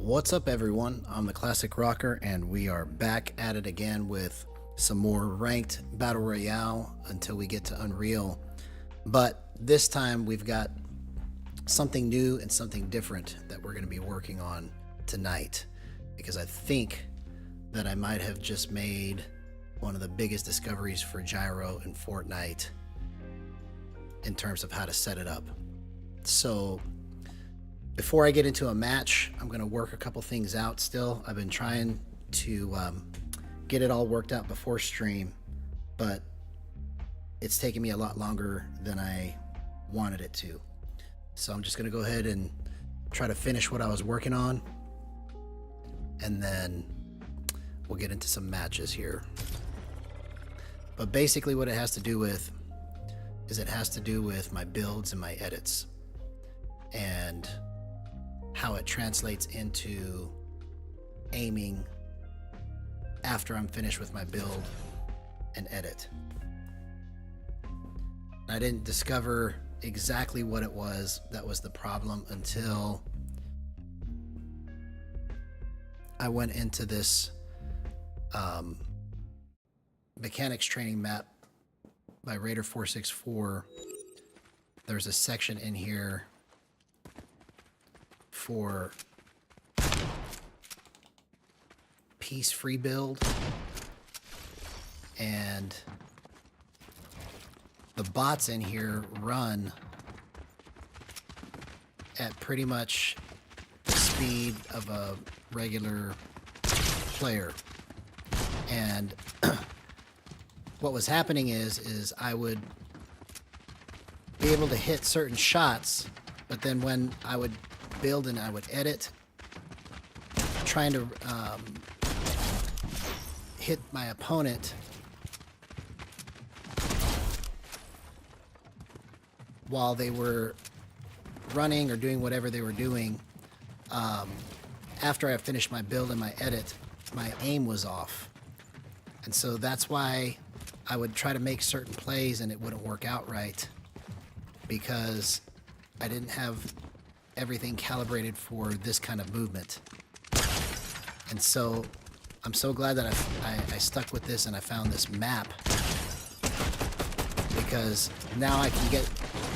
What's up, everyone? I'm the Classic Rocker, and we are back at it again with some more Ranked Battle Royale until we get to Unreal. But this time we've got something new and something different that we're going to be working on tonight, because I think that I might have just made one of the biggest discoveries for Gyro in Fortnite in terms of how to set it up. So before I get into a match, I'm going to work a couple things out still. I've been trying to get it all worked out before stream, but it's taken me a lot longer than I wanted it to. So I'm just going to go ahead and try to finish what I was working on, and then we'll get into some matches here. But basically what it has to do with is it has to do with my builds and my edits, and how it translates into aiming after I'm finished with my build and edit. I didn't discover exactly what it was that was the problem until I went into this mechanics training map by Raider 464. There's a section in here for piece free build, and the bots in here run at pretty much the speed of a regular player. And what was happening is I would be able to hit certain shots, but then when I would build and I would edit, trying to hit my opponent while they were running or doing whatever they were doing, after I finished my build and my edit, my aim was off. And so that's why I would try to make certain plays and it wouldn't work out right, because I didn't have everything calibrated for this kind of movement. And so I'm so glad that I stuck with this and I found this map, because now I can get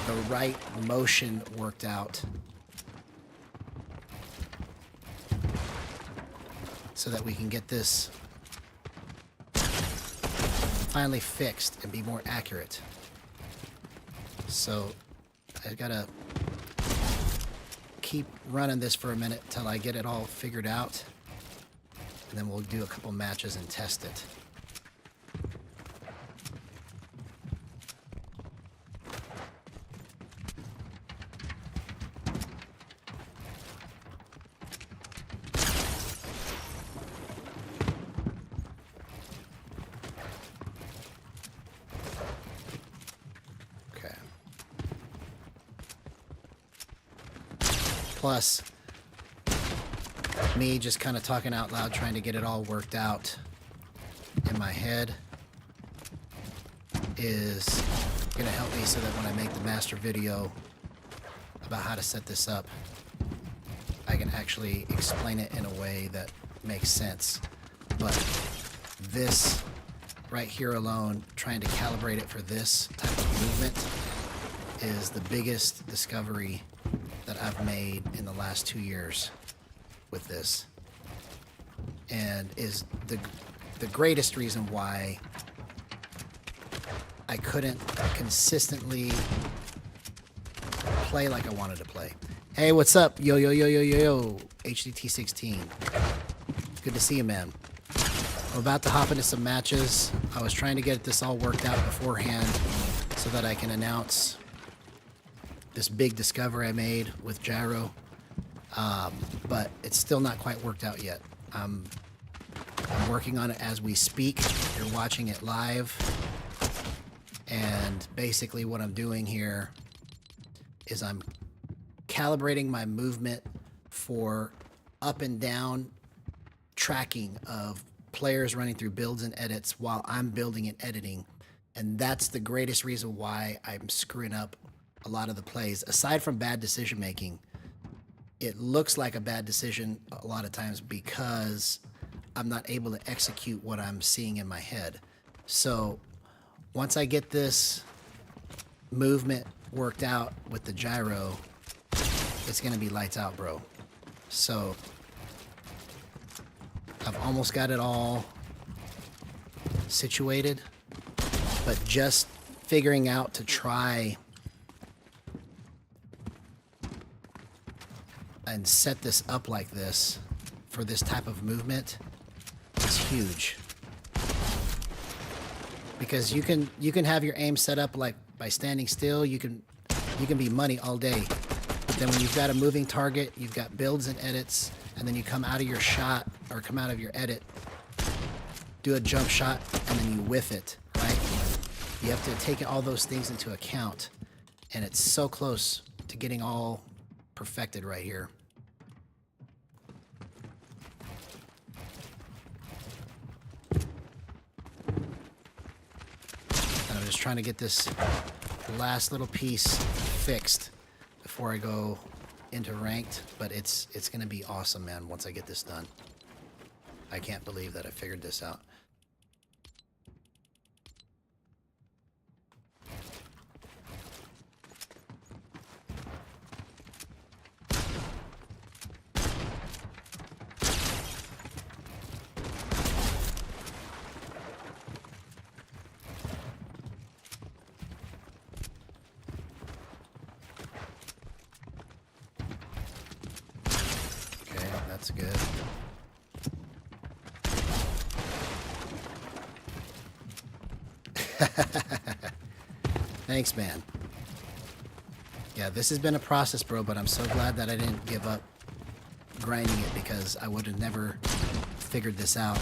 the right motion worked out so that we can get this finally fixed and be more accurate. So I gotta keep running this for a minute till I get it all figured out, and then we'll do a couple matches and test it. Plus, me just kind of talking out loud, trying to get it all worked out in my head, is going to help me so that when I make the master video about how to set this up, I can actually explain it in a way that makes sense. But this right here alone, trying to calibrate it for this type of movement, is the biggest discovery that I've made in the last 2 years with this, and is the greatest reason why I couldn't consistently play like I wanted to play. Hey, what's up? Yo, yo, yo, yo, yo, yo, HDT16. Good to see you, man. I'm about to hop into some matches. I was trying to get this all worked out beforehand so that I can announce this big discovery I made with Gyro, but it's still not quite worked out yet. I'm working on it as we speak. You're watching it live, and basically what I'm doing here is I'm calibrating my movement for up and down tracking of players running through builds and edits while I'm building and editing, and that's the greatest reason why I'm screwing up a lot of the plays. Aside from bad decision making, it looks like a bad decision a lot of times because I'm not able to execute what I'm seeing in my head. So once I get this movement worked out with the gyro, it's gonna be lights out, bro. So I've almost got it all situated, but just figuring out to try and set this up like this for this type of movement is huge. Because you can have your aim set up like by standing still, you can be money all day. But then when you've got a moving target, you've got builds and edits, and then you come out of your shot or come out of your edit, do a jump shot, and then you whiff it, right? You have to take all those things into account, and it's so close to getting all perfected right here. And I'm just trying to get this last little piece fixed before I go into ranked, but it's gonna be awesome, man, once I get this done. I can't believe that I figured this out. Okay, that's good. Thanks, man. Yeah, this has been a process, bro, but I'm so glad that I didn't give up grinding it, because I would have never figured this out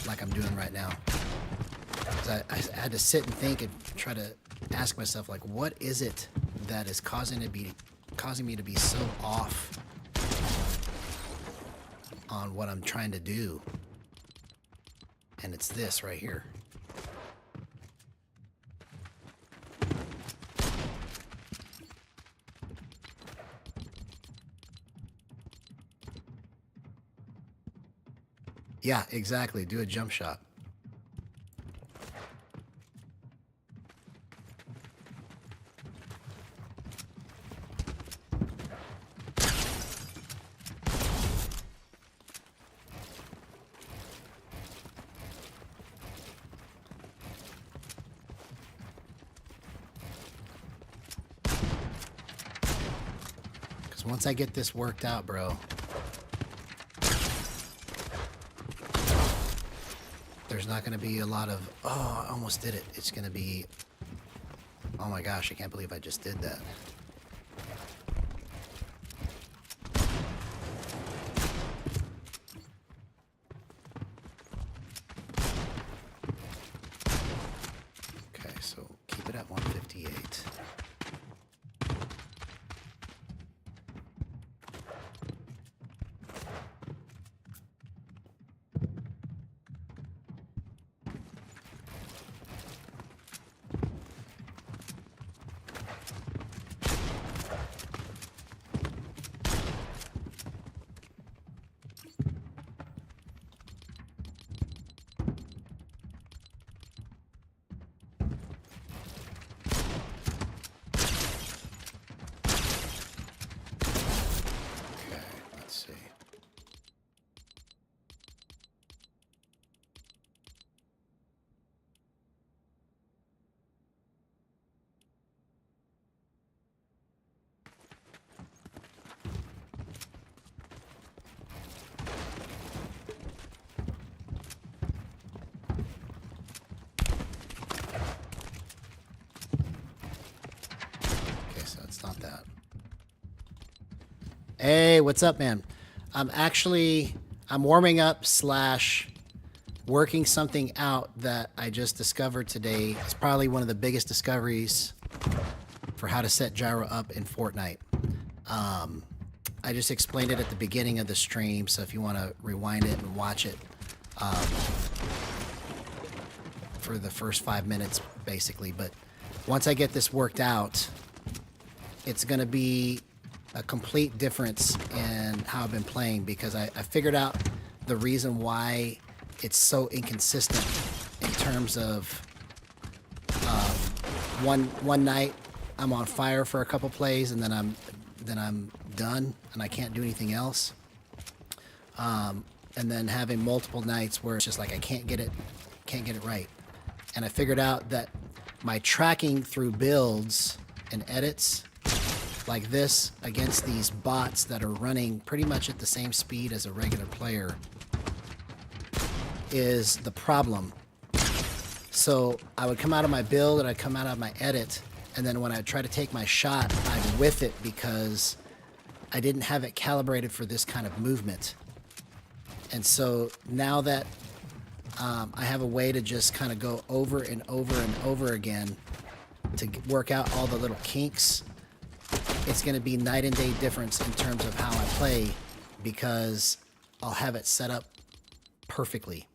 like I'm doing right now. 'Cause I had to sit and think and try to ask myself, like, what is it that is causing me to be so off on what I'm trying to do? And it's this right here. Yeah, exactly. Do a jump shot. Because once I get this worked out, bro, there's not going to be a lot of, oh, I almost did it. It's going to be, oh my gosh, I can't believe I just did that. Okay, so keep it at 158. It's not that. Hey, what's up, man? I'm warming up / working something out that I just discovered today. It's probably one of the biggest discoveries for how to set gyro up in Fortnite. I just explained it at the beginning of the stream, so if you want to rewind it and watch it for the first 5 minutes, basically. But once I get this worked out, it's going to be a complete difference in how I've been playing, because I figured out the reason why it's so inconsistent in terms of one night I'm on fire for a couple plays, and then I'm done and I can't do anything else. And then having multiple nights where it's just like I can't get it right. And I figured out that my tracking through builds and edits like this against these bots that are running pretty much at the same speed as a regular player is the problem. So I would come out of my build and I'd come out of my edit, and then when I try to take my shot, I'd whiff it because I didn't have it calibrated for this kind of movement. And so now that I have a way to just kind of go over and over and over again to work out all the little kinks, it's going to be night and day difference in terms of how I play, because I'll have it set up perfectly.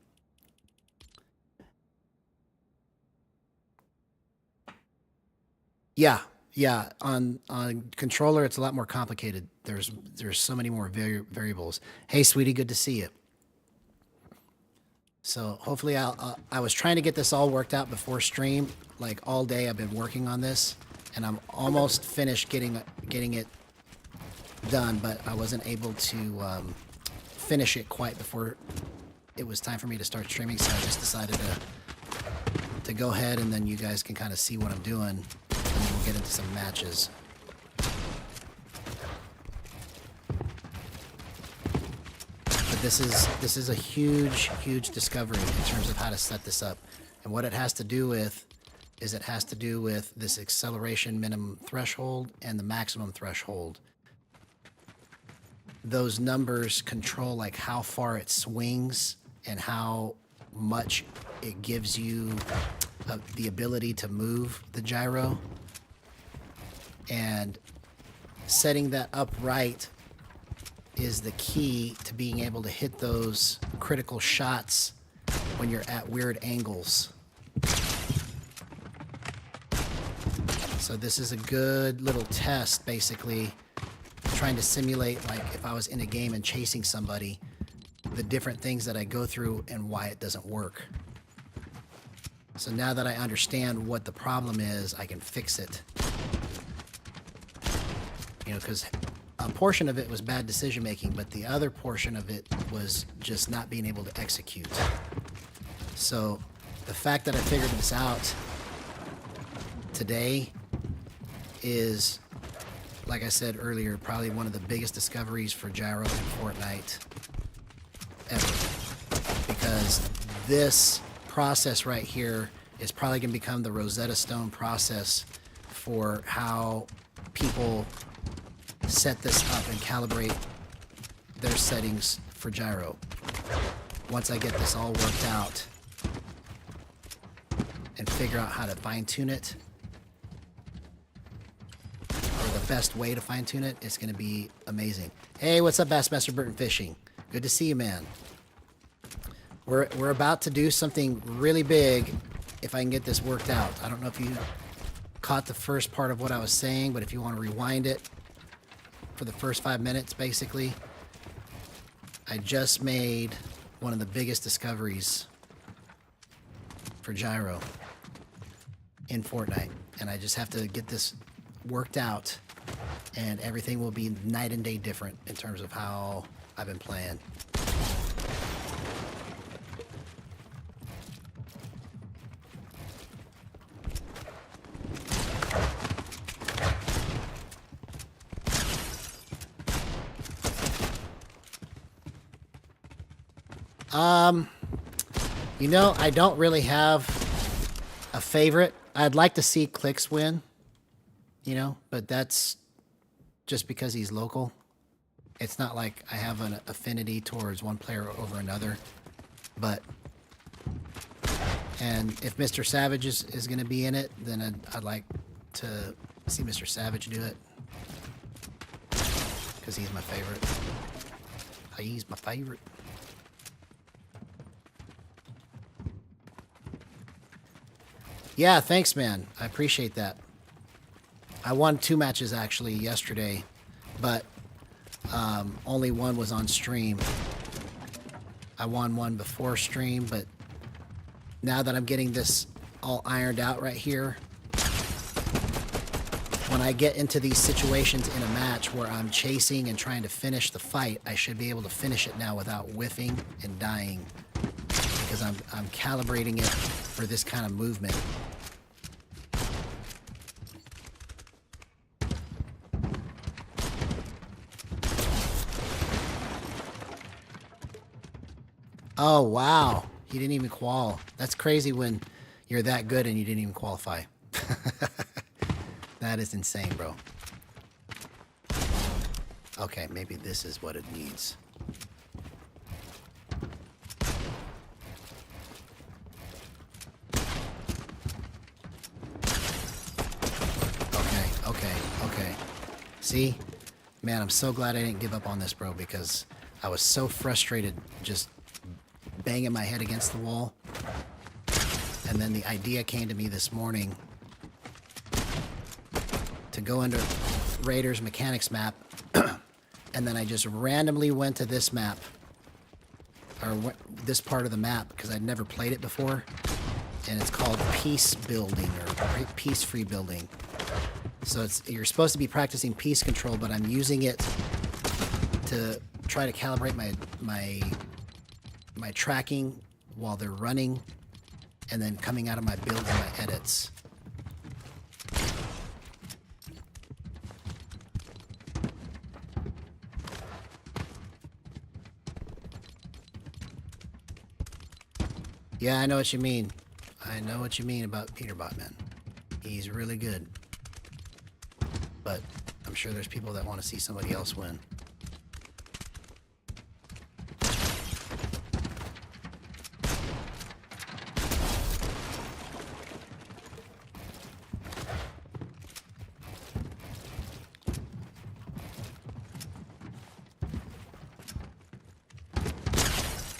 Yeah. On controller, it's a lot more complicated. There's so many more variables. Hey, sweetie, good to see you. So hopefully I was trying to get this all worked out before stream. Like all day I've been working on this, and I'm almost finished getting it done, but I wasn't able to finish it quite before it was time for me to start streaming. So I just decided to go ahead, and then you guys can kind of see what I'm doing, and then we'll get into some matches. But this is a huge discovery in terms of how to set this up. And what it has to do with is it has to do with this acceleration minimum threshold and the maximum threshold. Those numbers control like how far it swings and how much it gives you the ability to move the gyro. And setting that up right is the key to being able to hit those critical shots when you're at weird angles. So this is a good little test, basically, trying to simulate, like, if I was in a game and chasing somebody, the different things that I go through and why it doesn't work. So now that I understand what the problem is, I can fix it. You know, because a portion of it was bad decision making, but the other portion of it was just not being able to execute. So the fact that I figured this out today is, like I said earlier, probably one of the biggest discoveries for gyro in Fortnite ever. Because this process right here is probably going to become the Rosetta Stone process for how people set this up and calibrate their settings for gyro. Once I get this all worked out and figure out how to fine-tune it, or the best way to fine-tune it, it's going to be amazing. Hey, what's up, Bassmaster Burton Fishing? Good to see you, man. We're about to do something really big if I can get this worked out. I don't know if you caught the first part of what I was saying, but if you want to rewind it for the first 5 minutes, basically, I just made one of the biggest discoveries for gyro in Fortnite, and I just have to get this worked out, and everything will be night and day different in terms of how I've been playing. You know, I don't really have a favorite. I'd like to see Clicks win, you know, but that's just because he's local. It's not like I have an affinity towards one player over another, but, and if Mr. Savage is going to be in it, then I'd like to see Mr. Savage do it, because he's my favorite. He's my favorite. Yeah, thanks, man. I appreciate that. I won 2 matches, actually, yesterday. But Only one was on stream. I won one before stream, but now that I'm getting this all ironed out right here, when I get into these situations in a match where I'm chasing and trying to finish the fight, I should be able to finish it now without whiffing and dying, because I'm calibrating it for this kind of movement. Oh, wow. He didn't even qual. That's crazy when you're that good and you didn't even qualify. That is insane, bro. Okay, maybe this is what it needs. Okay. See? Man, I'm so glad I didn't give up on this, bro, because I was so frustrated just banging my head against the wall. And then the idea came to me this morning to go into Raiders mechanics map, and then I just randomly went to this map, or this part of the map, because I'd never played it before, and it's called peace building, or peace free building. So you're supposed to be practicing peace control, but I'm using it to try to calibrate my tracking while they're running, and then coming out of my builds and my edits. Yeah, I know what you mean. I know what you mean about Peterbot, man. He's really good. But I'm sure there's people that want to see somebody else win.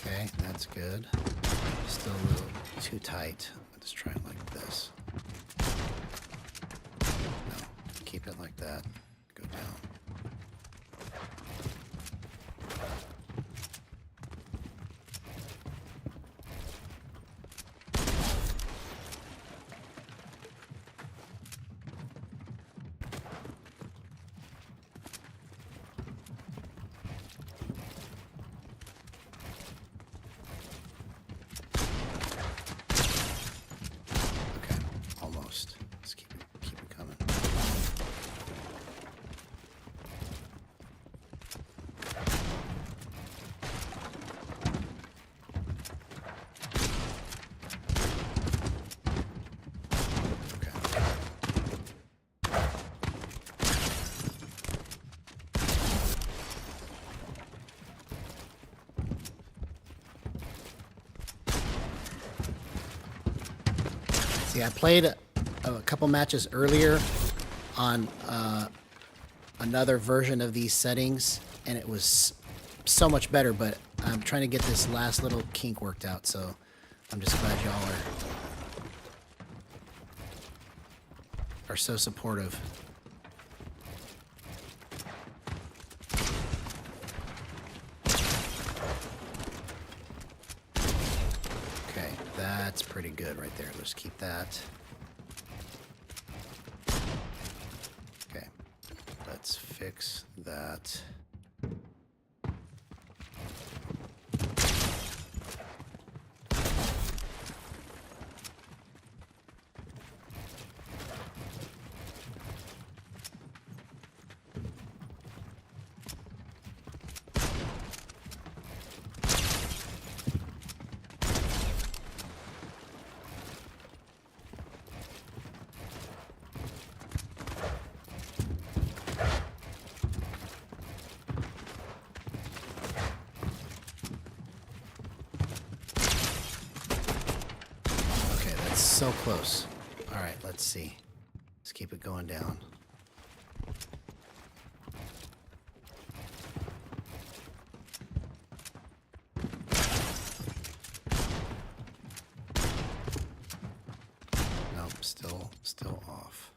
Okay, that's good. Still a little too tight. Let's try it like this. No, keep it like that. Go down. Let's keep it coming. See, I played a couple matches earlier on another version of these settings, and it was so much better, but I'm trying to get this last little kink worked out, so I'm just glad y'all are so supportive. Okay, that's pretty good right there. Let's keep that. Okay, let's fix that. So close. All right, let's see. Let's keep it going down. Nope, still off.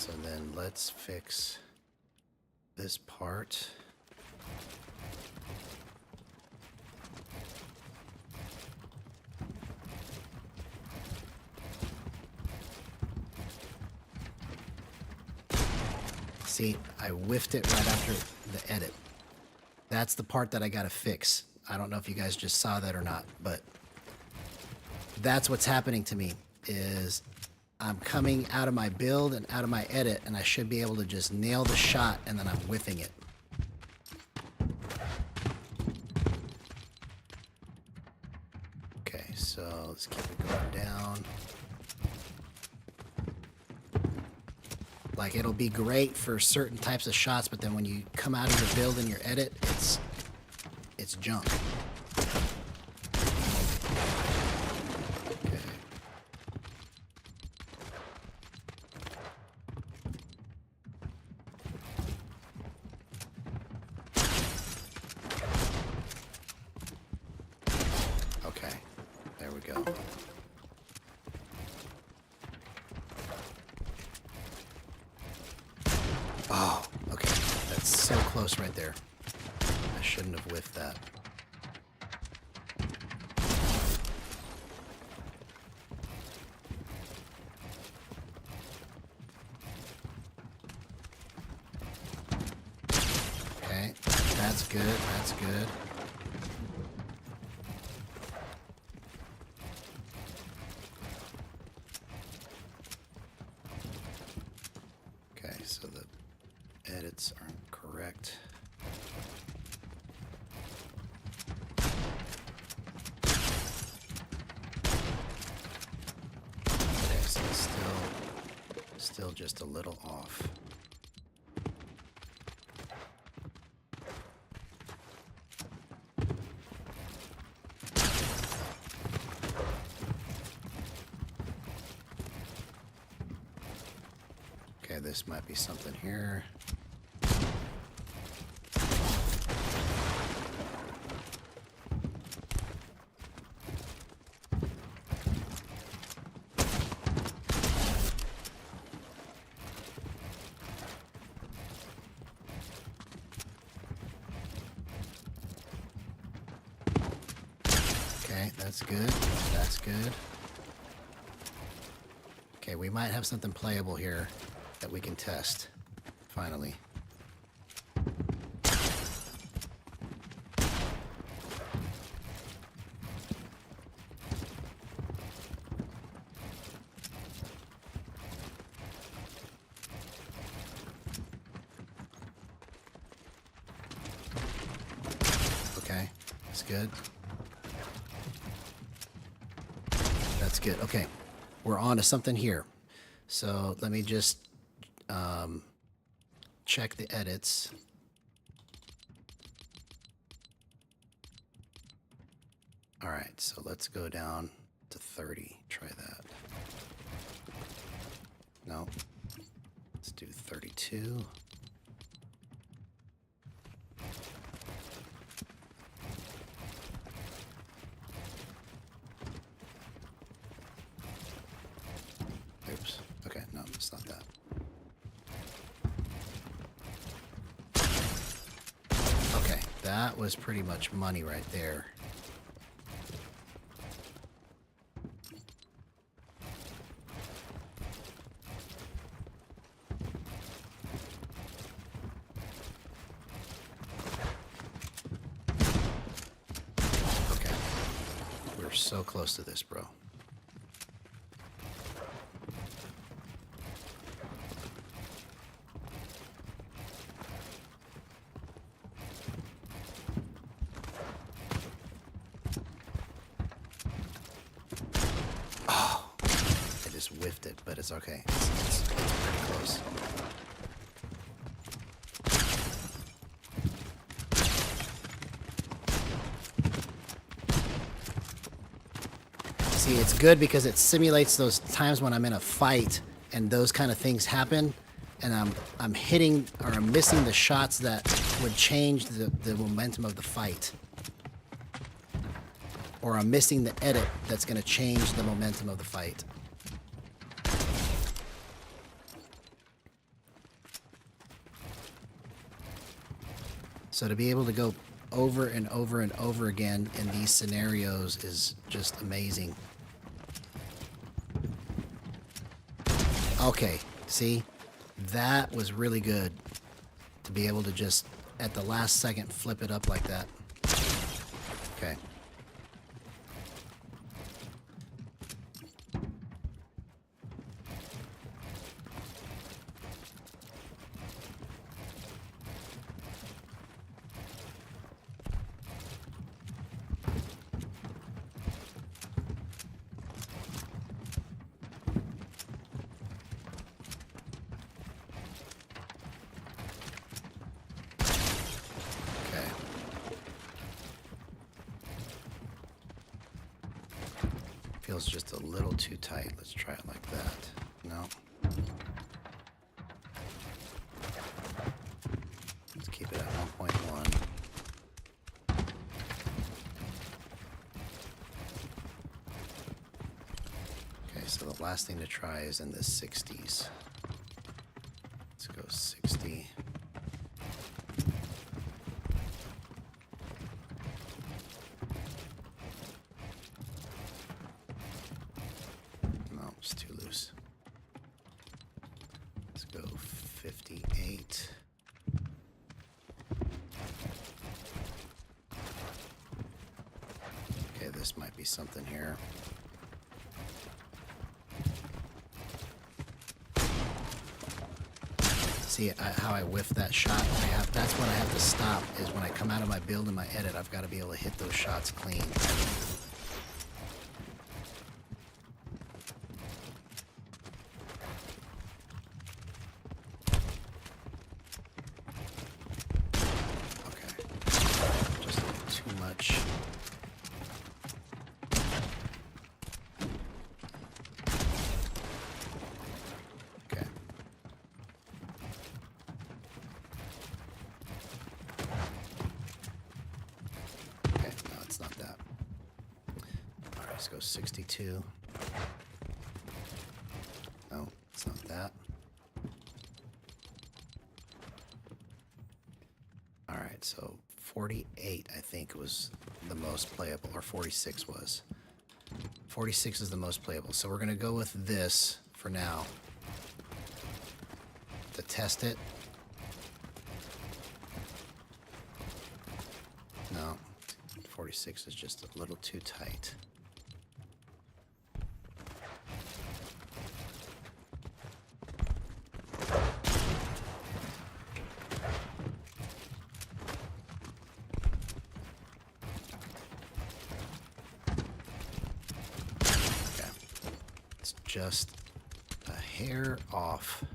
So then let's fix this part. See, I whiffed it right after the edit. That's the part that I gotta fix. I don't know if you guys just saw that or not, but that's what's happening to me is I'm coming out of my build and out of my edit, and I should be able to just nail the shot, and then I'm whiffing it. Okay, so let's keep it going down. Like, it'll be great for certain types of shots, but then when you come out of your build and your edit, it's junk. Okay. Okay, there we go. Oh, okay. That's so close right there. I shouldn't have whiffed that. Okay, that's good. That's good. Okay, so the edits aren't correct. Okay, so it's still just a little off. Okay, this might be something here. Okay, that's good. That's good. Okay, we might have something playable here that we can test, finally. Okay, that's good. That's good. Okay, we're on to something here. So let me just check the edits. All right, so let's go down to 30. Try that. No. Let's do 32. Oops. Okay, no, it's not that. Okay, that was pretty much money right there. Okay, we're so close to this, bro. Whiffed it, but it's okay. It's pretty close. See, it's good because it simulates those times when I'm in a fight and those kind of things happen, and I'm hitting or I'm missing the shots that would change the momentum of the fight. Or I'm missing the edit that's going to change the momentum of the fight. So to be able to go over and over and over again in these scenarios is just amazing. Okay, see? That was really good to be able to just at the last second flip it up like that. Okay. Feels just a little too tight. Let's try it like that. No. Let's keep it at 1.1. Okay, so the last thing to try is in the 60s. Let's go 60. It's too loose. Let's go 58. Okay, this might be something here. See how I whiffed that shot? That's what I have to stop, is when I come out of my build and my edit, I've got to be able to hit those shots clean. Much. Okay. Okay, no, it's not that. All right, let's go 62. No, it's not that. All right, so 48, I think, was the most playable, or 46 was. 46 is the most playable, so we're going to go with this for now to test it. No, 46 is just a little too tight. Just a hair off.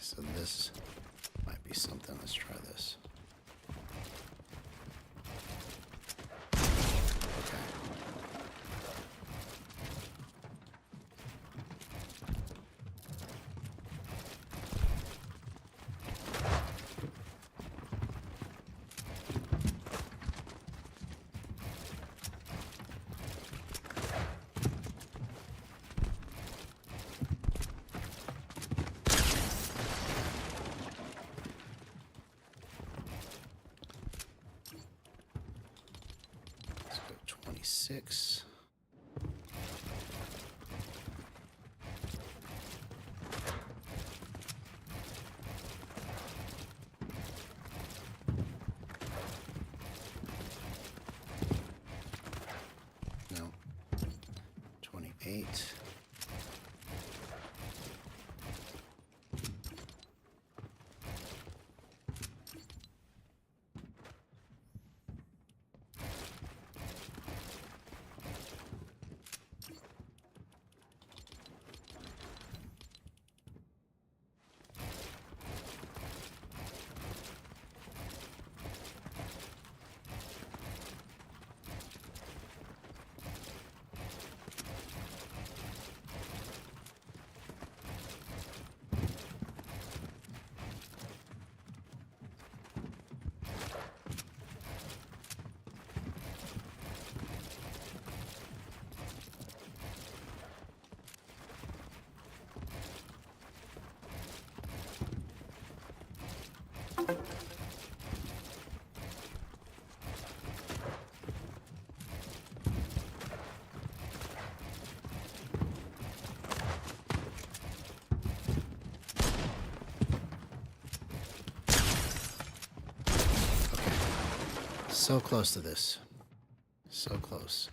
So this might be something. Let's try this. Okay. Let's go 26. Wait. So close to this. So close.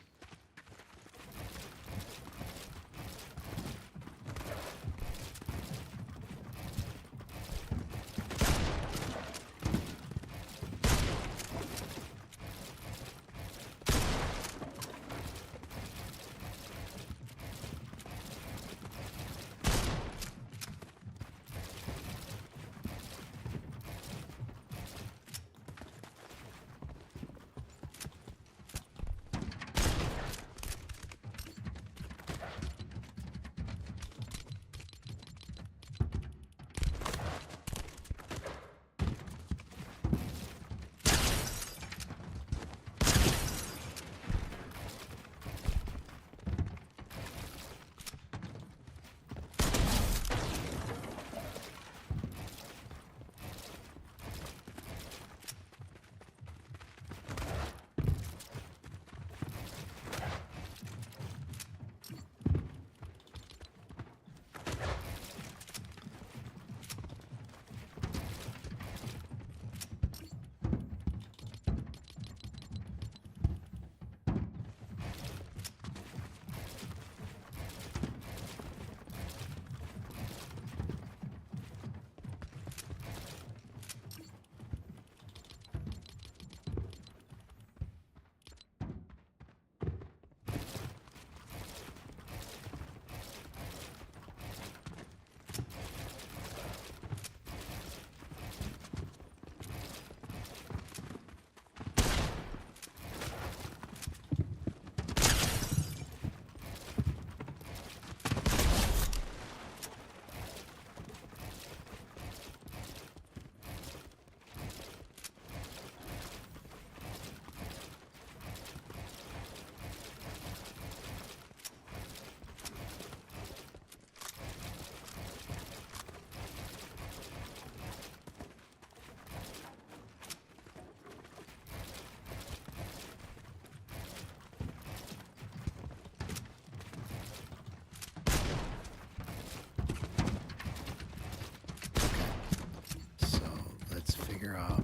Figure out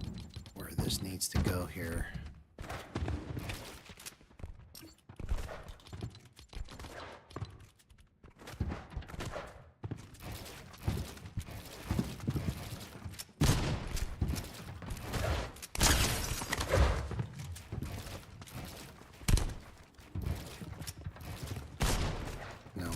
where this needs to go here. No.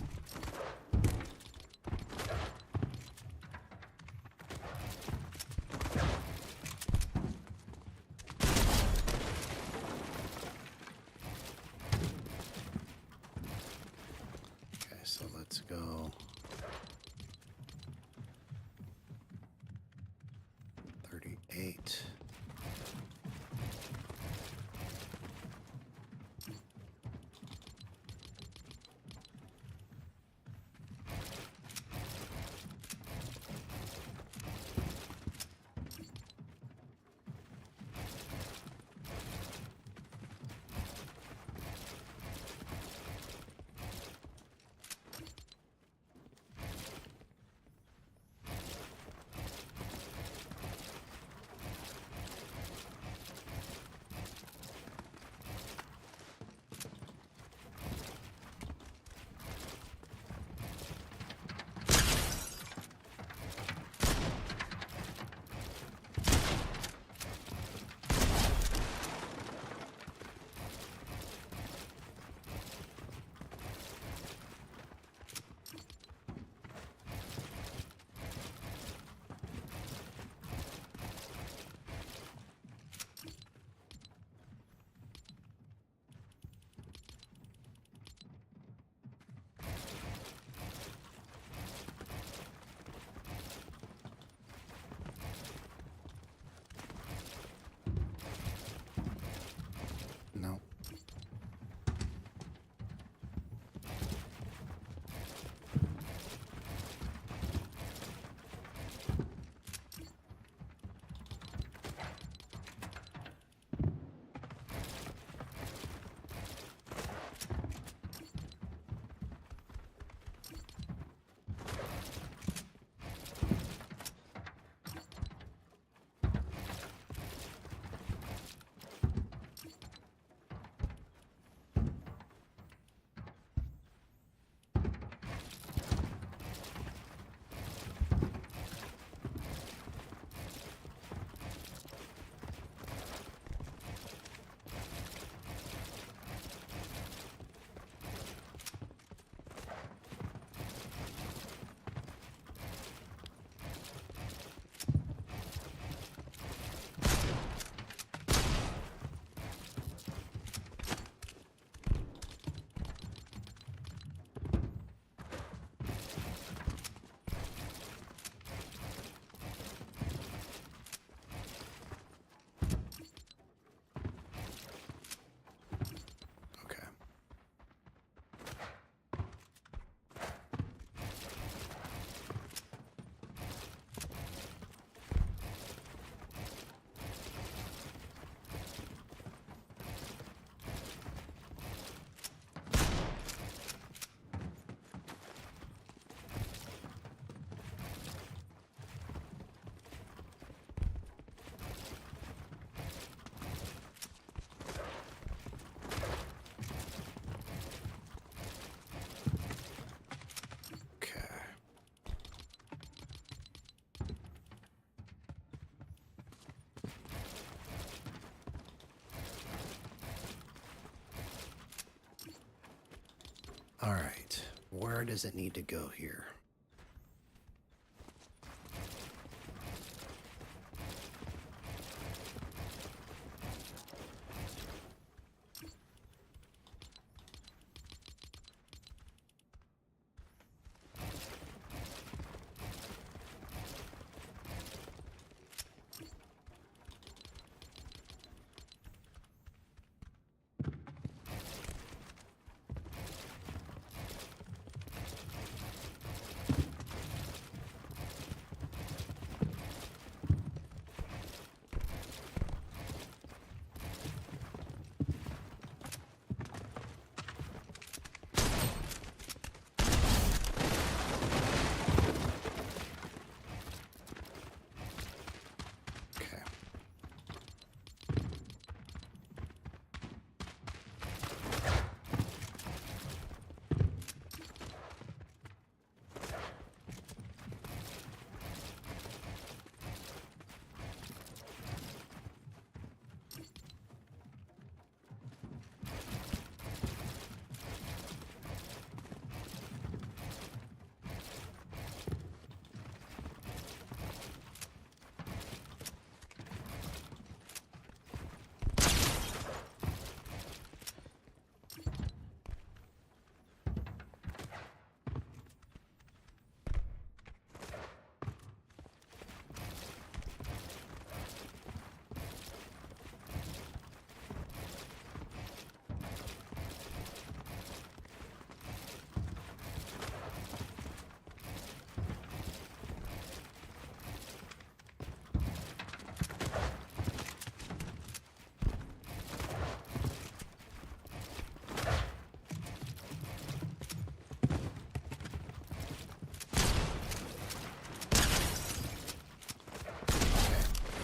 All right, where does it need to go here?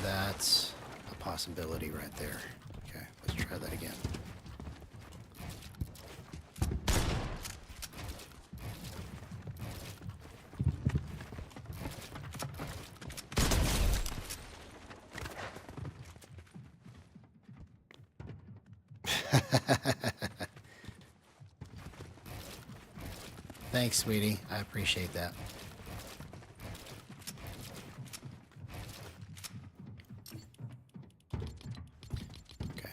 That's a possibility right there. Okay, let's try that again. Thanks, sweetie. I appreciate that. Okay.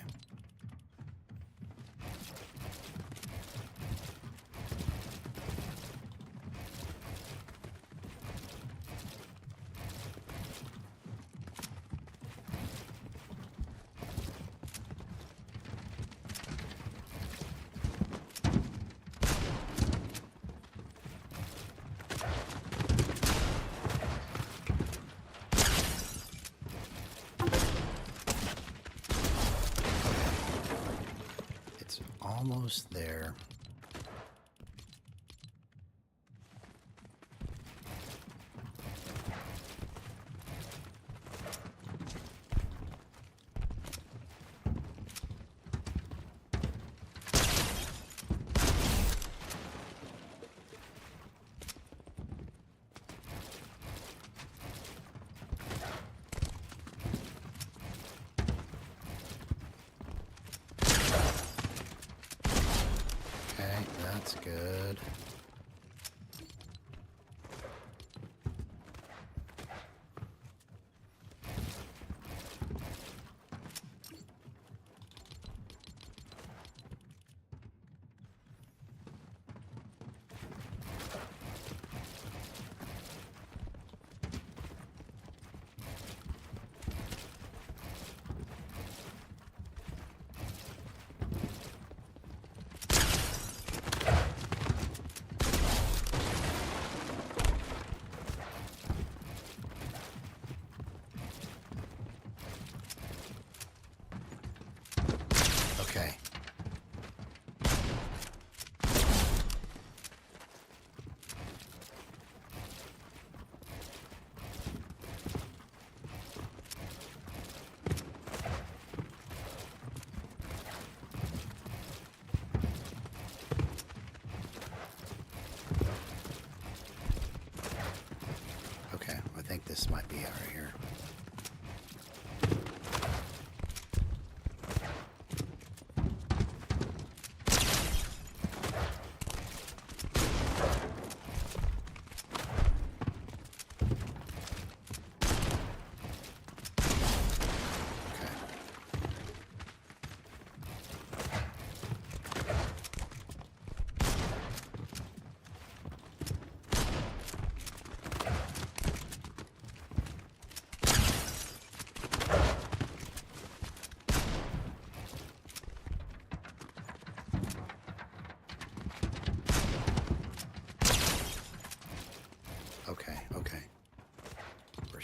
It's almost there. Okay, that's good.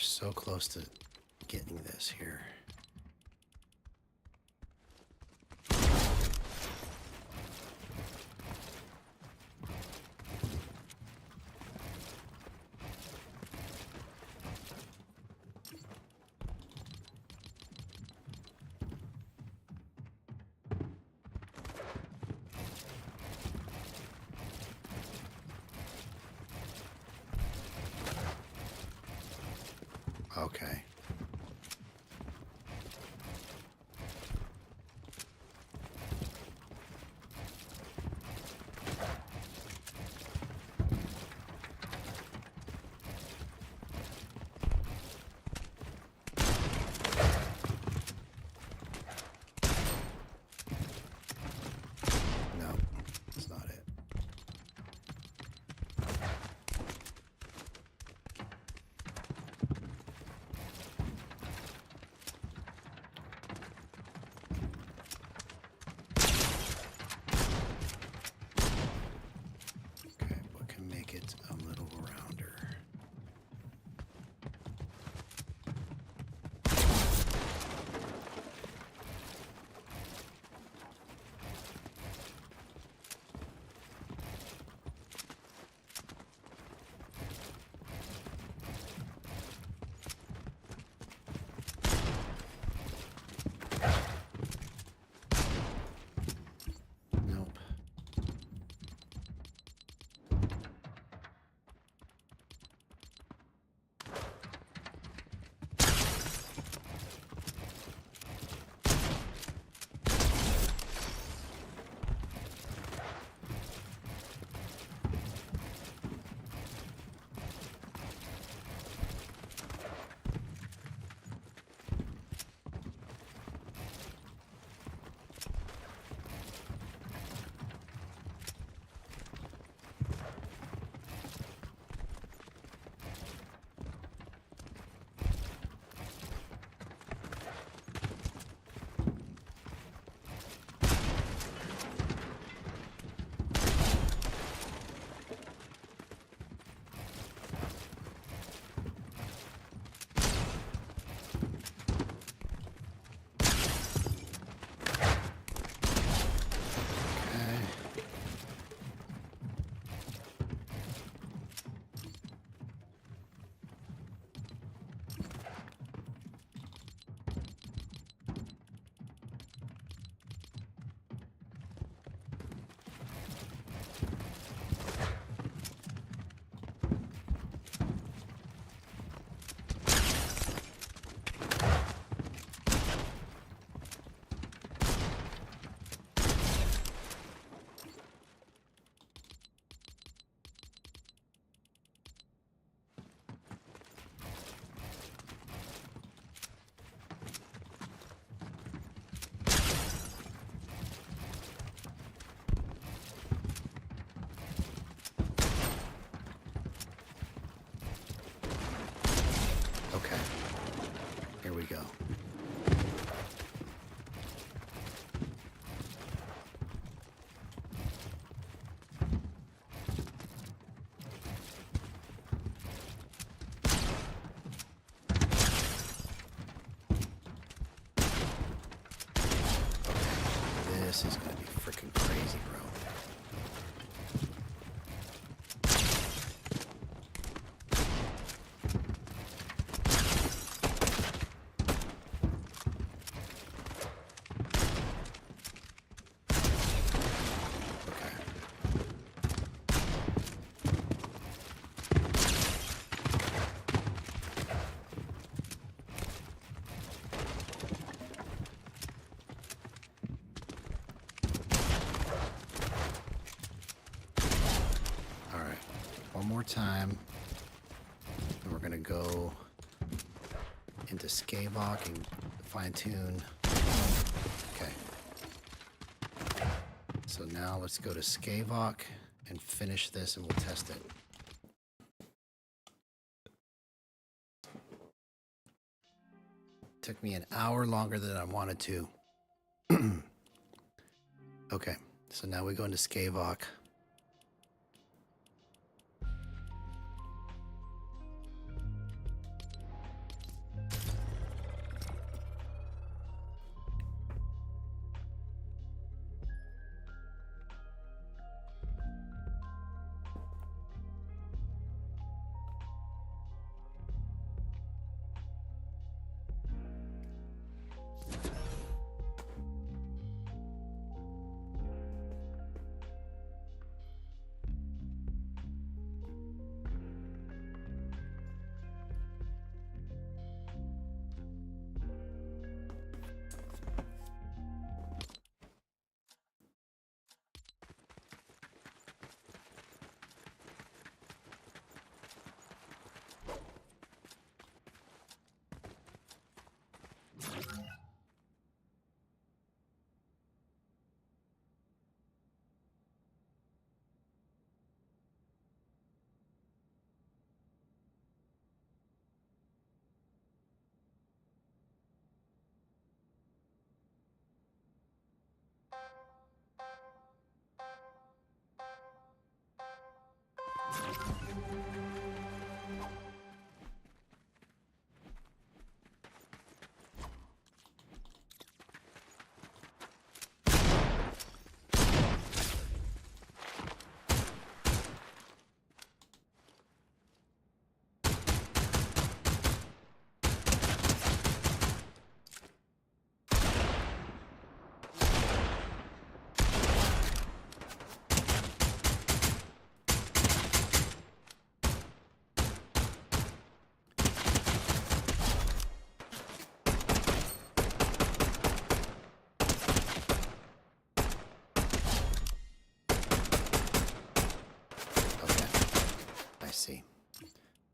so close to getting this here. Okay. No, that's not it. Okay, what can make it a little rounder? Nope. Okay. Here we go. This is gonna be freaking crazy, bro. One more time, and we're gonna go into Skavok and fine tune. Okay. So now let's go to Skavok and finish this, and we'll test it. Took me an hour longer than I wanted to. Okay, so now we go into Skavok.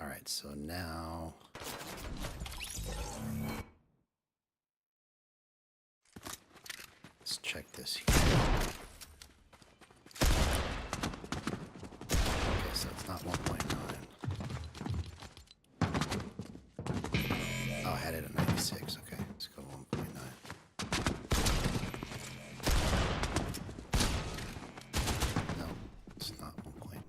All right, so now let's check this here. Okay, so it's not 1.9. Oh, I had it at 96. Okay, let's go 1.9. No, it's not 1.9.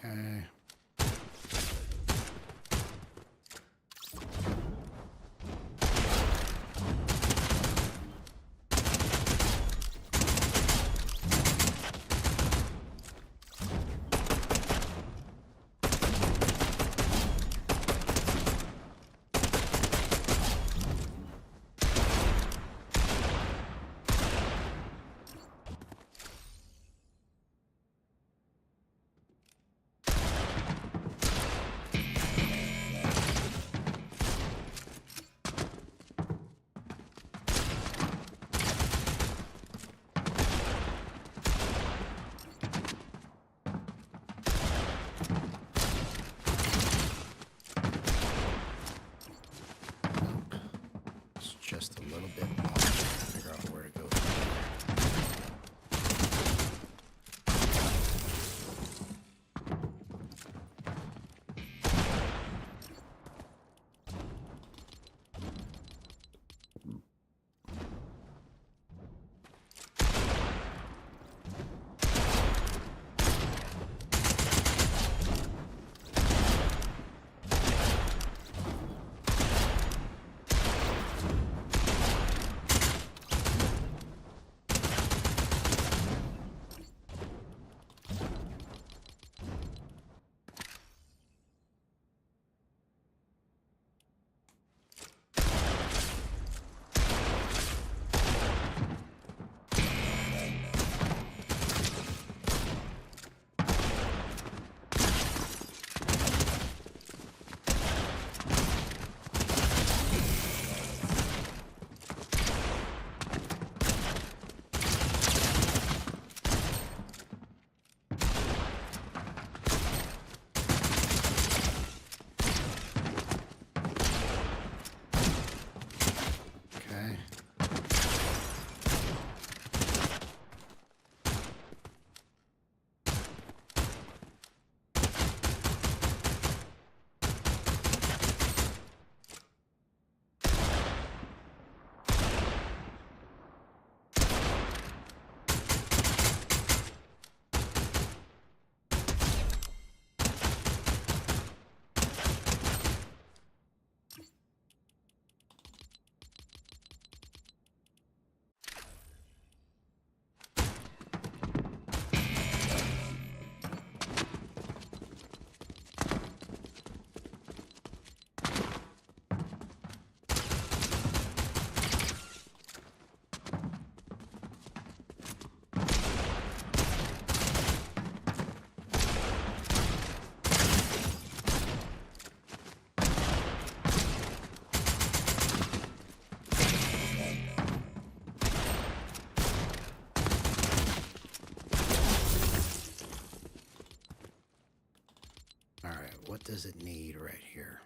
Okay. Just a little bit more. Figure out where to go. does it need right here?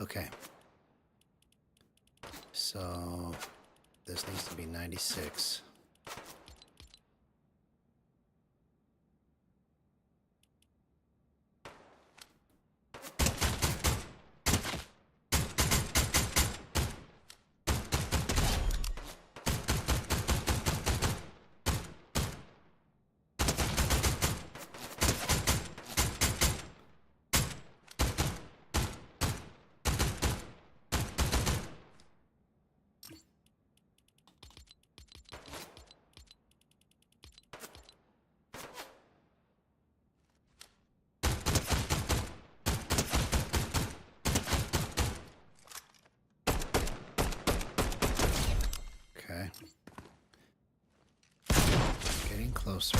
Okay. So this needs to be 96. closer.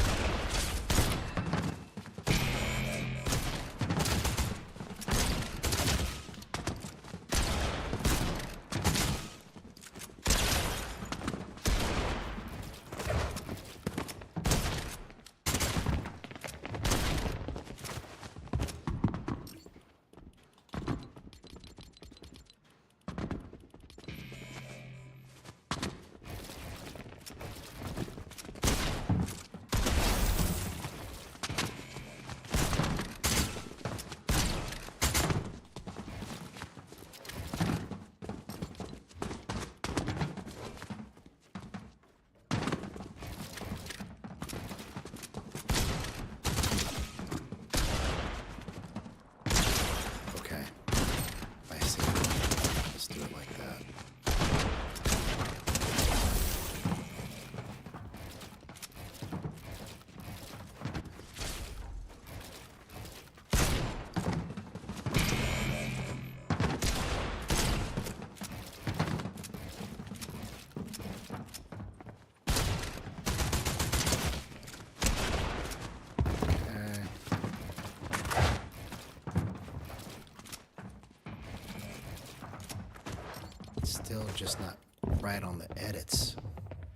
Still just not right on the edits.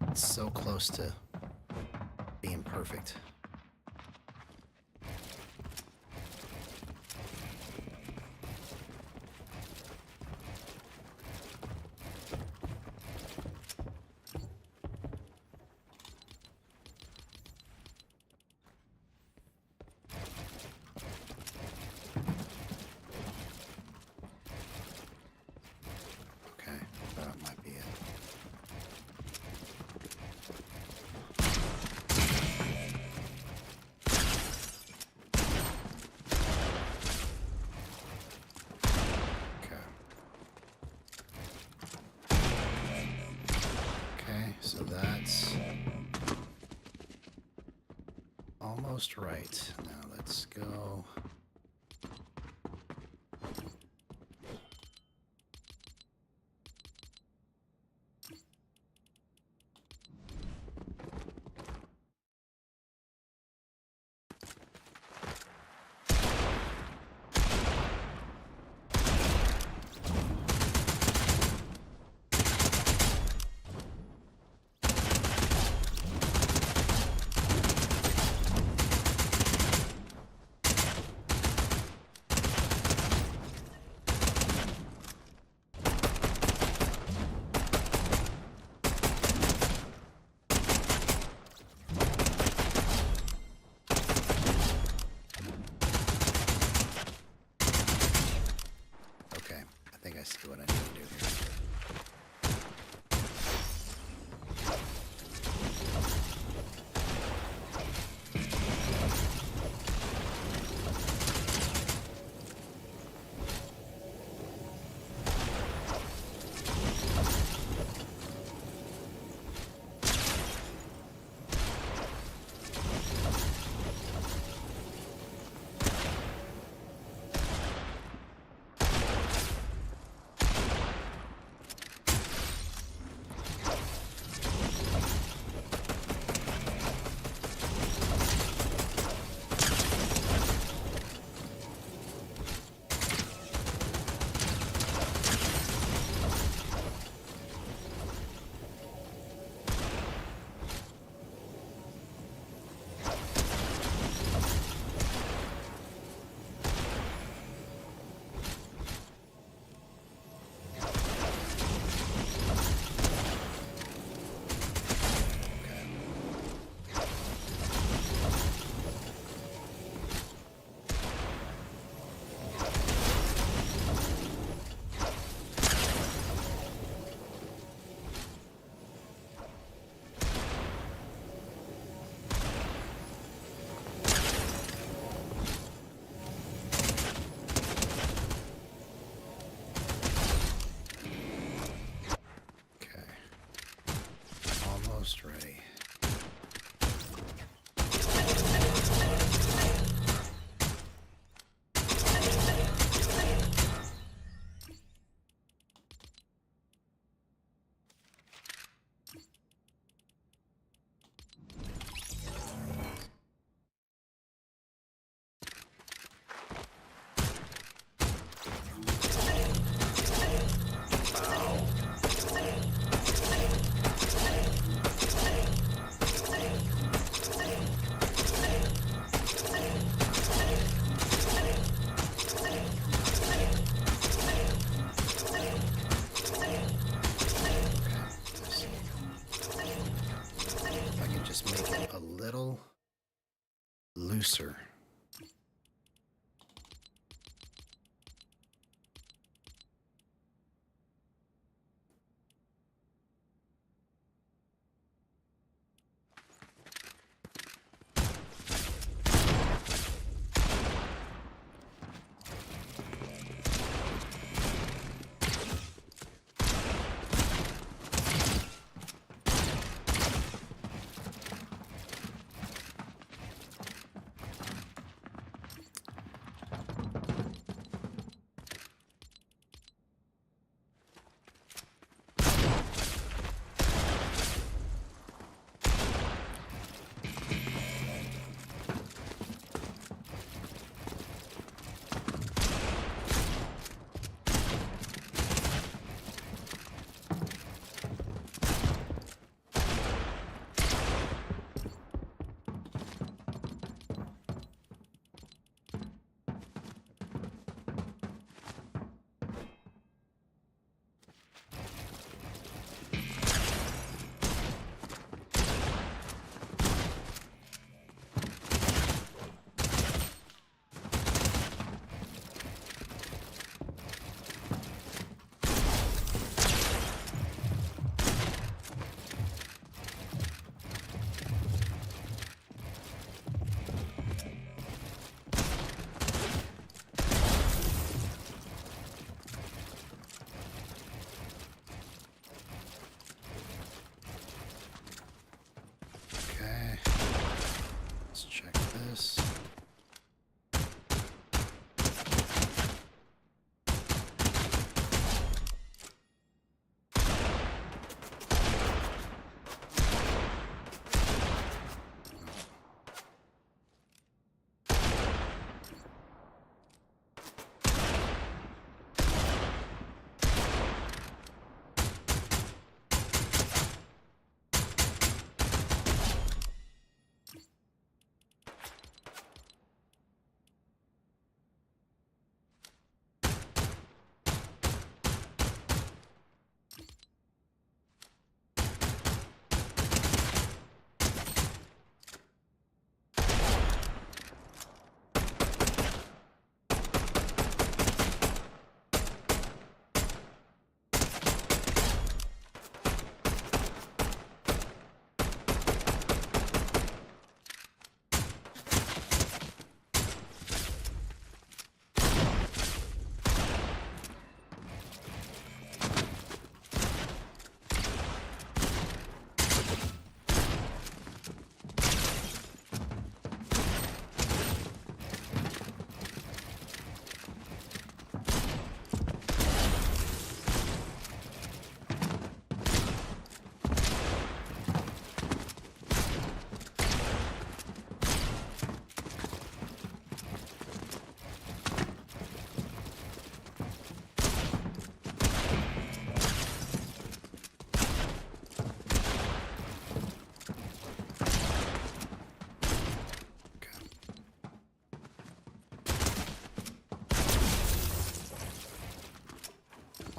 It's so close to being perfect. So that's almost right. Now let's go. looser.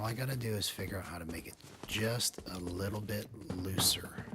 All I gotta do is figure out how to make it just a little bit looser.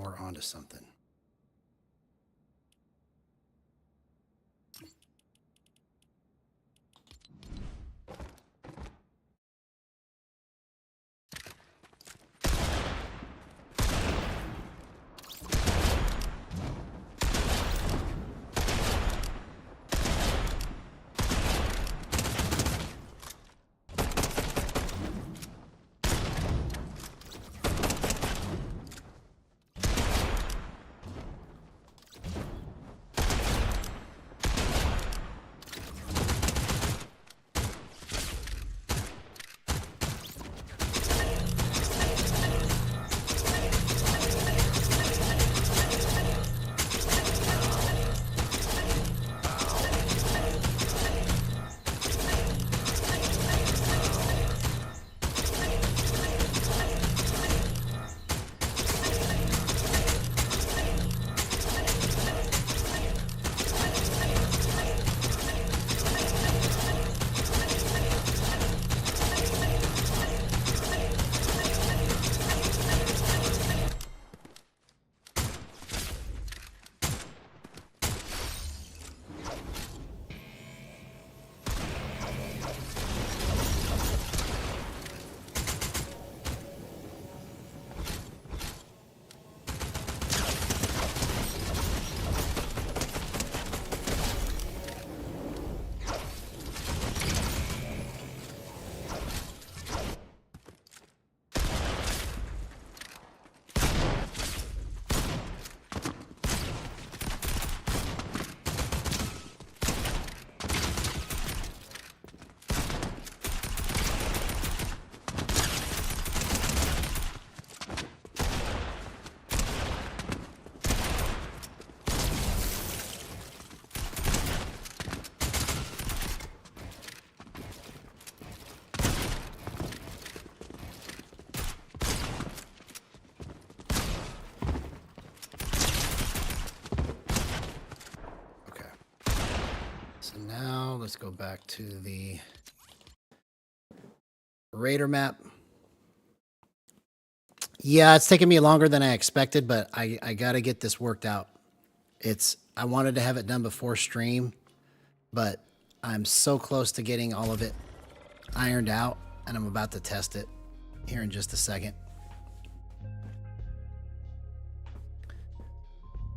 we're onto something. So now let's go back to the Raider map. Yeah, it's taking me longer than I expected, but I got to get this worked out. I wanted to have it done before stream, but I'm so close to getting all of it ironed out, and I'm about to test it here in just a second.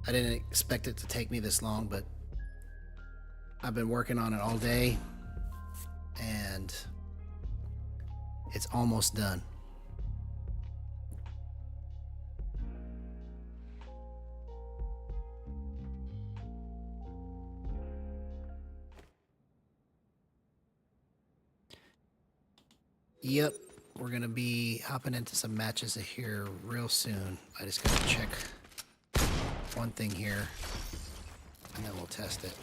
I didn't expect it to take me this long, but I've been working on it all day, and it's almost done. Yep, we're going to be hopping into some matches here real soon. I just got to check one thing here, and then we'll test it.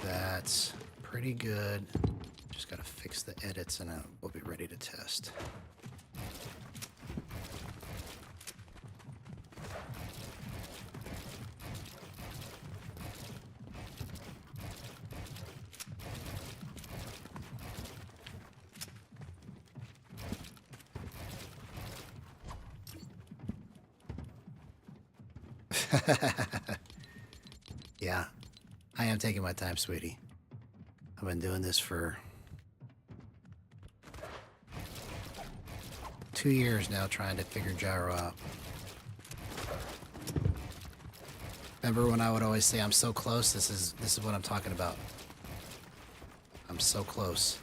That's pretty good. Just got to fix the edits and we'll be ready to test. Yeah, I am taking my time, sweetie. I've been doing this for 2 years now, trying to figure gyro out. Remember when I would always say I'm so close? This is what I'm talking about. I'm so close.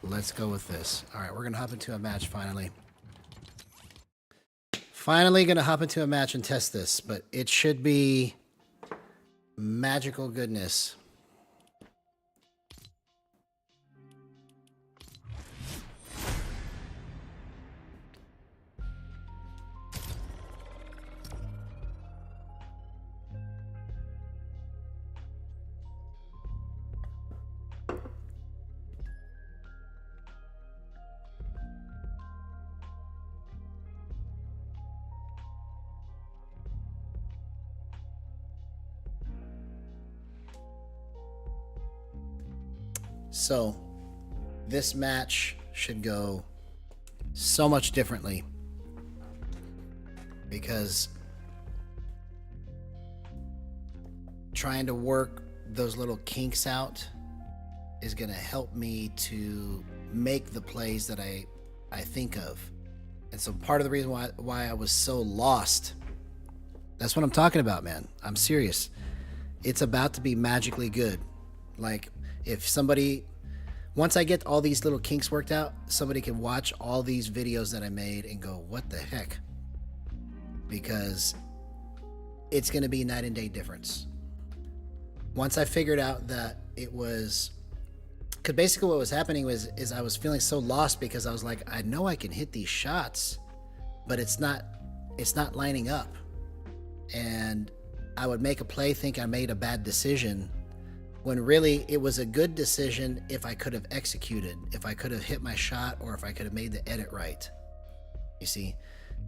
Let's go with this. All right, we're going to hop into a match finally. Finally going to hop into a match and test this, but it should be magical goodness. So, this match should go so much differently because trying to work those little kinks out is going to help me to make the plays that I think of. And so part of the reason why I was so lost, that's what I'm talking about, man. I'm serious. It's about to be magically good. Like, if somebody, once I get all these little kinks worked out, somebody can watch all these videos that I made and go, what the heck? Because it's going to be night and day difference. Once I figured out that it was, because basically what was happening is I was feeling so lost because I was like, I know I can hit these shots, but it's not lining up. And I would make a play, think I made a bad decision, when really it was a good decision if I could have executed, if I could have hit my shot, or if I could have made the edit right. You see?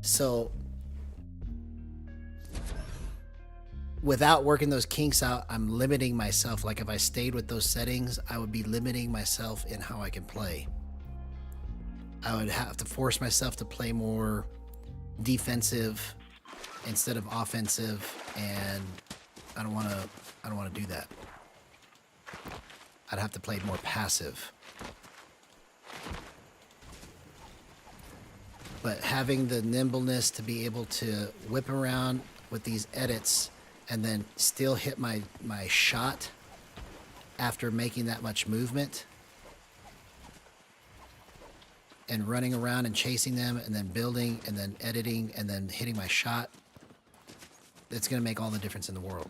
So without working those kinks out, I'm limiting myself. Like if I stayed with those settings, I would be limiting myself in how I can play. I would have to force myself to play more defensive instead of offensive, and I don't want to do that. I'd have to play more passive. But having the nimbleness to be able to whip around with these edits and then still hit my shot after making that much movement, and running around and chasing them and then building and then editing and then hitting my shot, it's going to make all the difference in the world.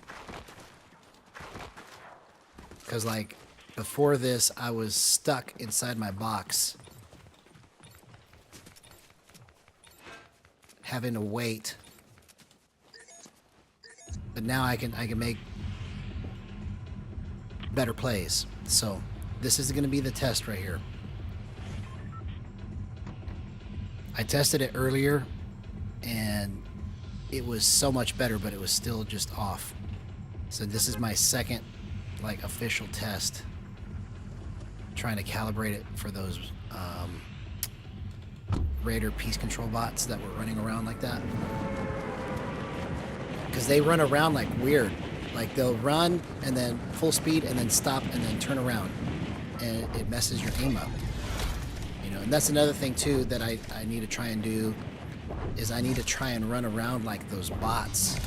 Because like before this, I was stuck inside my box, having to wait. But now I can make better plays. So this is going to be the test right here. I tested it earlier and it was so much better, but it was still just off. So this is my second like official test, trying to calibrate it for those Raider piece control bots that were running around like that. Because they run around like weird. Like they'll run and then full speed and then stop and then turn around, and it messes your aim up. You know, and that's another thing too that I need to try and do, is I need to try and run around like those bots.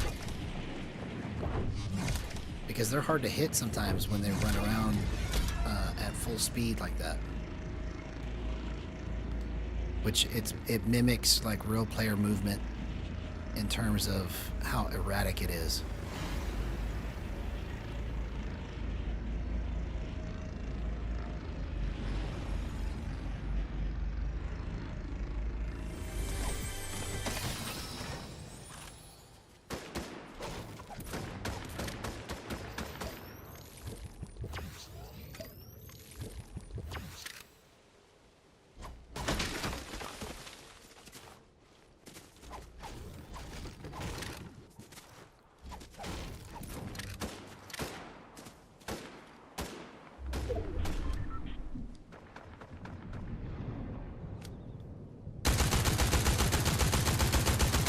Because they're hard to hit sometimes when they run around at full speed like that. Which it mimics like real player movement in terms of how erratic it is.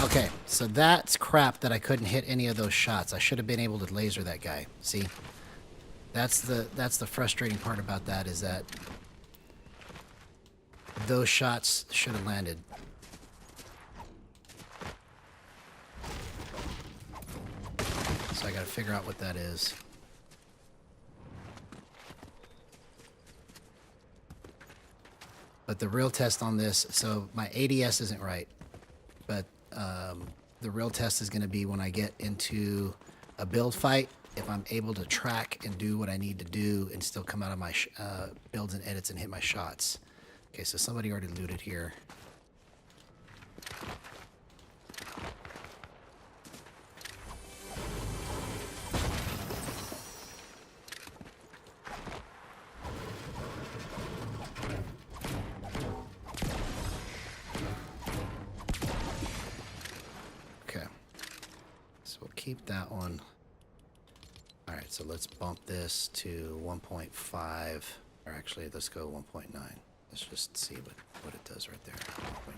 Okay, so that's crap that I couldn't hit any of those shots. I should have been able to laser that guy. See? That's the frustrating part about that, is that those shots should have landed. So I gotta figure out what that is. But the real test on this, so my ADS isn't right, but the real test is going to be when I get into a build fight, if I'm able to track and do what I need to do and still come out of my builds and edits and hit my shots. Okay, so somebody already looted here. Keep that one. All right, so let's bump this to 1.5, or actually let's go 1.9. Let's just see what it does right there. 1.9.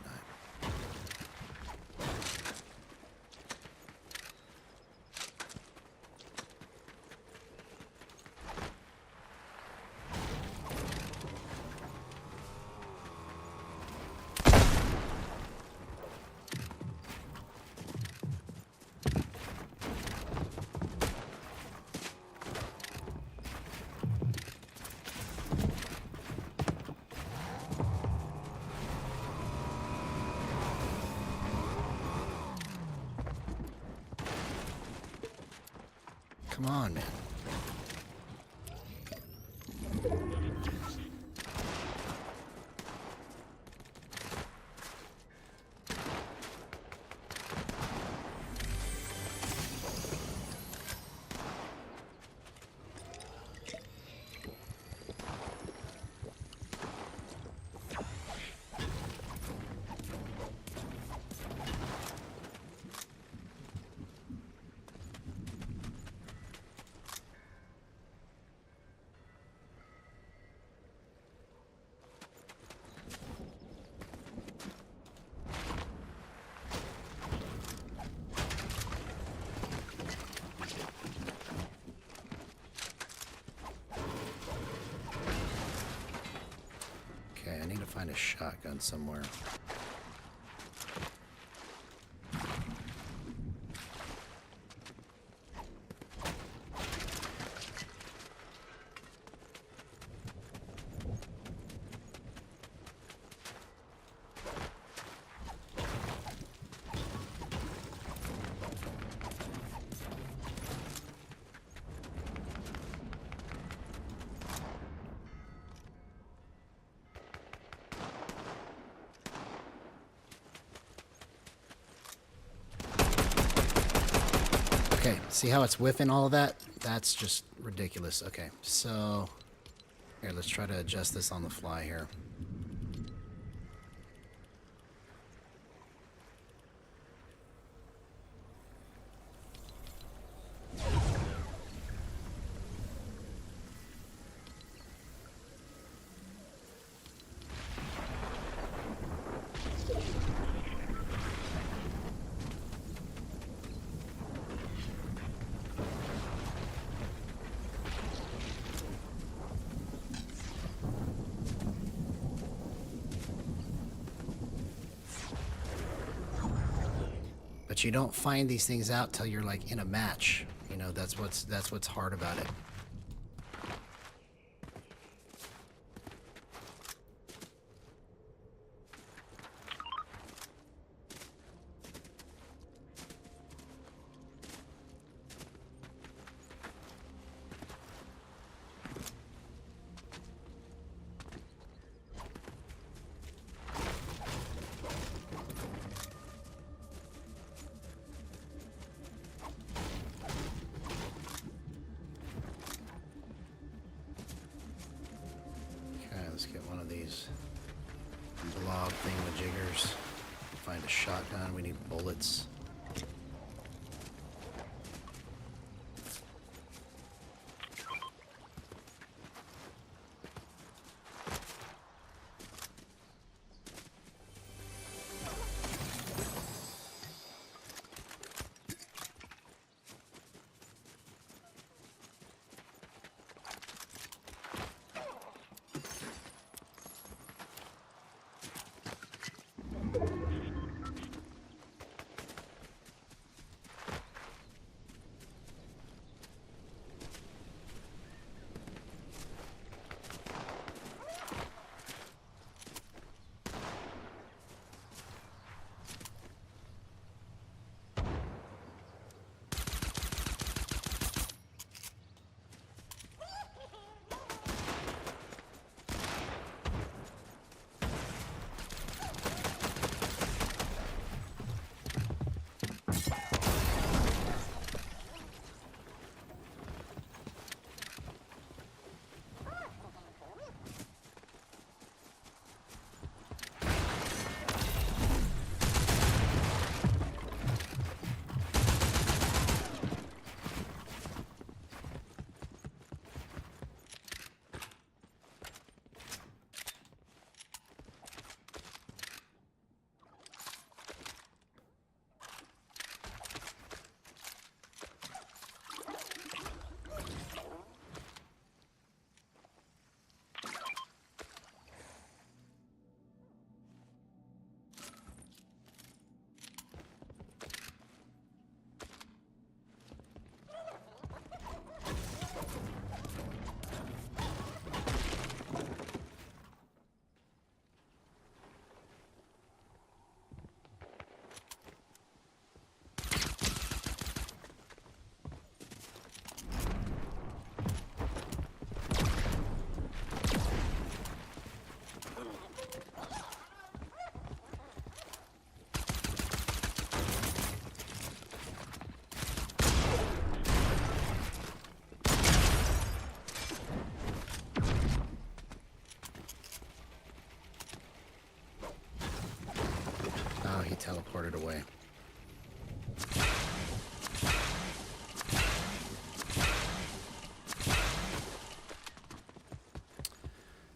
Come on, man. I need to find a shotgun somewhere. Okay, see how it's whiffing all of that? That's just ridiculous. Okay, so here, let's try to adjust this on the fly here. But you don't find these things out till you're like in a match. You know, that's what's hard about it. Let's get one of these blob thingamajiggers. Find a shotgun. We need bullets.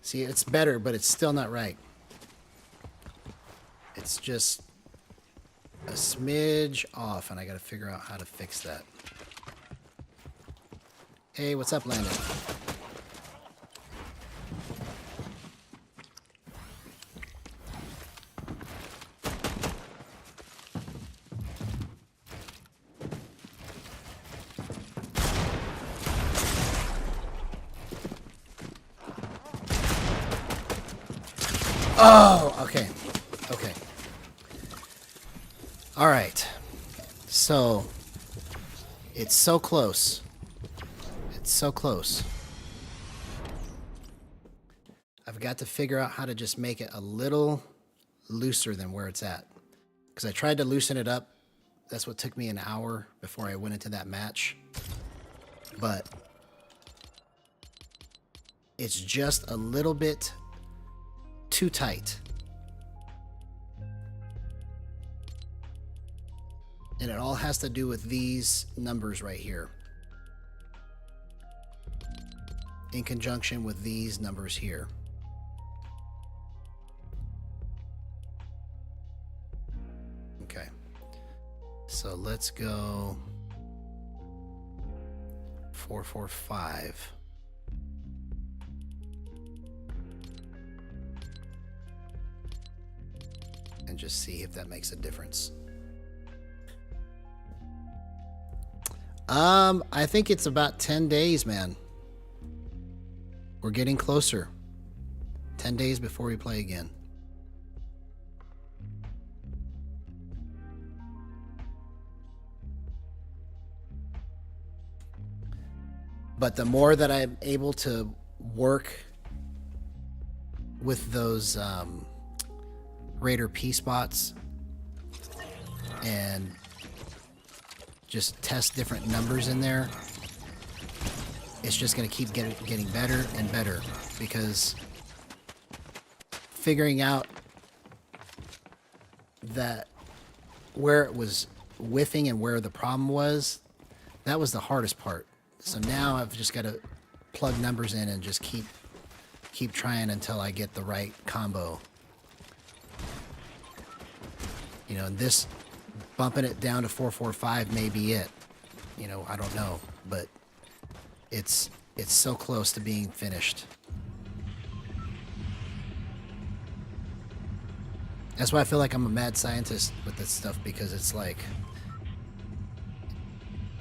See, it's better, but it's still not right. It's just a smidge off, and I gotta figure out how to fix that. Hey, what's up, Landon? Oh, okay. Okay. All right. So, it's so close. It's so close. I've got to figure out how to just make it a little looser than where it's at. Because I tried to loosen it up. That's what took me an hour before I went into that match. But it's just a little bit too tight. And it all has to do with these numbers right here, in conjunction with these numbers here. Okay. So let's go 445. And just see if that makes a difference. I think it's about 10 days, man. We're getting closer. 10 days before we play again. But the more that I'm able to work with those Raider P spots and just test different numbers in there, it's just going to keep getting better and better, because figuring out that where it was whiffing and where the problem was, that was the hardest part. So now I've just got to plug numbers in and just keep trying until I get the right combo. You know, and this bumping it down to 445 may be it. You know, I don't know, but it's so close to being finished. That's why I feel like I'm a mad scientist with this stuff, because it's like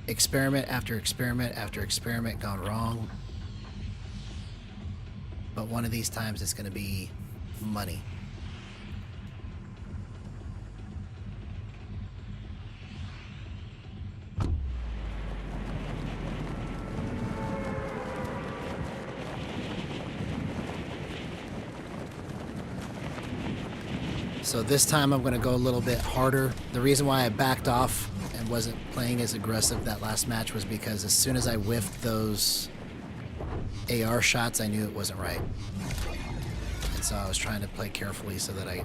experiment after experiment after experiment gone wrong. But one of these times it's going to be money. So this time I'm going to go a little bit harder. The reason why I backed off and wasn't playing as aggressive that last match was because as soon as I whiffed those AR shots, I knew it wasn't right. And so I was trying to play carefully so that I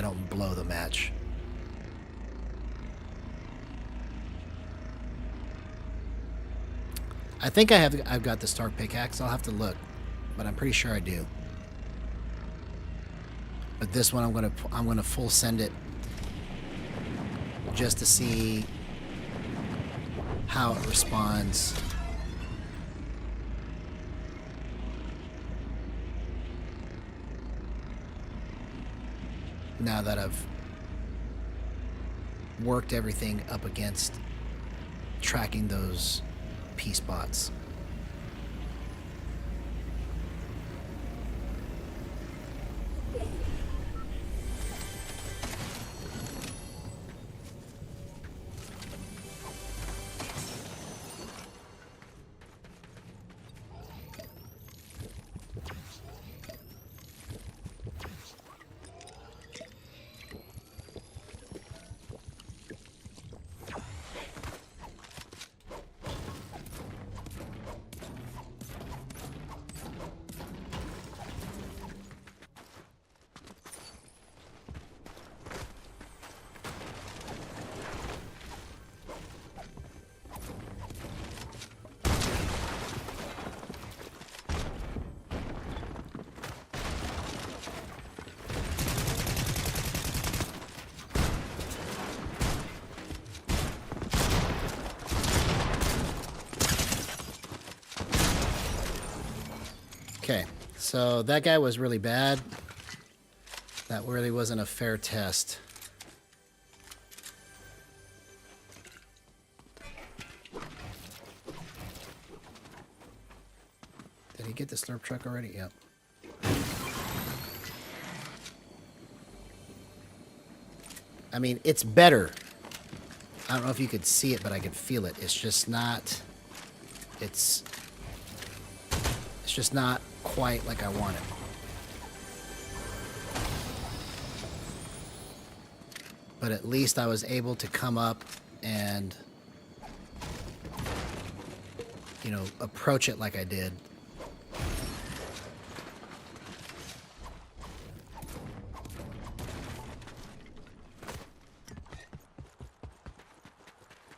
don't blow the match. I think I've got the star pickaxe. I'll have to look, but I'm pretty sure I do. But this one I'm gonna full send it just to see how it responds. Now that I've worked everything up against tracking those P spots. Okay, so that guy was really bad. That really wasn't a fair test. Did he get the slurp truck already? Yep. I mean, it's better. I don't know if you could see it, but I could feel it. It's just not... It's just not quite like I want it. But at least I was able to come up and, you know, approach it like I did.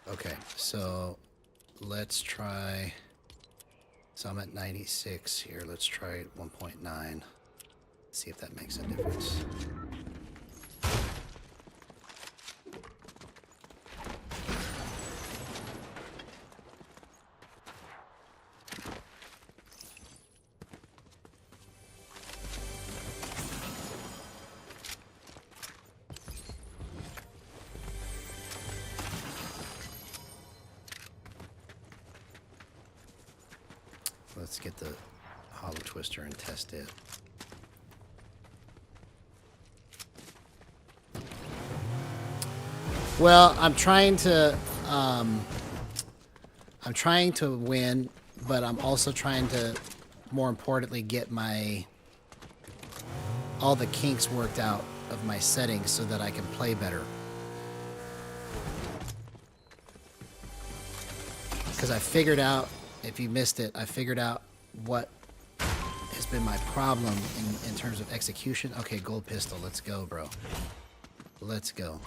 Okay, so let's try... So I'm at 96 here. Let's try 1.9. See if that makes a difference. Let's get the hollow twister and test it. Well, I'm trying to win, but I'm also trying to, more importantly, get all the kinks worked out of my settings so that I can play better. Because I figured out, if you missed it, I figured out what has been my problem in terms of execution. Okay, gold pistol. Let's go, bro. Let's go.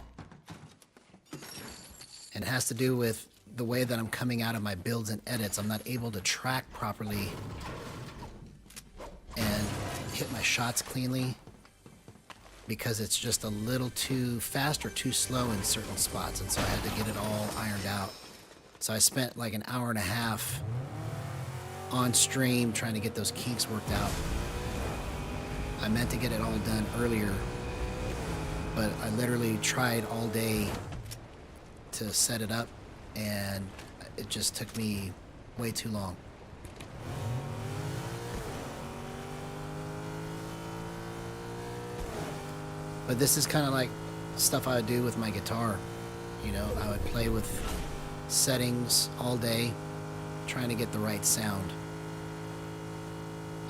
And it has to do with the way that I'm coming out of my builds and edits. I'm not able to track properly and hit my shots cleanly because it's just a little too fast or too slow in certain spots. And so I had to get it all ironed out. So I spent like an hour and a half on stream trying to get those kinks worked out. I meant to get it all done earlier, but I literally tried all day to set it up, and it just took me way too long. But this is kind of like stuff I would do with my guitar. You know, I would play with settings all day, trying to get the right sound.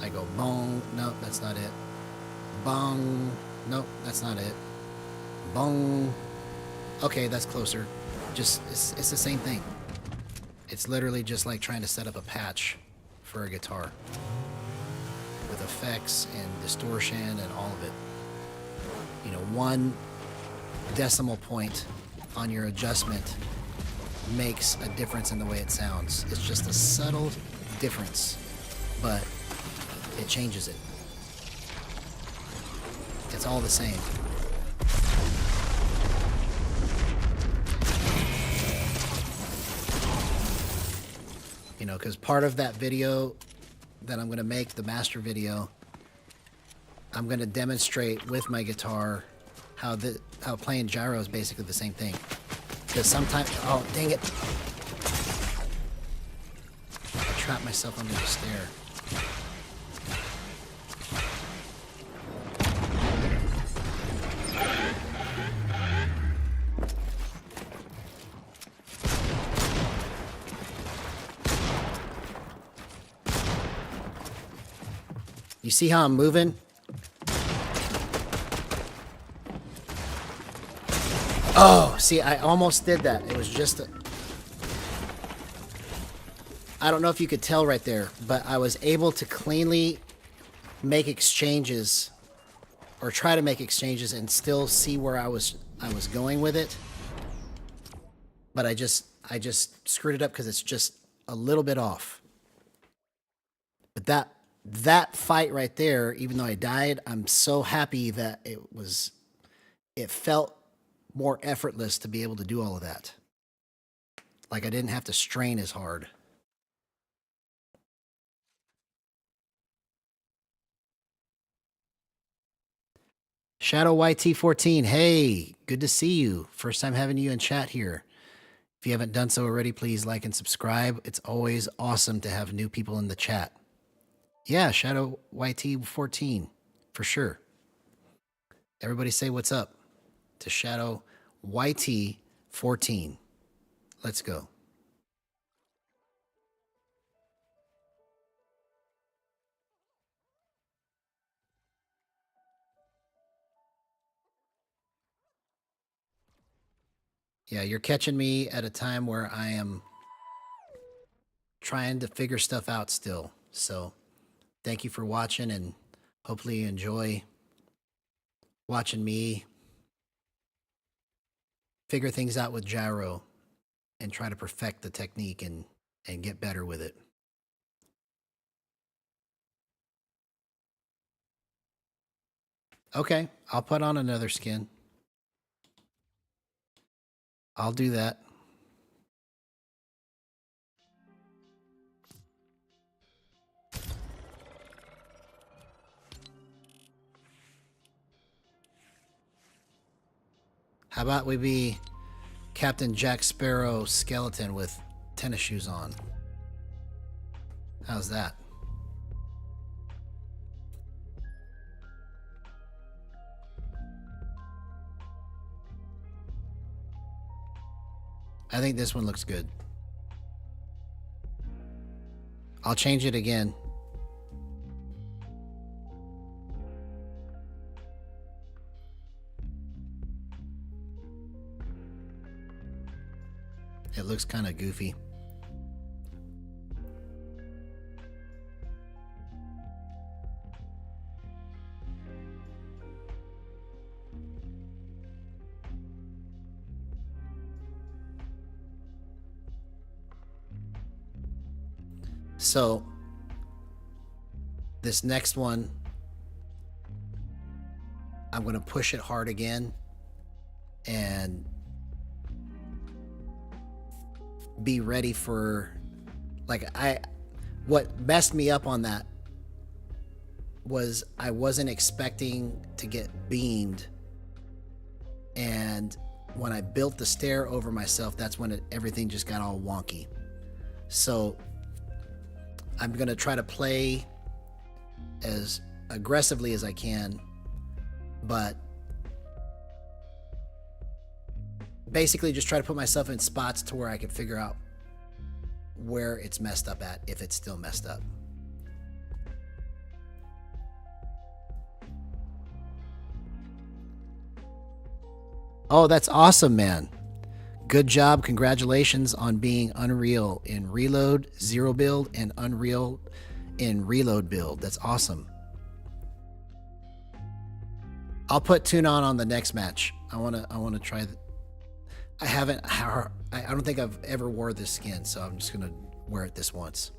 I go bong, nope, that's not it. Bong, nope, that's not it. Bong, okay, that's closer. Just, it's the same thing. It's literally just like trying to set up a patch for a guitar with effects and distortion and all of it. You know, 1 decimal point on your adjustment makes a difference in the way it sounds. It's just a subtle difference, but it changes it. It's all the same. You know, because part of that video that I'm going to make, the master video, I'm going to demonstrate with my guitar how playing gyro is basically the same thing. Because sometimes, oh dang it, I trapped myself under the stair. You see how I'm moving? Oh, see, I almost did that. It was just a... I don't know if you could tell right there, but I was able to cleanly make exchanges, or try to make exchanges, and still see where I was going with it. But I just screwed it up because it's just a little bit off. But that fight right there, even though I died, I'm so happy that it felt more effortless to be able to do all of that. Like I didn't have to strain as hard. Shadow YT14, hey, good to see you. First time having you in chat here. If you haven't done so already, please like and subscribe. It's always awesome to have new people in the chat. Yeah, Shadow YT14, for sure. Everybody say what's up to Shadow YT14. Let's go. Yeah, you're catching me at a time where I am trying to figure stuff out still. So thank you for watching, and hopefully you enjoy watching me figure things out with Gyro and try to perfect the technique and get better with it. Okay, I'll put on another skin. I'll do that. How about we be Captain Jack Sparrow skeleton with tennis shoes on? How's that? I think this one looks good. I'll change it again. It looks kind of goofy. So this next one, I'm going to push it hard again and be ready for, like, what messed me up on that was I wasn't expecting to get beamed, and when I built the stair over myself, that's when everything just got all wonky. So I'm going to try to play as aggressively as I can, but basically just try to put myself in spots to where I can figure out where it's messed up at, if it's still messed up. Oh, that's awesome, man. Good job. Congratulations on being Unreal in Reload, Zero Build, and Unreal in Reload Build. That's awesome. I'll put Tune on the next match. I want to try. I don't think I've ever wore this skin, so I'm just going to wear it this once.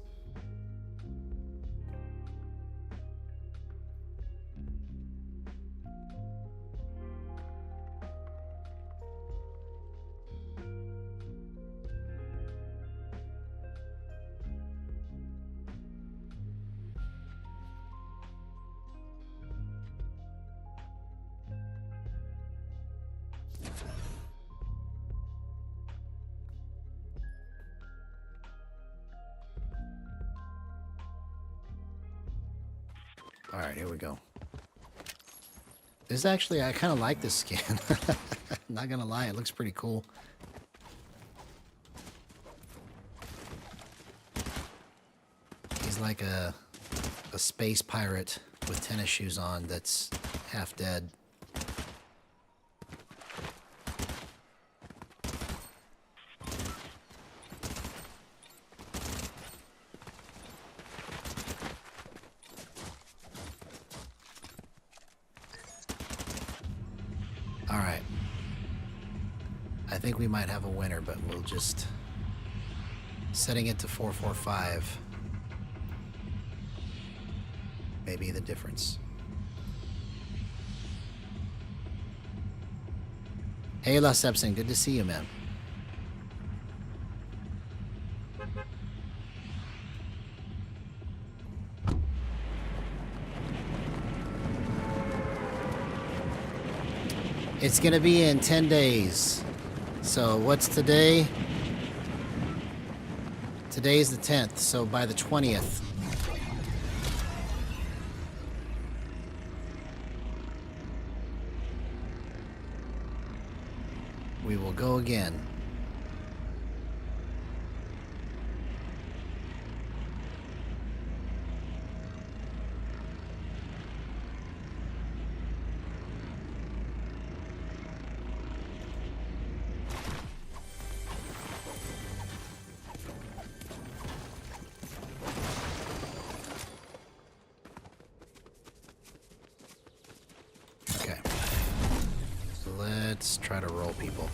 All right, here we go. This actually, I kind of like this skin. Not gonna lie, it looks pretty cool. He's like a space pirate with tennis shoes on that's half dead. All right. I think we might have a winner, but we'll just... Setting it to 445 may be the difference. Hey, La Sepson, good to see you, man. It's gonna be in 10 days. So what's today? Today's the 10th, so by the 20th. We will go again. Okay. So let's try to roll people.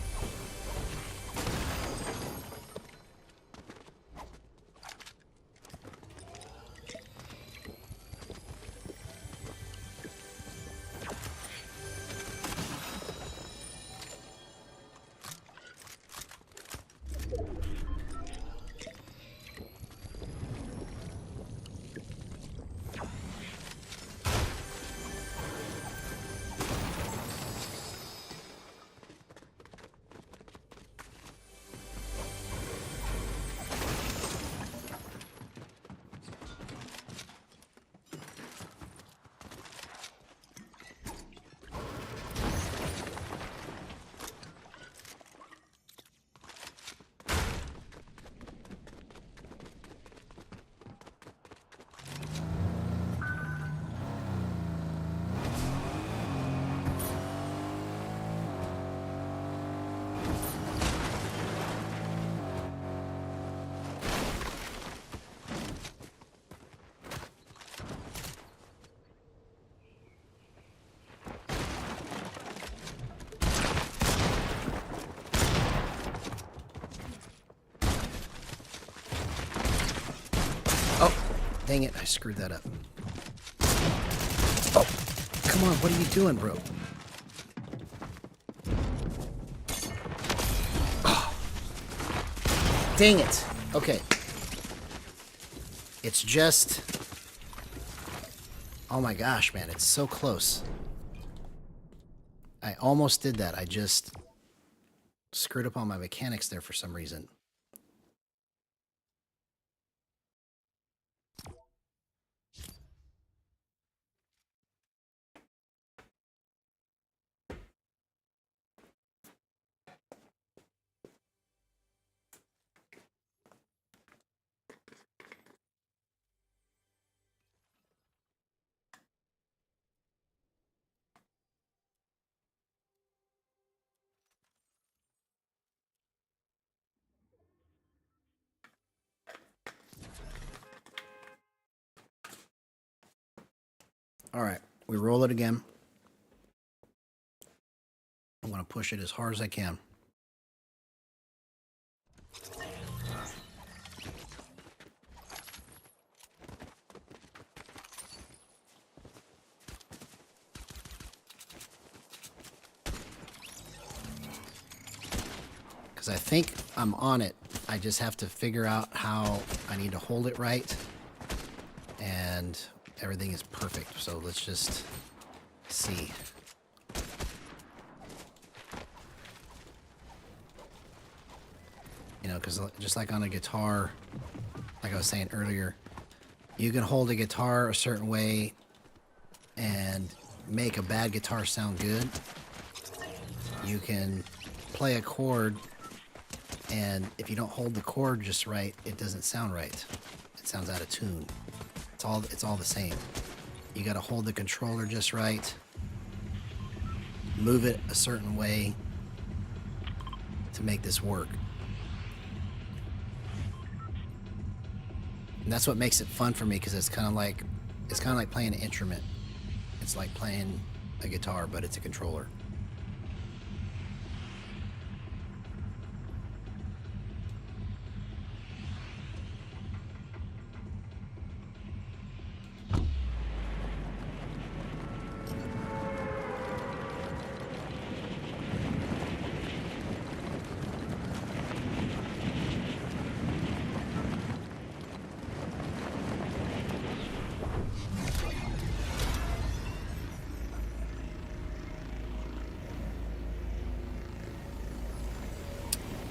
Dang it, I screwed that up. Oh, come on, what are you doing, bro? Oh. Dang it. Okay. It's just... Oh my gosh, man, it's so close. I almost did that. I just screwed up on my mechanics there for some reason. All right, we roll it again. I'm going to push it as hard as I can. Because I think I'm on it. I just have to figure out how I need to hold it right. And everything is perfect. So let's just see. You know, because just like on a guitar, like I was saying earlier, you can hold a guitar a certain way and make a bad guitar sound good. You can play a chord, and if you don't hold the chord just right, it doesn't sound right. It sounds out of tune. It's all the same. You got to hold the controller just right, move it a certain way to make this work. And that's what makes it fun for me, because it's kind of like playing an instrument. It's like playing a guitar, but it's a controller.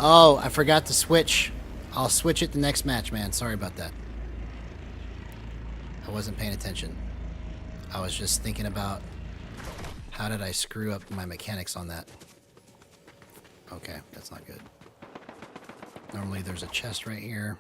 Oh, I forgot to switch. I'll switch it the next match, man. Sorry about that. I wasn't paying attention. I was just thinking about how did I screw up my mechanics on that. Okay, that's not good. Normally there's a chest right here.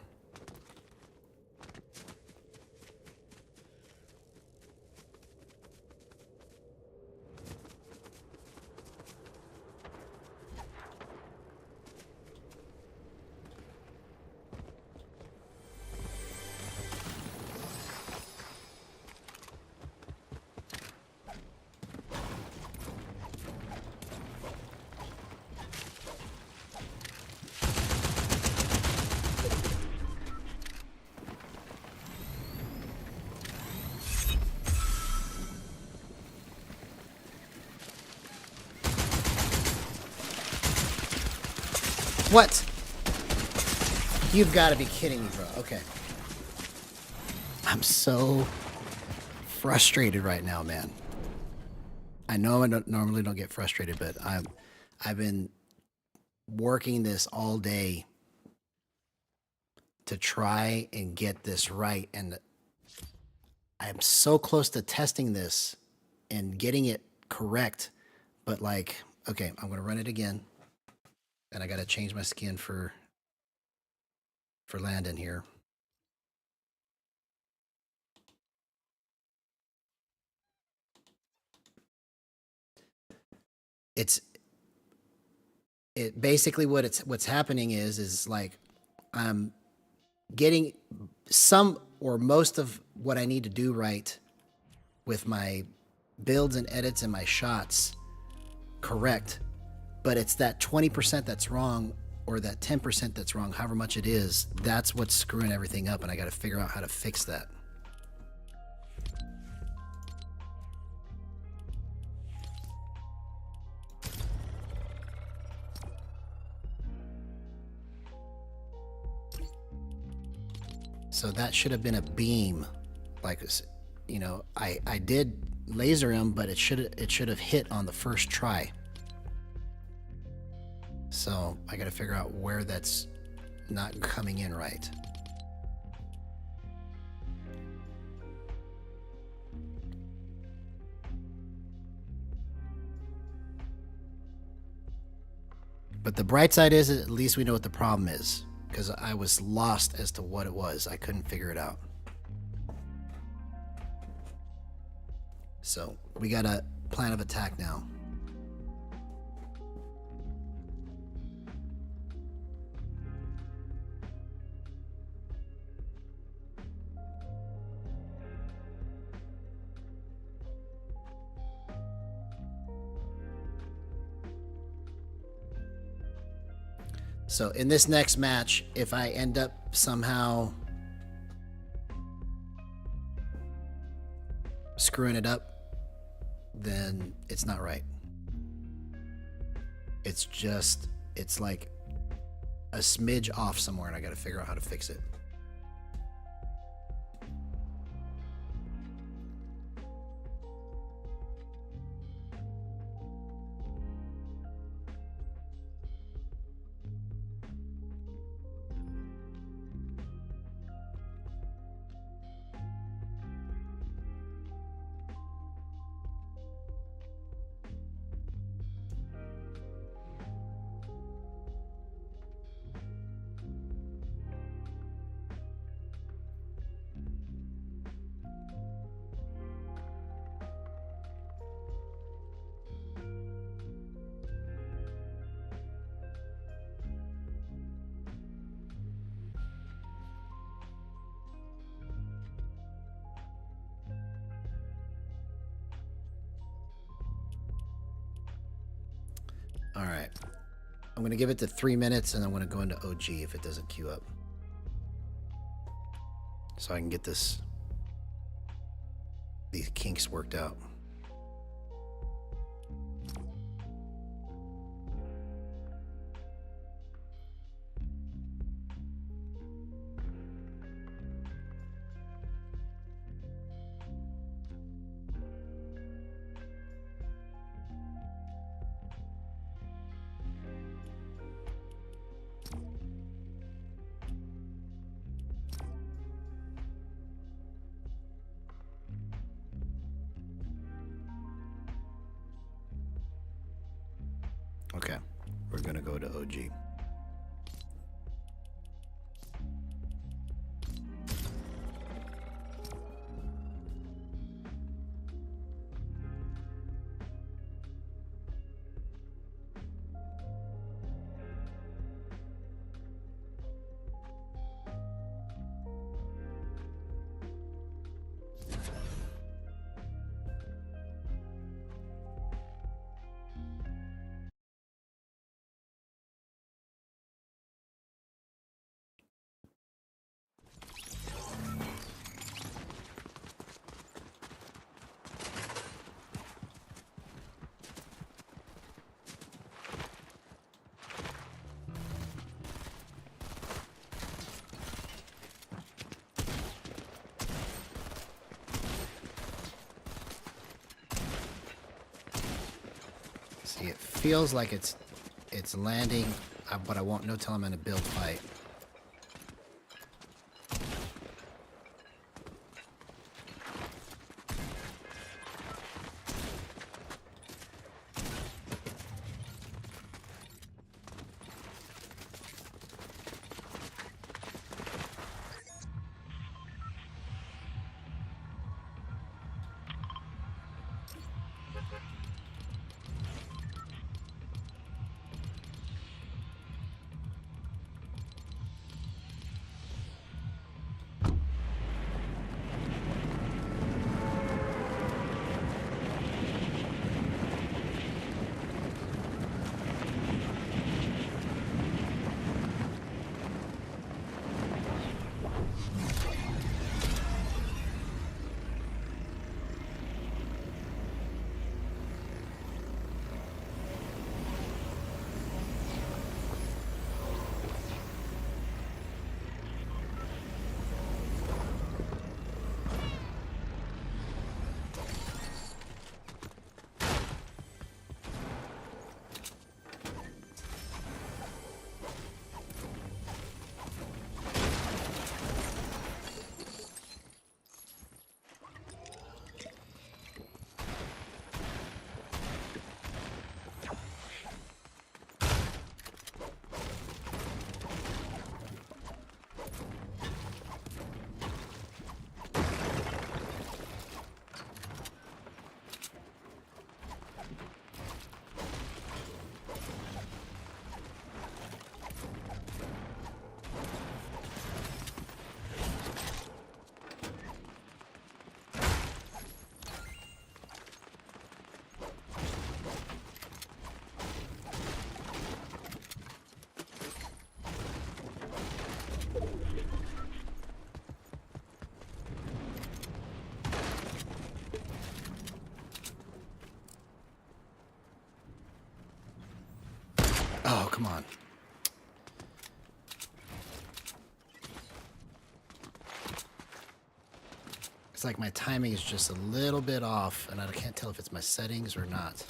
What? You've got to be kidding me, bro. Okay. I'm so frustrated right now, man. I know I normally don't get frustrated, but I've been working this all day to try and get this right, and I'm so close to testing this and getting it correct, but like, okay, I'm gonna run it again, and I gotta change my skin for Landon here. It basically what's happening is like I'm getting some or most of what I need to do right with my builds and edits and my shots correct, but it's that 20% that's wrong, or that 10% that's wrong, however much it is, that's what's screwing everything up, and I got to figure out how to fix that. So that should have been a beam, like, you know, I did laser him, but it should have hit on the first try. So I got to figure out where that's not coming in right. But the bright side is at least we know what the problem is, because I was lost as to what it was. I couldn't figure it out. So we got a plan of attack now. So in this next match, if I end up somehow screwing it up, then it's not right. It's just, it's like a smidge off somewhere, and I got to figure out how to fix it. All right. I'm going to give it to 3 minutes, and I'm going to go into OG if it doesn't queue up. So I can get these kinks worked out. gonna go to OG. See, it feels like it's landing, but I won't know till I'm in a build fight. Oh, come on. It's like my timing is just a little bit off, and I can't tell if it's my settings or not.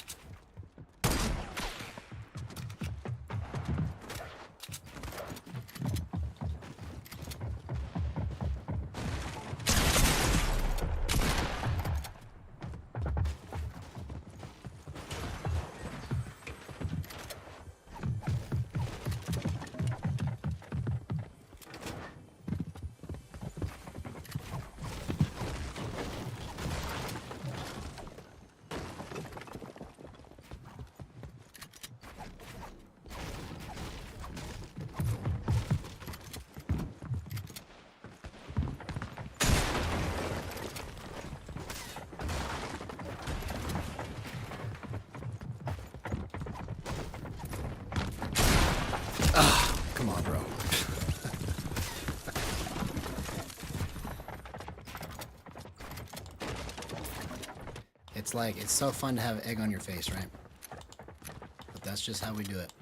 Come on, bro. It's like, it's so fun to have egg on your face, right? But that's just how we do it.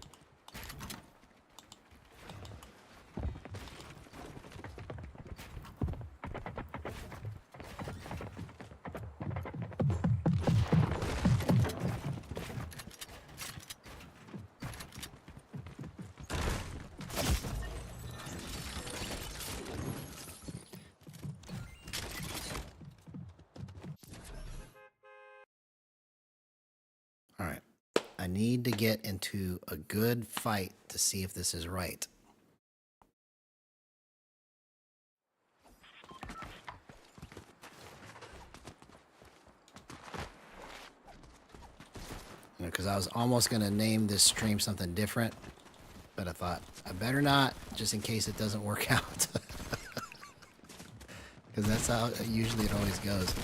need to get into a good fight to see if this is right. Because I was almost going to name this stream something different, but I thought I better not, just in case it doesn't work out. Because that's how usually it always goes.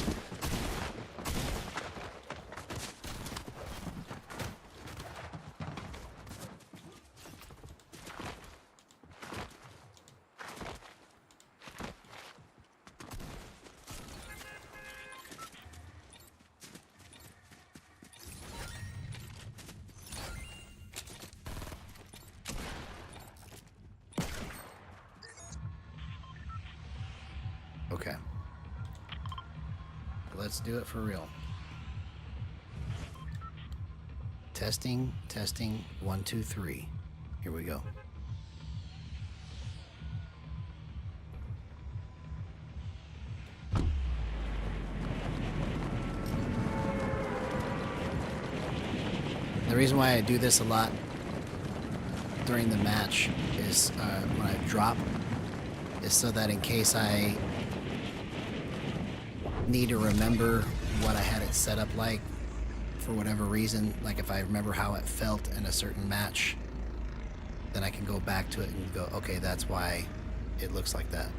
Okay. Let's do it for real. Testing, testing, 1, 2, 3. Here we go. The reason why I do this a lot during the match is when I drop, is so that in case I need to remember what I had it set up like for whatever reason, like if I remember how it felt in a certain match, then I can go back to it and go, okay, that's why it looks like that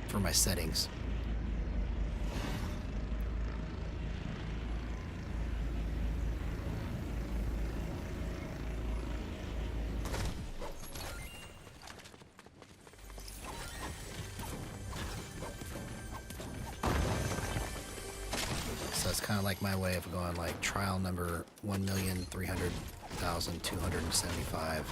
for my settings. Kind of like my way of going like trial number 1,300,275.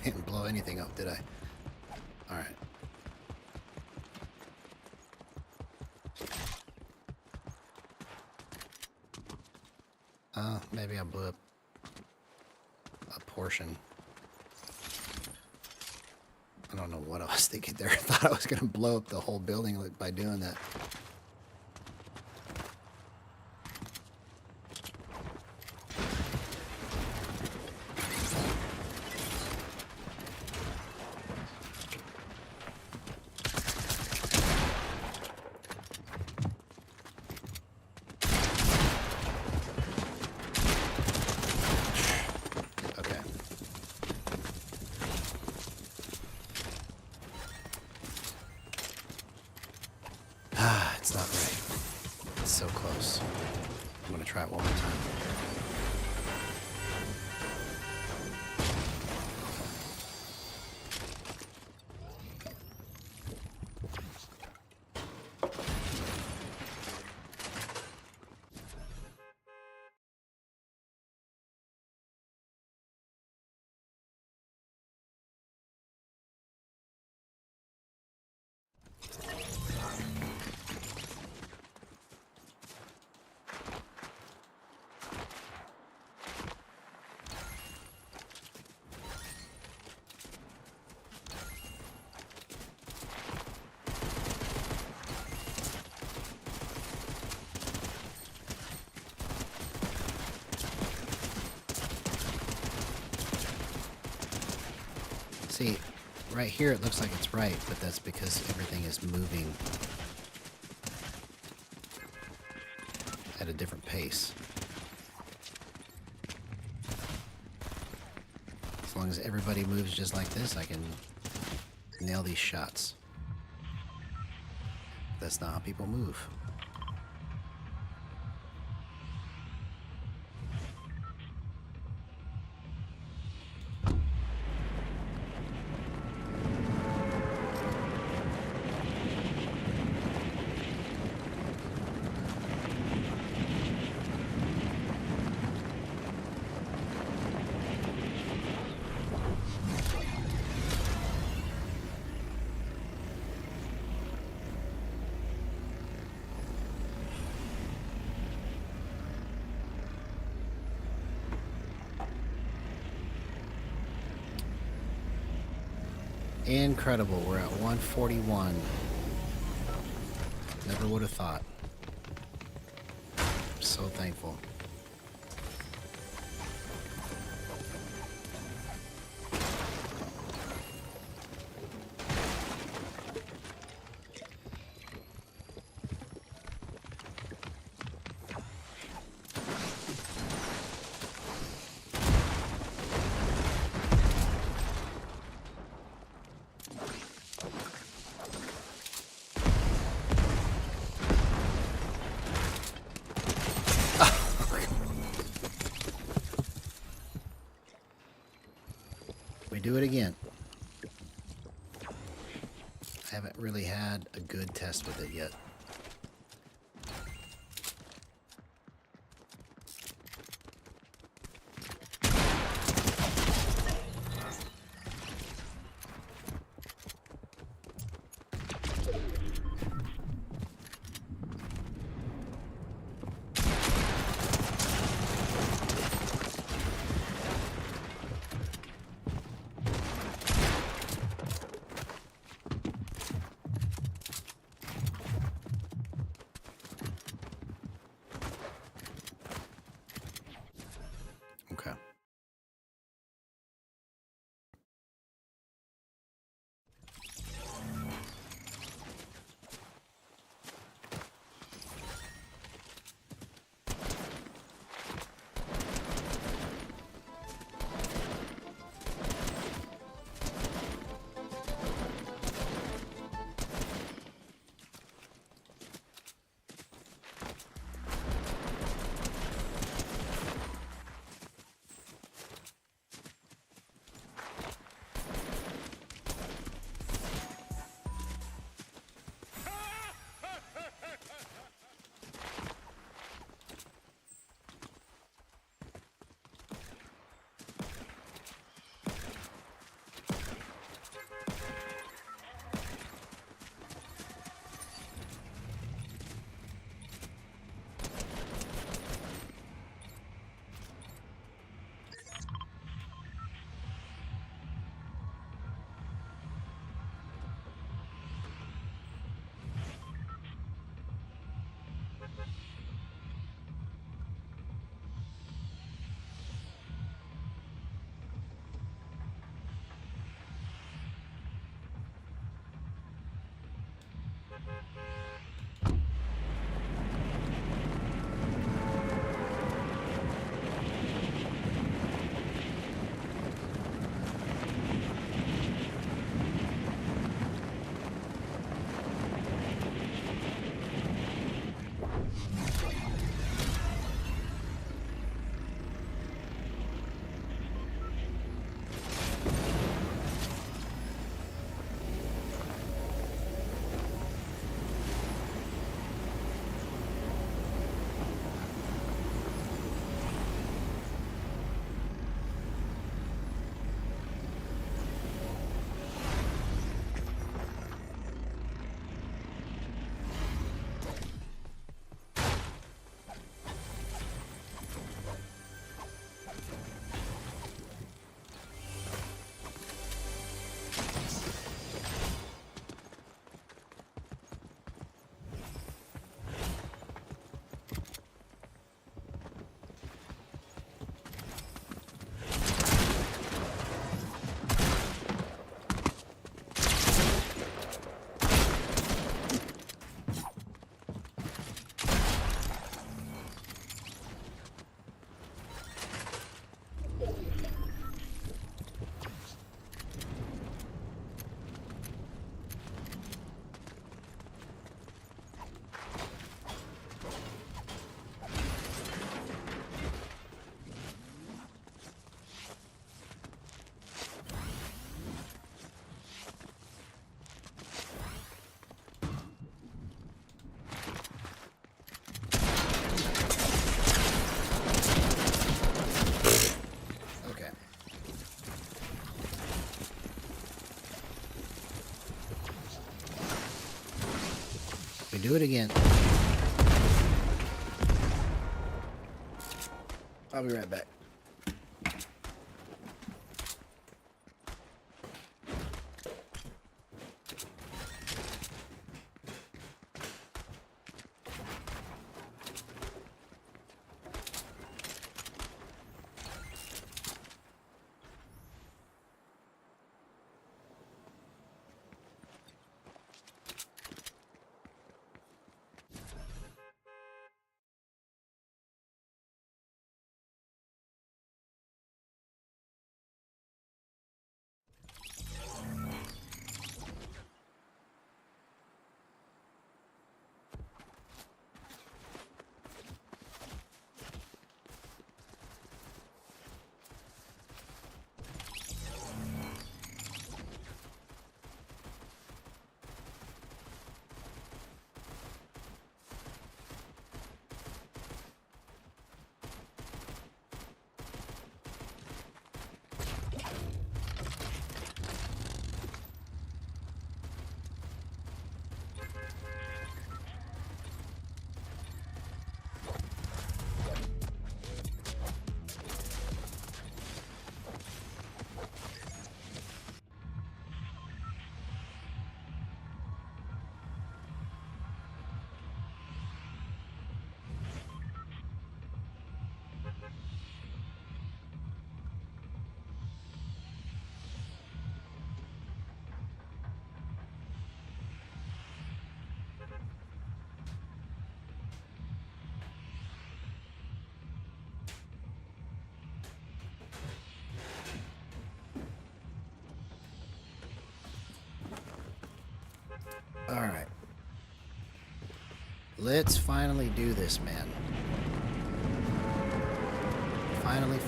Didn't blow anything up, did I? Alright. Maybe I blew up a portion. I don't know what I was thinking there. I thought I was going to blow up the whole building by doing that. It's not right. It's so close. I'm gonna try it one more time. See, right here it looks like it's right, but that's because everything is moving at a different pace. As long as everybody moves just like this, I can nail these shots. That's not how people move. Incredible. We're at 141. Never would have thought. I'm so thankful. We do it again. I haven't really had a good test with it yet. Okay. We do it again. I'll be right back. Let's finally do this, man. Finally.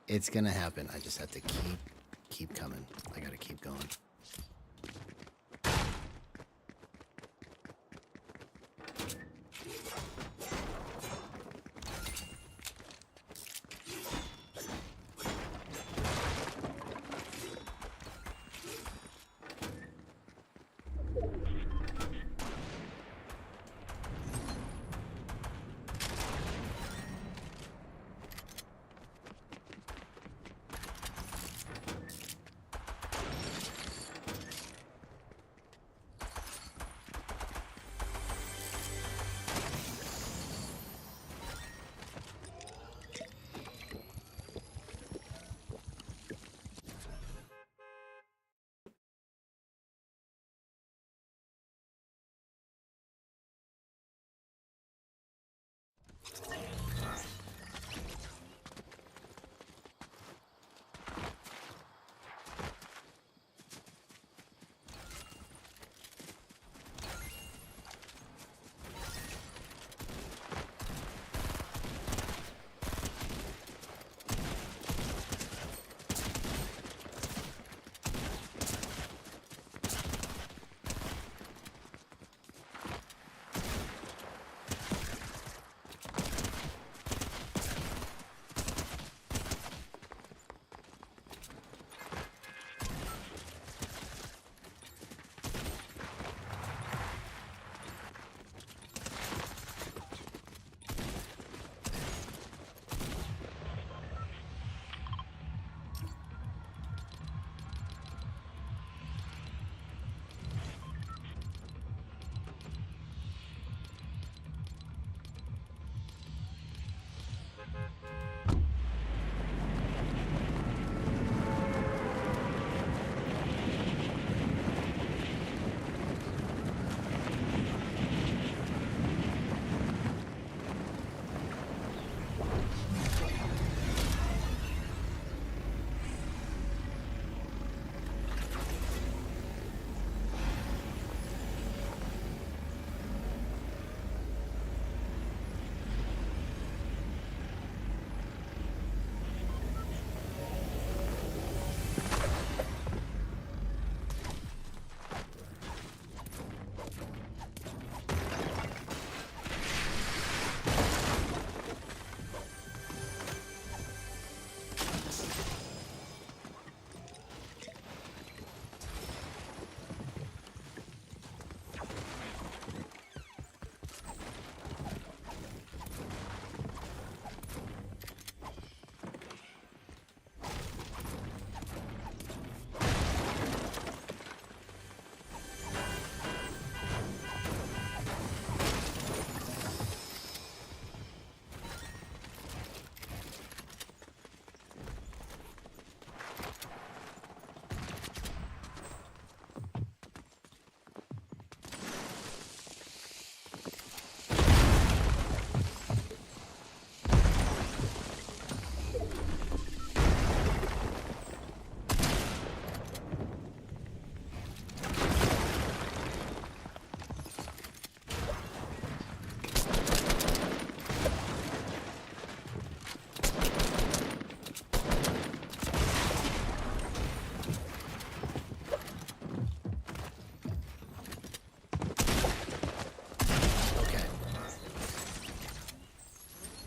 It's gonna happen. I just have to keep coming. I gotta keep going.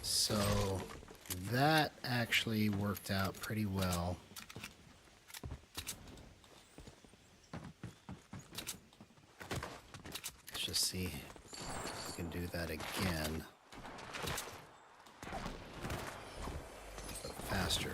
So that actually worked out pretty well. Let's just see if we can do that again. faster.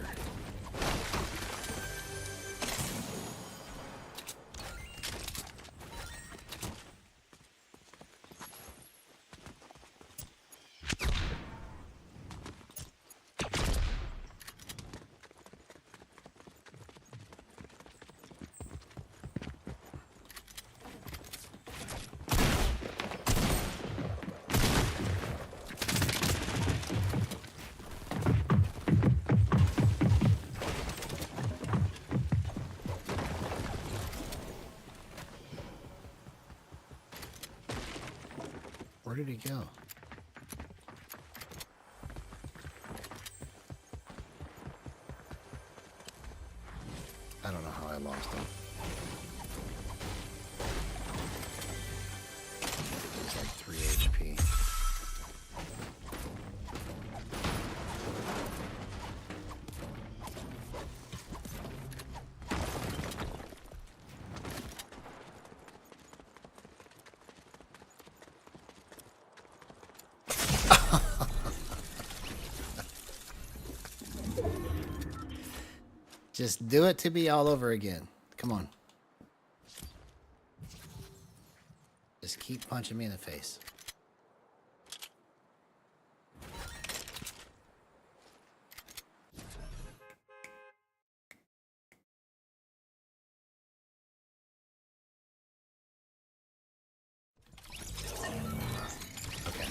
Where did he go? I don't know how I lost him. He's like 3 HP. Just do it to me all over again. Come on. Just keep punching me in the face. Okay.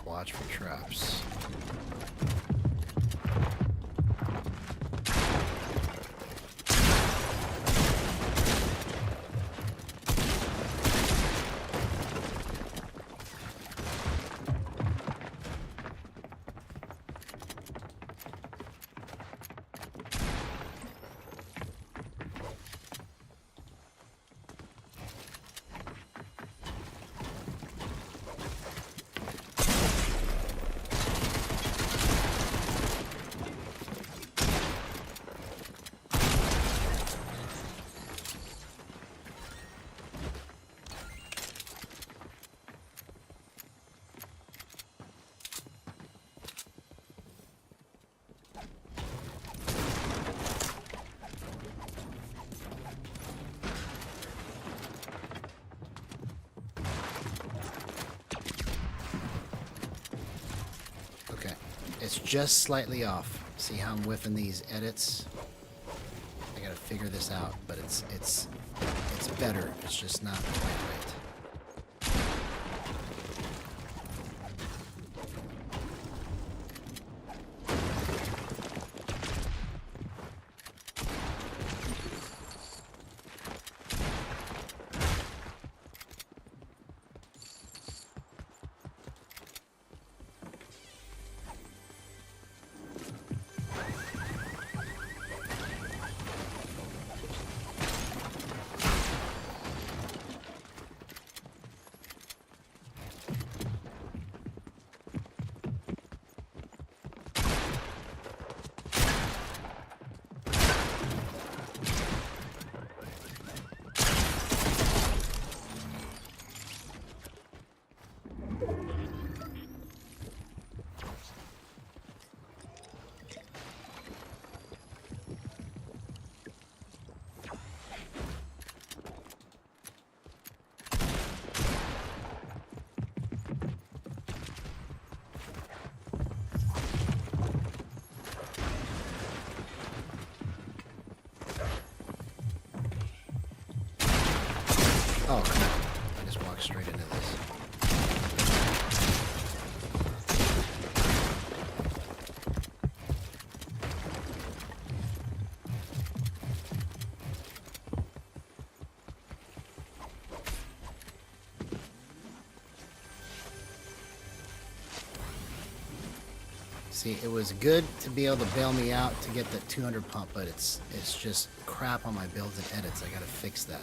Watch for traps. It's just slightly off. See how I'm whiffing these edits? I gotta figure this out, but it's better. It's just not quite right. Oh, come on. I just walked straight into this. See, it was good to be able to bail me out to get that 200 pump, but it's just crap on my builds and edits. I gotta fix that.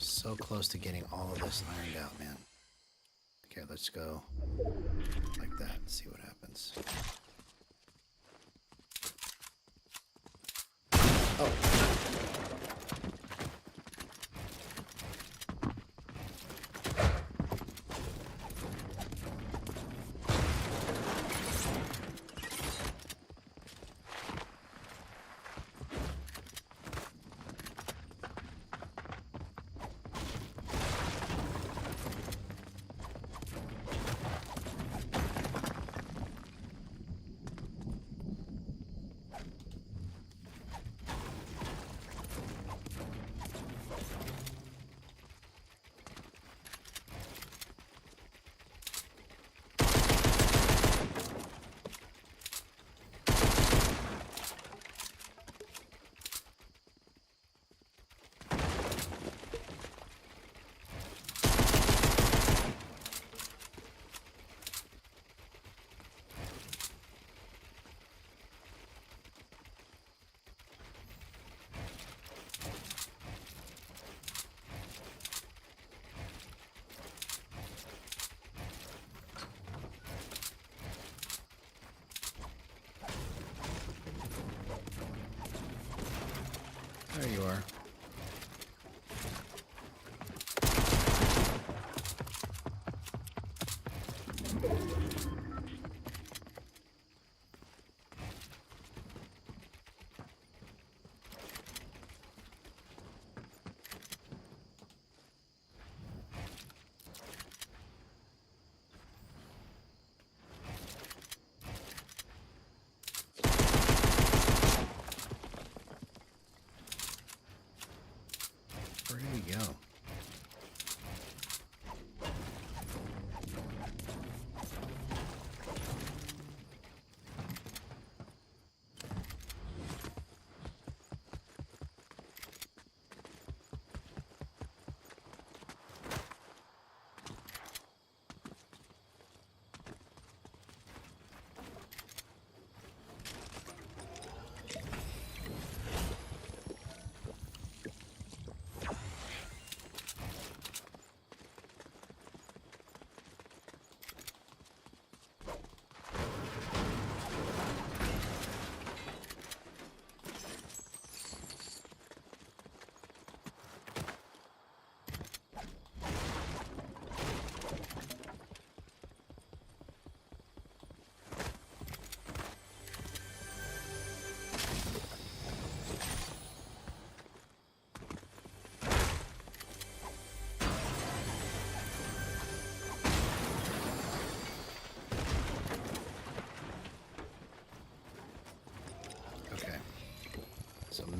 So close to getting all of this ironed out, man. Okay, let's go like that and see what happens. Oh. There you are. Where did he go?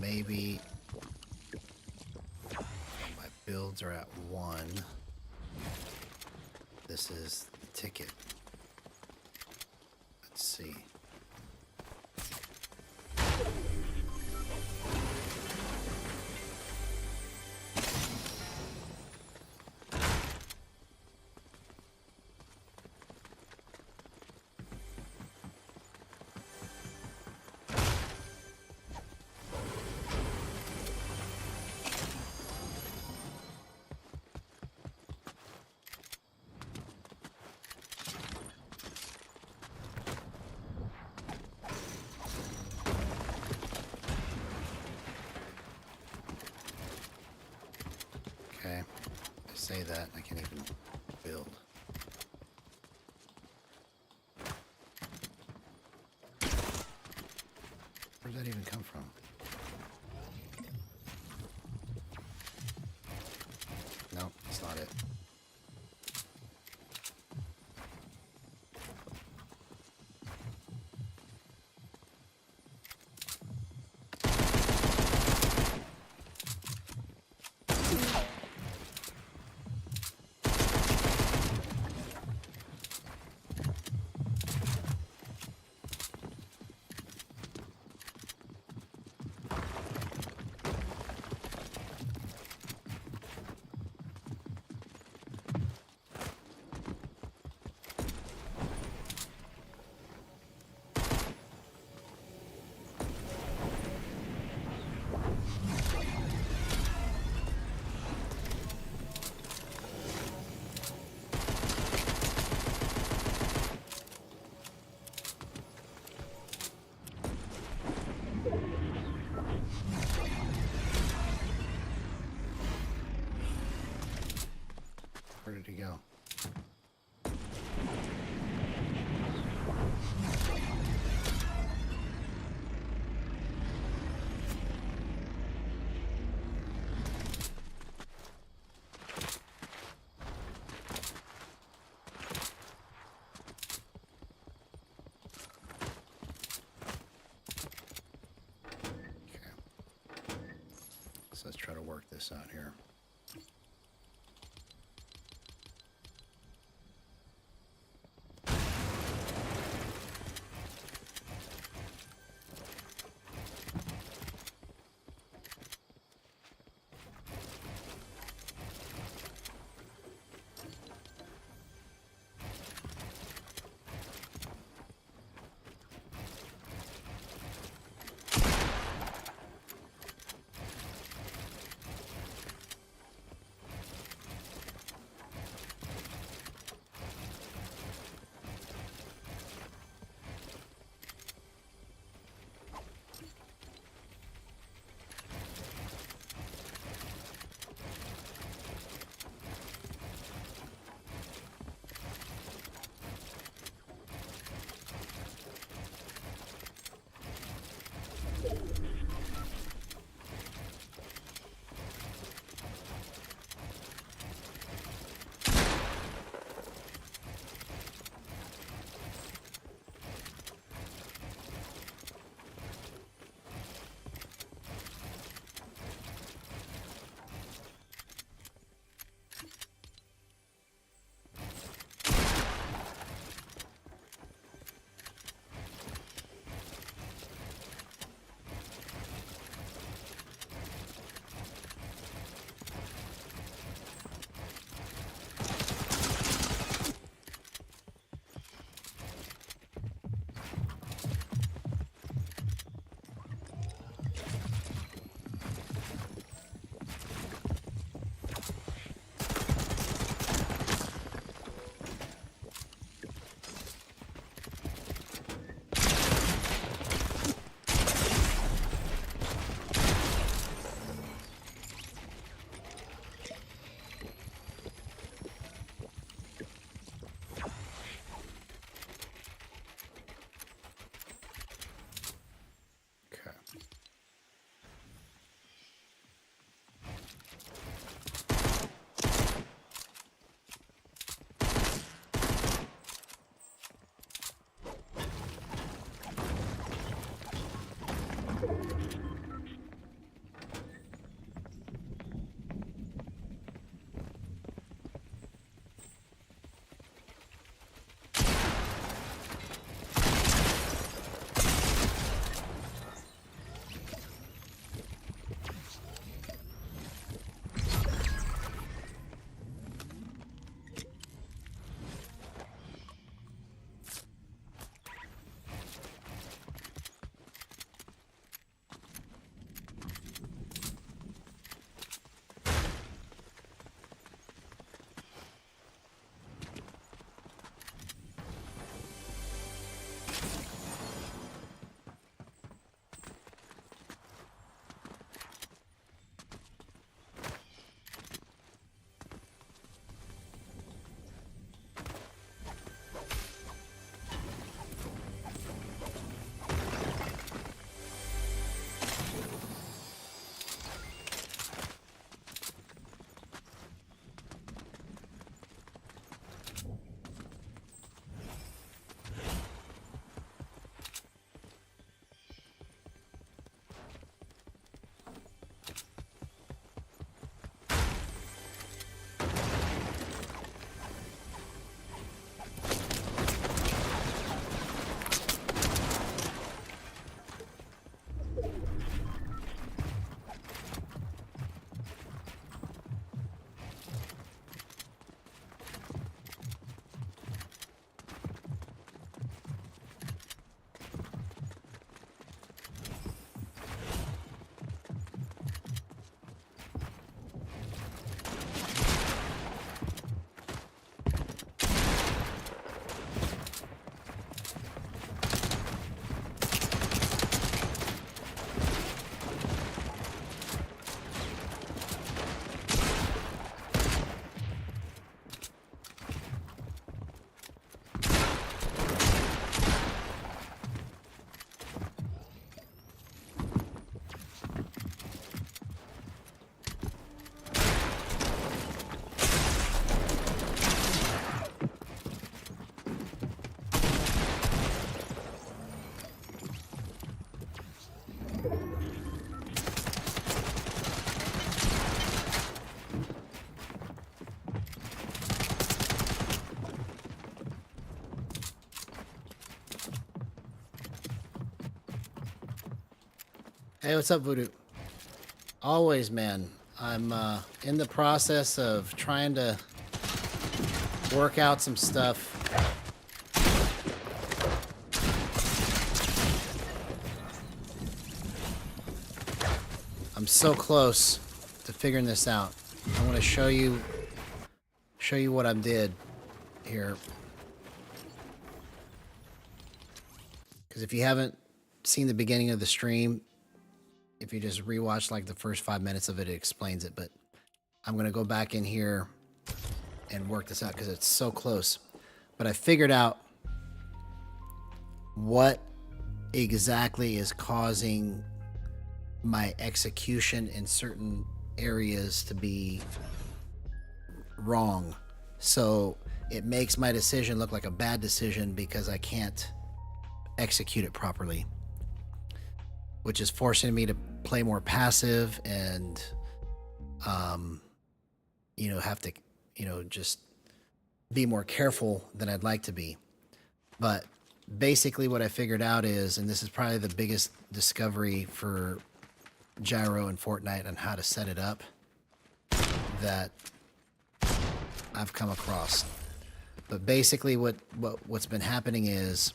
maybe my builds are at 1. This is the ticket. Let's see. Okay, I say that, I can't even build. Where did that even come from? No, that's not it. Where did he go? Okay. So let's try to work this out here. Hey, what's up, Voodoo? Always, man. I'm in the process of trying to work out some stuff. I'm so close to figuring this out. I want to show you what I did here. Because if you haven't seen the beginning of the stream, if you just rewatch like the first 5 minutes of it, it explains it. But I'm going to go back in here and work this out because it's so close. But I figured out what exactly is causing my execution in certain areas to be wrong. So it makes my decision look like a bad decision because I can't execute it properly, which is forcing me to play more passive and have to just be more careful than I'd like to be. But basically what I figured out is, and this is probably the biggest discovery for Gyro and Fortnite on how to set it up that I've come across. But basically what's been happening is,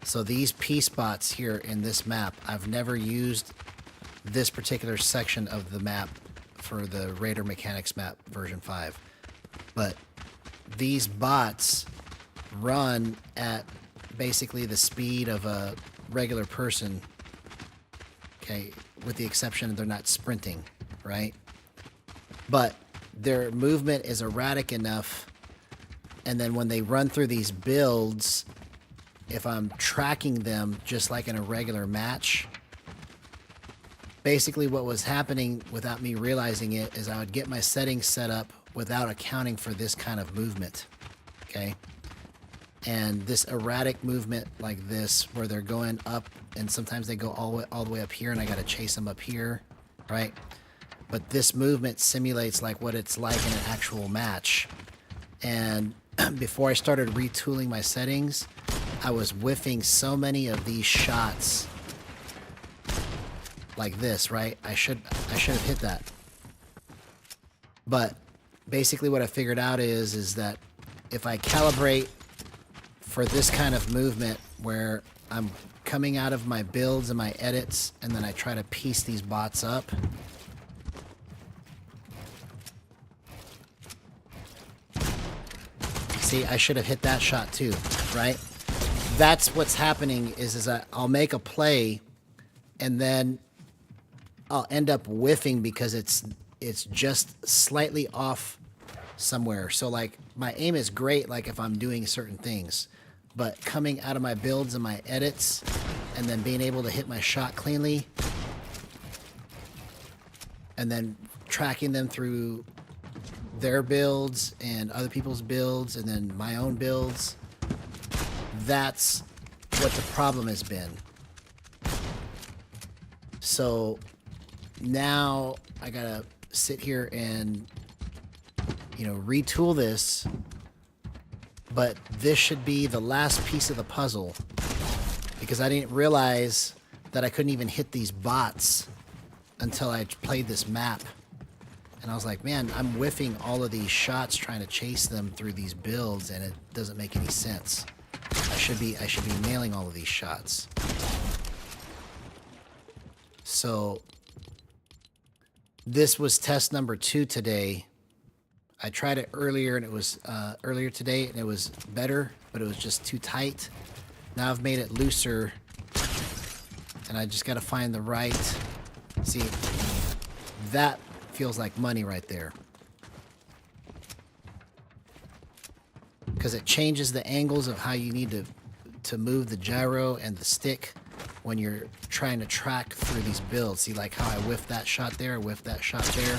so these P spots here in this map, I've never used this particular section of the map for the Raider Mechanics map version 5. But these bots run at basically the speed of a regular person, okay, with the exception they're not sprinting, right? But their movement is erratic enough, and then when they run through these builds, if I'm tracking them just like in a regular match, basically what was happening without me realizing it is I would get my settings set up without accounting for this kind of movement, okay? And this erratic movement like this, where they're going up and sometimes they go all the way up here and I got to chase them up here, right? But this movement simulates like what it's like in an actual match. And before I started retooling my settings, I was whiffing so many of these shots like this, right? I should have hit that. But basically what I figured out is that if I calibrate for this kind of movement where I'm coming out of my builds and my edits and then I try to piece these bots up, see, I should have hit that shot too, right? That's what's happening is I'll make a play and then I'll end up whiffing because it's just slightly off somewhere. So like my aim is great like if I'm doing certain things, but coming out of my builds and my edits and then being able to hit my shot cleanly and then tracking them through their builds and other people's builds and then my own builds, that's what the problem has been. So now I gotta sit here and retool this, but this should be the last piece of the puzzle because I didn't realize that I couldn't even hit these bots until I played this map. And I was like, man, I'm whiffing all of these shots trying to chase them through these builds and it doesn't make any sense. I should be nailing all of these shots. So this was test number 2 today. I tried it earlier and it was earlier today and it was better, but it was just too tight. Now I've made it looser and I just got to find the right, see, that feels like money right there. Because it changes the angles of how you need to move the gyro and the stick when you're trying to track through these builds. See like how I whiffed that shot there, whiffed that shot there.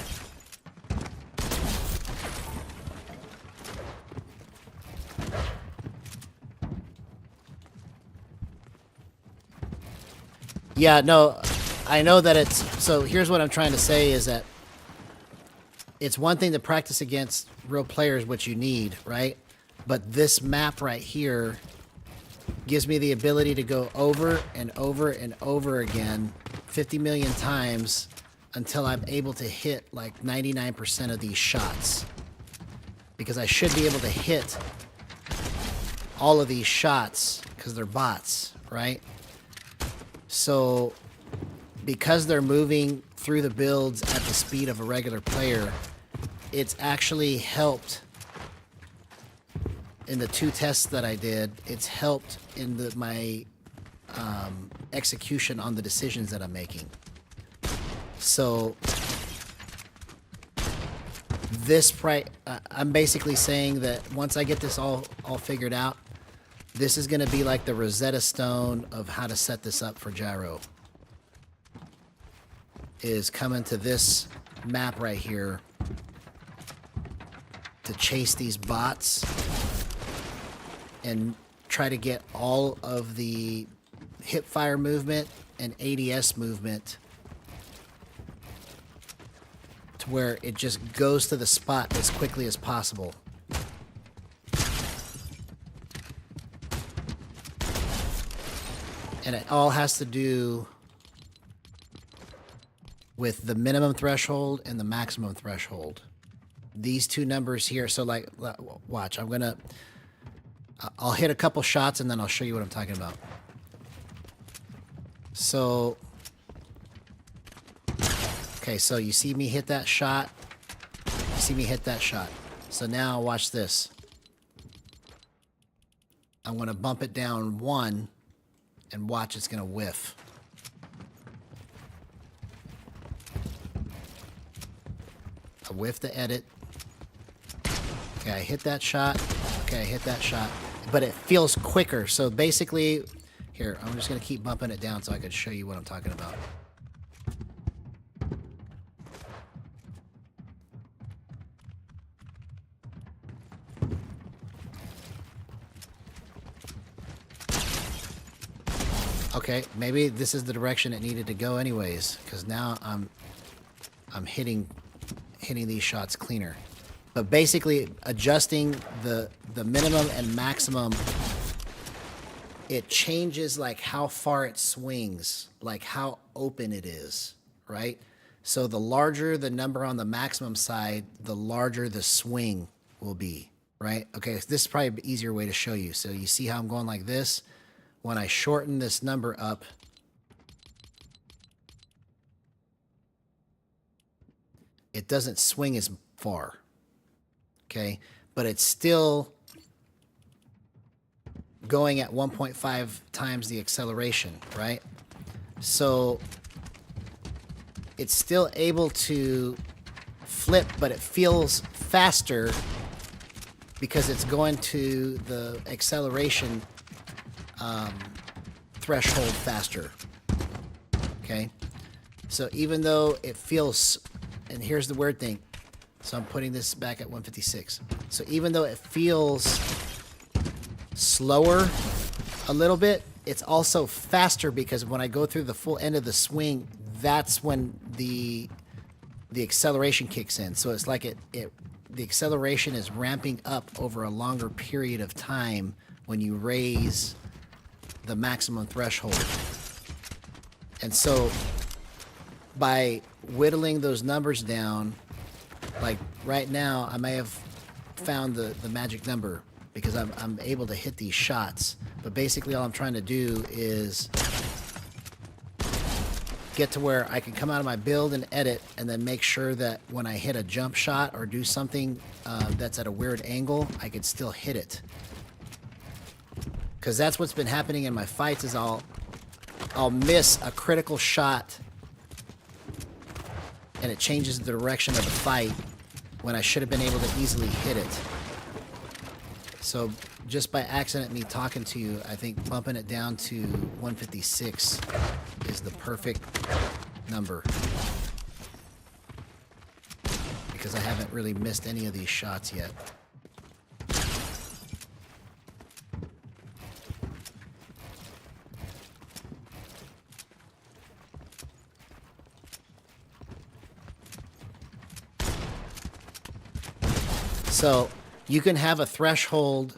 Yeah, no, I know that it's, so here's what I'm trying to say is that it's one thing to practice against real players, which you need, right? But this map right here gives me the ability to go over and over and over again 50 million times until I'm able to hit like 99% of these shots. Because I should be able to hit all of these shots because they're bots, right? So because they're moving through the builds at the speed of a regular player, it's actually helped in the 2 tests that I did. It's helped in my execution on the decisions that I'm making. So this I'm basically saying that once I get this all figured out, this is going to be like the Rosetta Stone of how to set this up for Gyro. Is coming to this map right here to chase these bots and try to get all of the hip fire movement and ADS movement to where it just goes to the spot as quickly as possible. And it all has to do with the minimum threshold and the maximum threshold. These 2 numbers here. So like, watch, I'll hit a couple shots and then I'll show you what I'm talking about. So, okay, so you see me hit that shot. You see me hit that shot. So now watch this. I'm going to bump it down 1 and watch it's going to whiff. I whiff the edit. Okay, I hit that shot. Okay, I hit that shot. But it feels quicker. So basically, here, I'm just going to keep bumping it down so I can show you what I'm talking about. Okay, maybe this is the direction it needed to go anyways, because now I'm hitting these shots cleaner. But basically, adjusting the minimum and maximum, it changes like how far it swings, like how open it is, right? So the larger the number on the maximum side, the larger the swing will be, right? Okay, so this is probably an easier way to show you. So you see how I'm going like this? When I shorten this number up, it doesn't swing as far, okay? But it's still going at 1.5 times the acceleration, right? So it's still able to flip, but it feels faster because it's going to the acceleration threshold faster, okay? So even though it feels, and here's the weird thing, so I'm putting this back at 156. So even though it feels slower a little bit, it's also faster because when I go through the full end of the swing, that's when the acceleration kicks in. So it's like the acceleration is ramping up over a longer period of time when you raise the maximum threshold. And so by whittling those numbers down, like right now I may have found the magic number because I'm able to hit these shots. But basically all I'm trying to do is get to where I can come out of my build and edit and then make sure that when I hit a jump shot or do something that's at a weird angle, I could still hit it. Because that's what's been happening in my fights is I'll miss a critical shot and it changes the direction of the fight when I should have been able to easily hit it. So just by accident me talking to you, I think bumping it down to 156 is the perfect number. Because I haven't really missed any of these shots yet. So you can have a threshold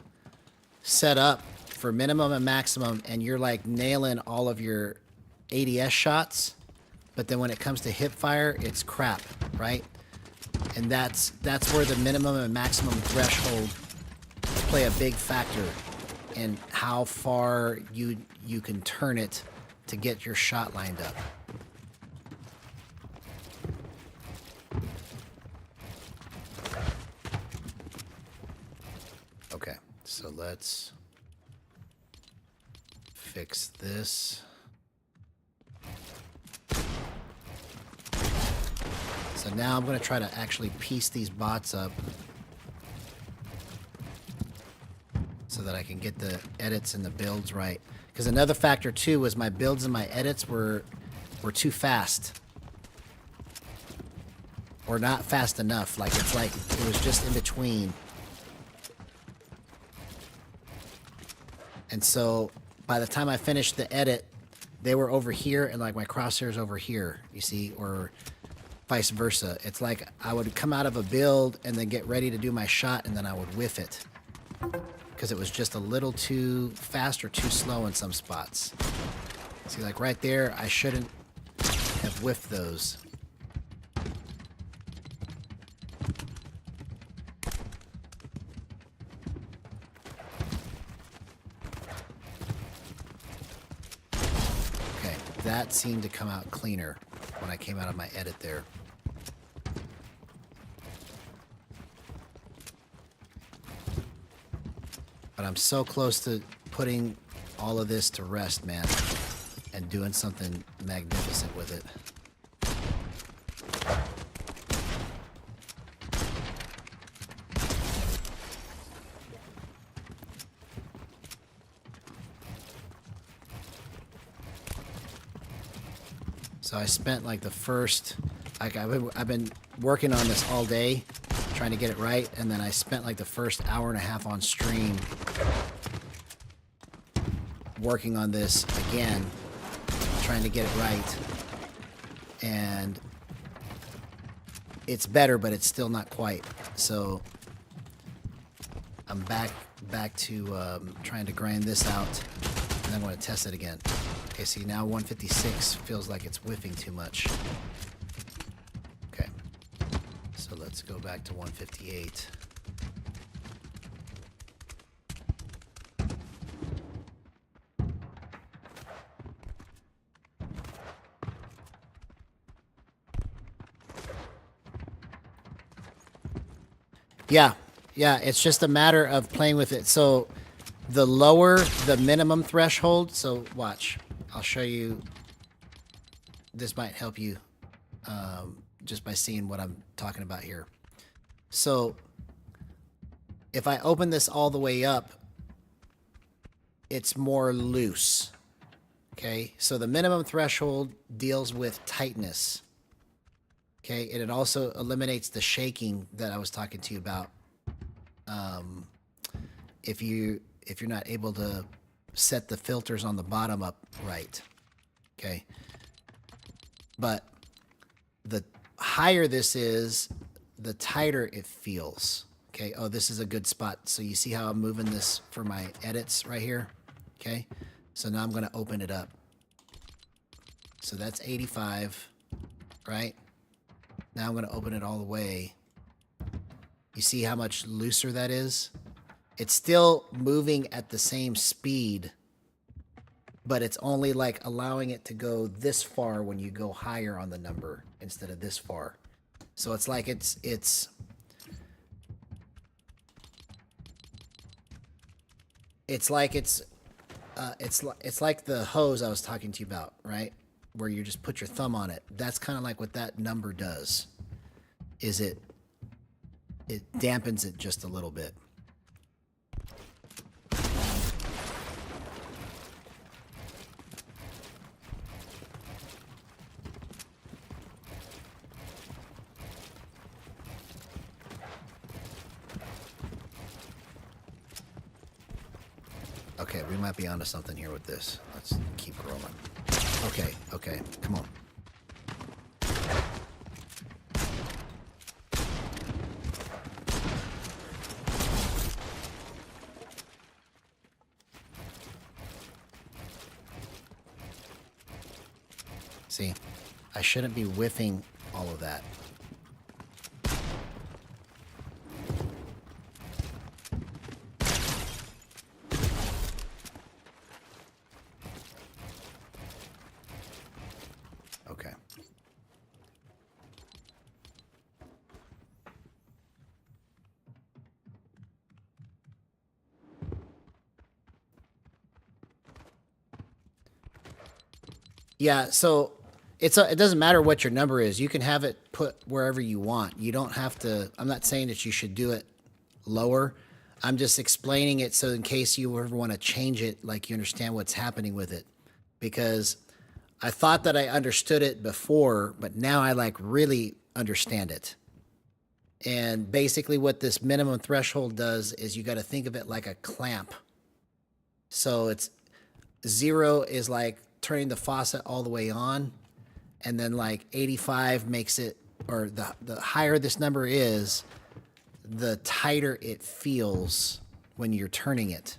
set up for minimum and maximum and you're like nailing all of your ADS shots. but then when it comes to hip fire, it's crap, right? And that's where the minimum and maximum threshold play a big factor in how far you can turn it to get your shot lined up. Okay, so let's fix this. So now I'm going to try to actually piece these bots up so that I can get the edits and the builds right. Because another factor too was my builds and my edits were too fast. Or not fast enough. Like it was just in between. And so by the time I finished the edit, they were over here and like my crosshairs over here, you see, or vice versa. It's like I would come out of a build and then get ready to do my shot and then I would whiff it. Because it was just a little too fast or too slow in some spots. See, like right there, I shouldn't have whiffed those. Okay, that seemed to come out cleaner when I came out of my edit there. But I'm so close to putting all of this to rest, man, and doing something magnificent with it. So I spent like the first, like I've been working on this all day, trying to get it right, and then I spent like the first hour and a half on stream working on this again, trying to get it right. And it's better, but it's still not quite. So I'm back to trying to grind this out, and I'm going to test it again. Okay, see, now 156 feels like it's whiffing too much. Okay, so let's go back to 158. Yeah, it's just a matter of playing with it. So the lower the minimum threshold, so watch, I'll show you. This might help you just by seeing what I'm talking about here. So if I open this all the way up, it's more loose. Okay, so the minimum threshold deals with tightness. Okay, and it also eliminates the shaking that I was talking to you about. If you're not able to set the filters on the bottom up right. Okay, but the higher this is, the tighter it feels. Okay, oh, this is a good spot. So you see how I'm moving this for my edits right here? Okay, so now I'm going to open it up. So that's 85, right? Now I'm going to open it all the way. You see how much looser that is? It's still moving at the same speed, but it's only like allowing it to go this far when you go higher on the number instead of this far. So it's like it's like the hose I was talking to you about, right? Where you just put your thumb on it. That's kind of like what that number does. Is it dampens it just a little bit. Okay, we might be onto something here with this. Let's keep rolling. Okay, come on. See, I shouldn't be whiffing all of that. Okay. Yeah, so it doesn't matter what your number is. You can have it put wherever you want. You don't have to. I'm not saying that you should do it lower. I'm just explaining it so in case you ever want to change it, like you understand what's happening with it. Because I thought that I understood it before, but now I like really understand it. And basically what this minimum threshold does is you got to think of it like a clamp. So it's 0 is like turning the faucet all the way on, and then like 85 makes it, or the higher this number is, the tighter it feels when you're turning it.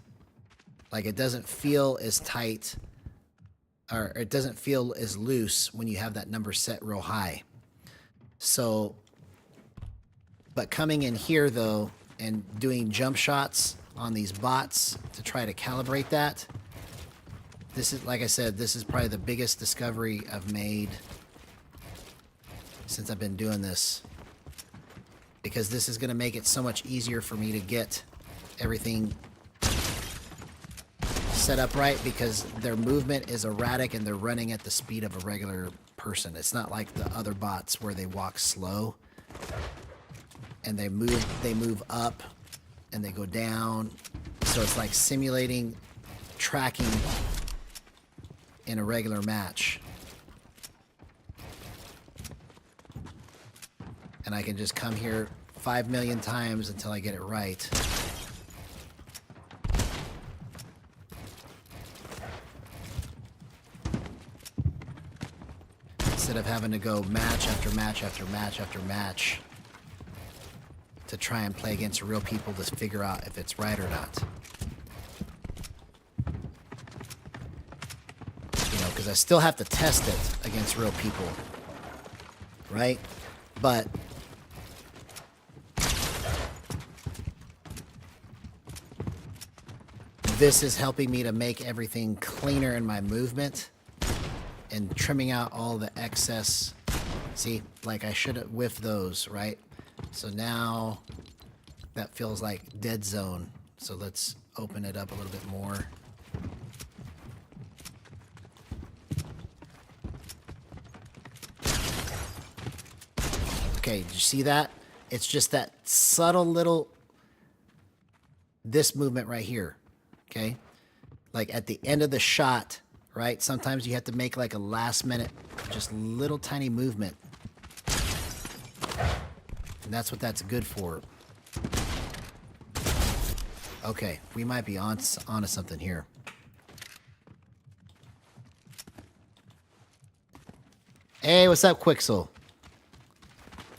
Like it doesn't feel as tight, or it doesn't feel as loose when you have that number set real high. So, but coming in here though and doing jump shots on these bots to try to calibrate that, this is, like I said, this is probably the biggest discovery I've made since I've been doing this. Because this is going to make it so much easier for me to get everything set up right, because their movement is erratic and they're running at the speed of a regular person. It's not like the other bots where they walk slow and they move up and they go down. So it's like simulating tracking in a regular match. And I can just come here 5 million times until I get it right. Instead of having to go match after match after match after match to try and play against real people to figure out if it's right or not. You know, because I still have to test it against real people, right? But this is helping me to make everything cleaner in my movement and trimming out all the excess. See, like I should have whiffed those, right? So now that feels like dead zone. So let's open it up a little bit more. Okay, did you see that? It's just that subtle little, this movement right here. Okay, like at the end of the shot, right? Sometimes you have to make like a last minute, just little tiny movement. And that's what that's good for. Okay, we might be onto something here. Hey, what's up, Quixel?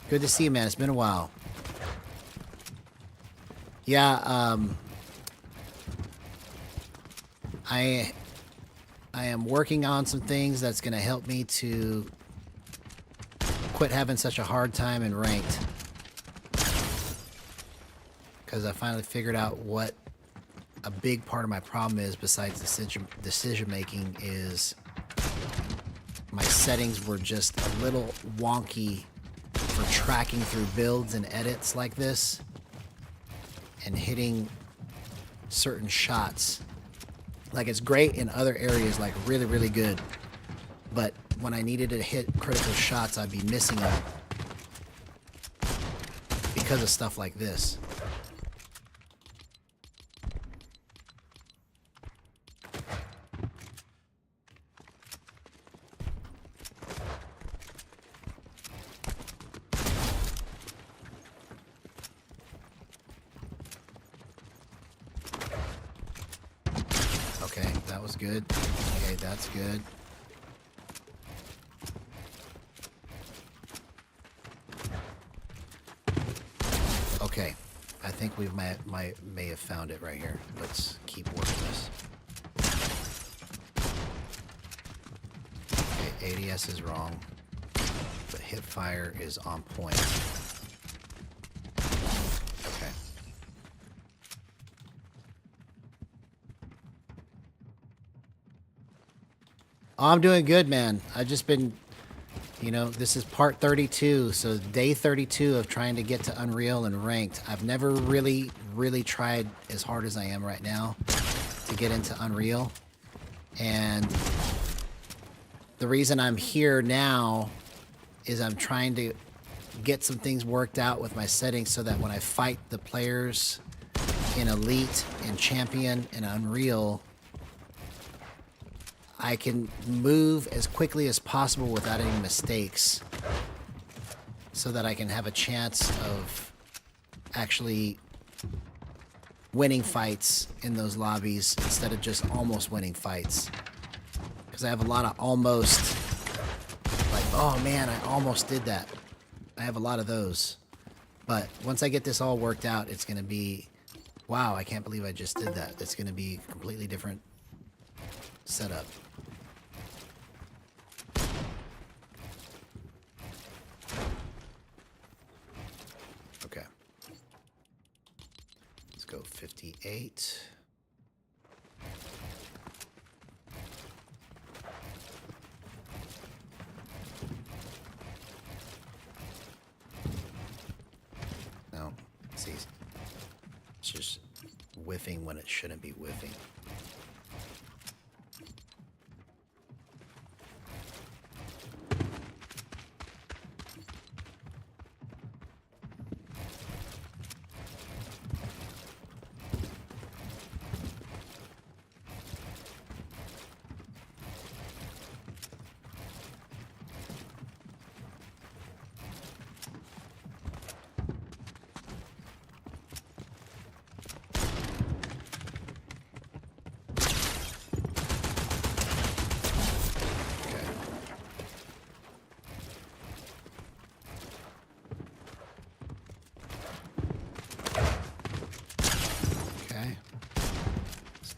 Good to see you, man. It's been a while. Yeah, I am working on some things that's going to help me to quit having such a hard time in ranked. Because I finally figured out what a big part of my problem is, besides decision making, is my settings were just a little wonky for tracking through builds and edits like this and hitting certain shots. Like, it's great in other areas, like really, really good. But when I needed to hit critical shots, I'd be missing them because of stuff like this. Okay, that was good. Okay, that's good. Okay, I think we may have found it right here. Let's keep working this. Okay, ADS is wrong. the hip fire is on point. Okay. Oh, I'm doing good, man. I've just been, you know, this is part 32, so day 32 of trying to get to Unreal and Ranked. I've never really tried as hard as I am right now to get into Unreal. And the reason I'm here now is I'm trying to get some things worked out with my settings so that when I fight the players in Elite and Champion and Unreal, I can move as quickly as possible without any mistakes so that I can have a chance of actually winning fights in those lobbies instead of just almost winning fights. Because I have a lot of almost, like, oh man, I almost did that. I have a lot of those. But once I get this all worked out, it's going to be, wow, I can't believe I just did that. It's going to be a completely different setup. Okay. Let's go 58. No, see, it's just whiffing when it shouldn't be whiffing.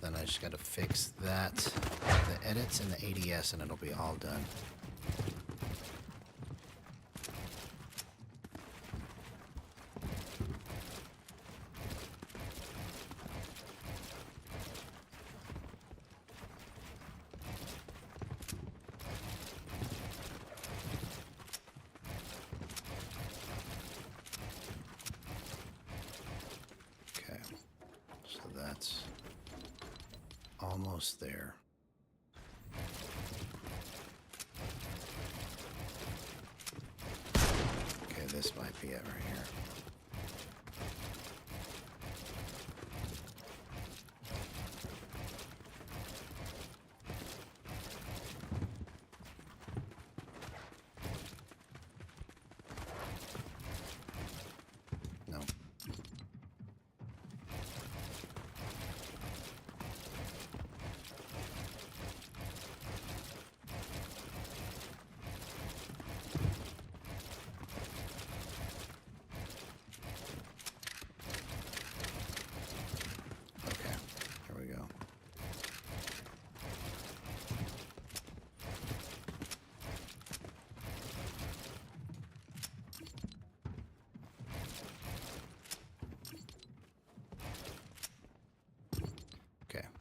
Then I just got to fix that, the edits and the ADS, and it'll be all done. Okay, so that's almost there. Okay, this might be it right here. No.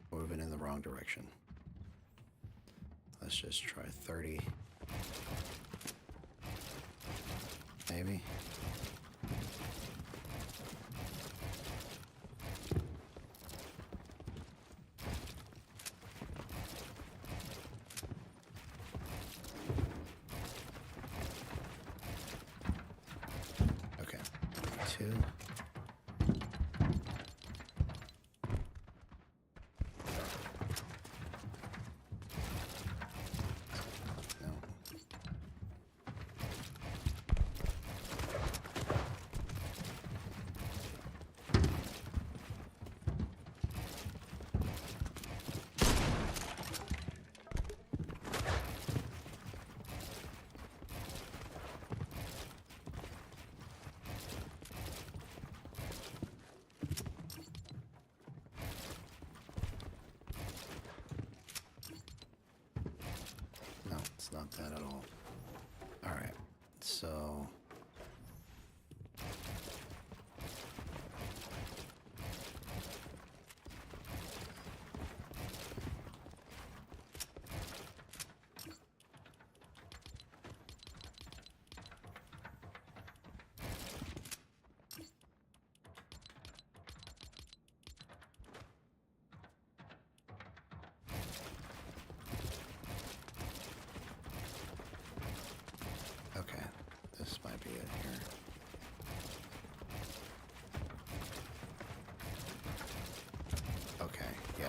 Moving in the wrong direction. Let's just try 30. Maybe. Okay. 2. It's not that at all. Alright, let's pretty good here. Okay, yeah.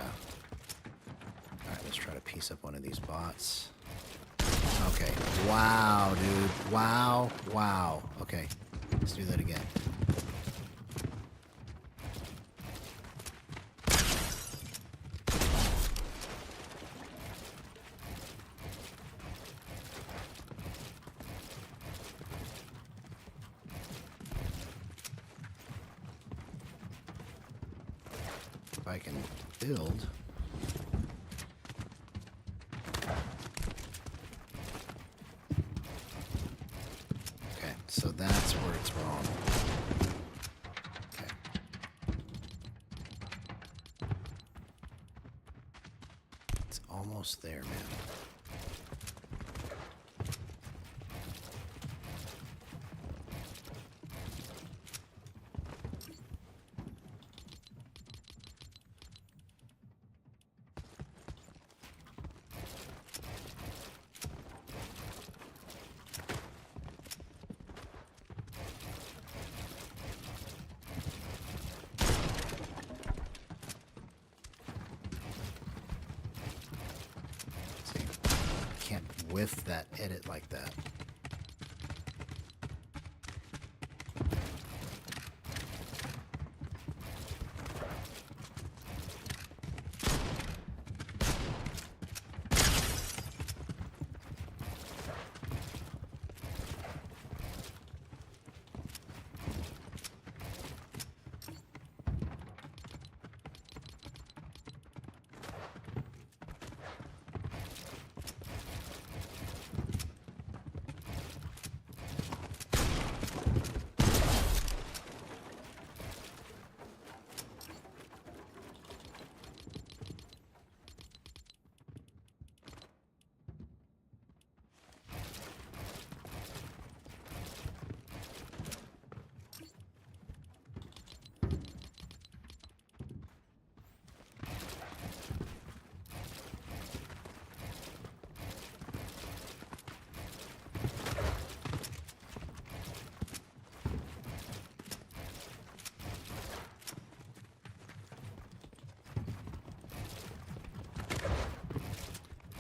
Alright, let's try to piece up one of these bots. Okay. Wow, dude. Wow. Wow. Okay. Let's do that again. If I can build. Okay, so that's where it's wrong. Okay. It's almost there, man. Can't whiff that edit like that.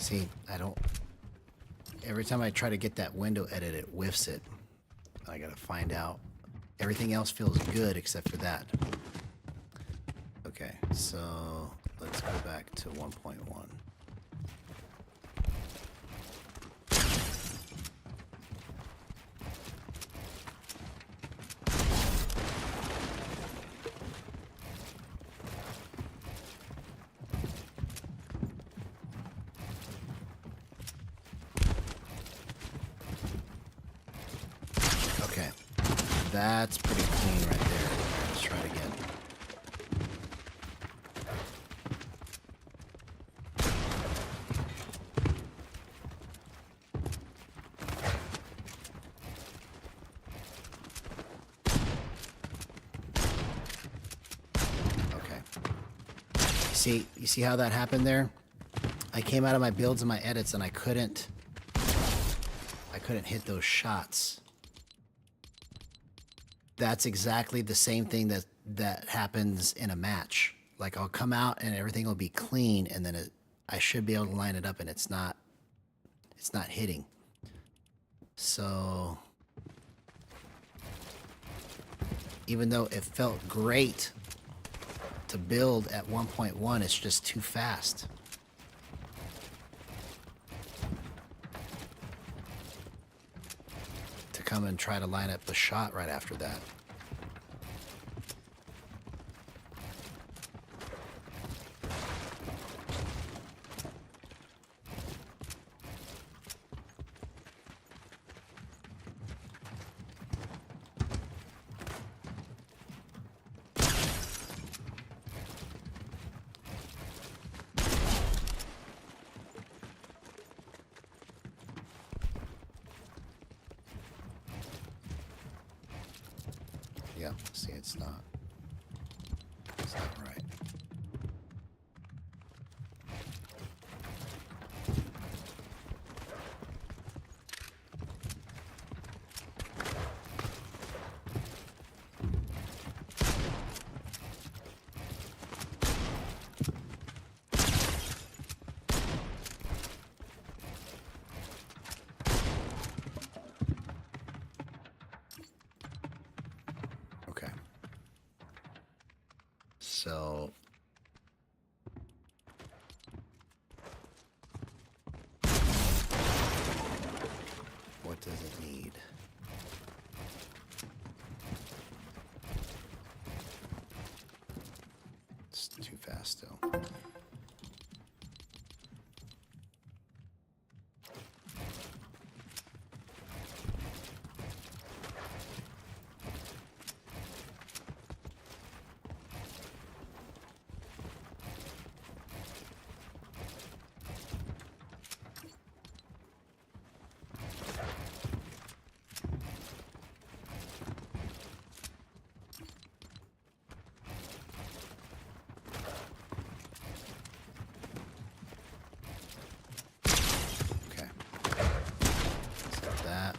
See, I don't... Every time I try to get that window edit, it whiffs it. I gotta find out. Everything else feels good except for that. Okay, so let's go back to 1.1. Okay, that's pretty clean right there. Let's try it again. Okay. You see how that happened there? I came out of my builds and my edits and I couldn't hit those shots. That's exactly the same thing that happens in a match. Like I'll come out and everything will be clean, and then I should be able to line it up, and it's not hitting. So even though it felt great to build at 1.1, it's just too fast. Come and try to line up the shot right after that. Yeah, see, it's not right. So what does it need? It's too fast still.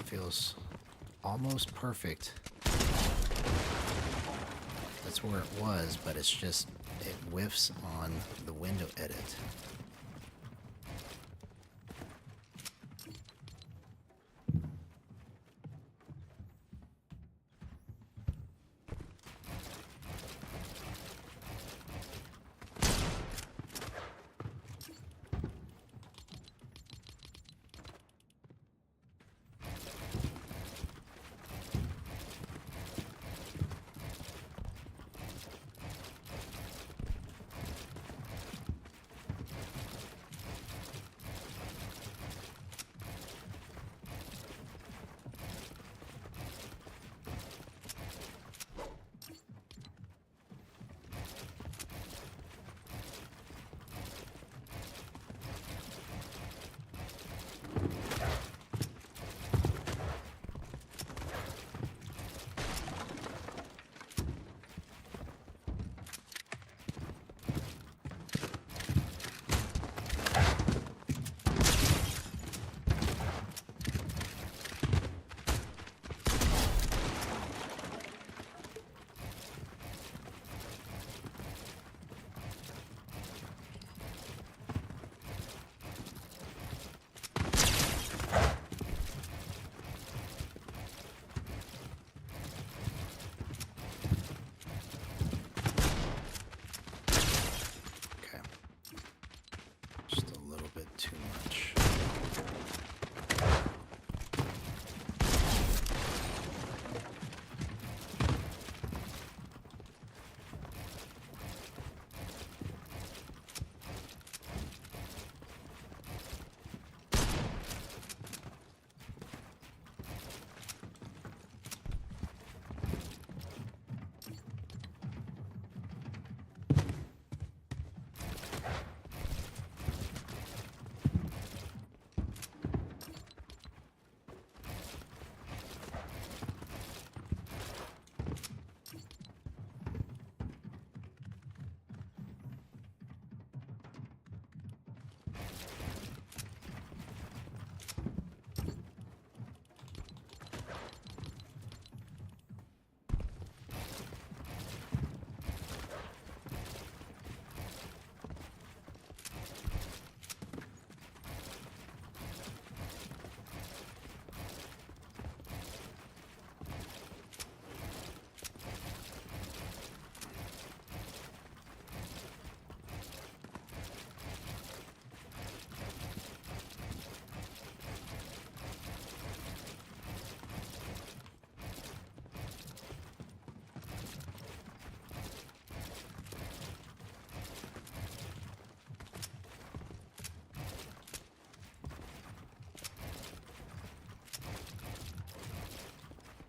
Feels almost perfect. That's where it was, but it's just, it whiffs on the window edit.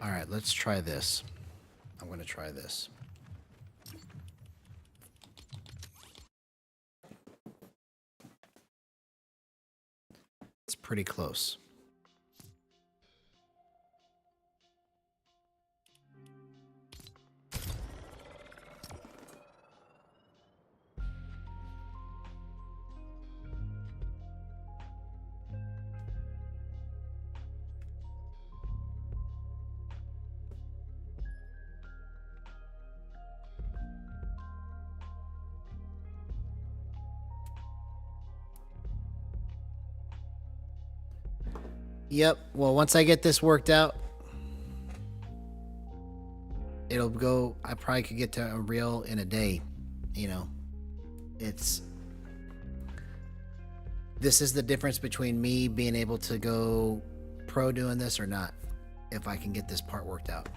All right, let's try this. I'm going to try this. It's pretty close. Yep, well, once I get this worked out, it'll go, I probably could get to Unreal in a day. you know, this is the difference between me being able to go pro doing this or not, if I can get this part worked out.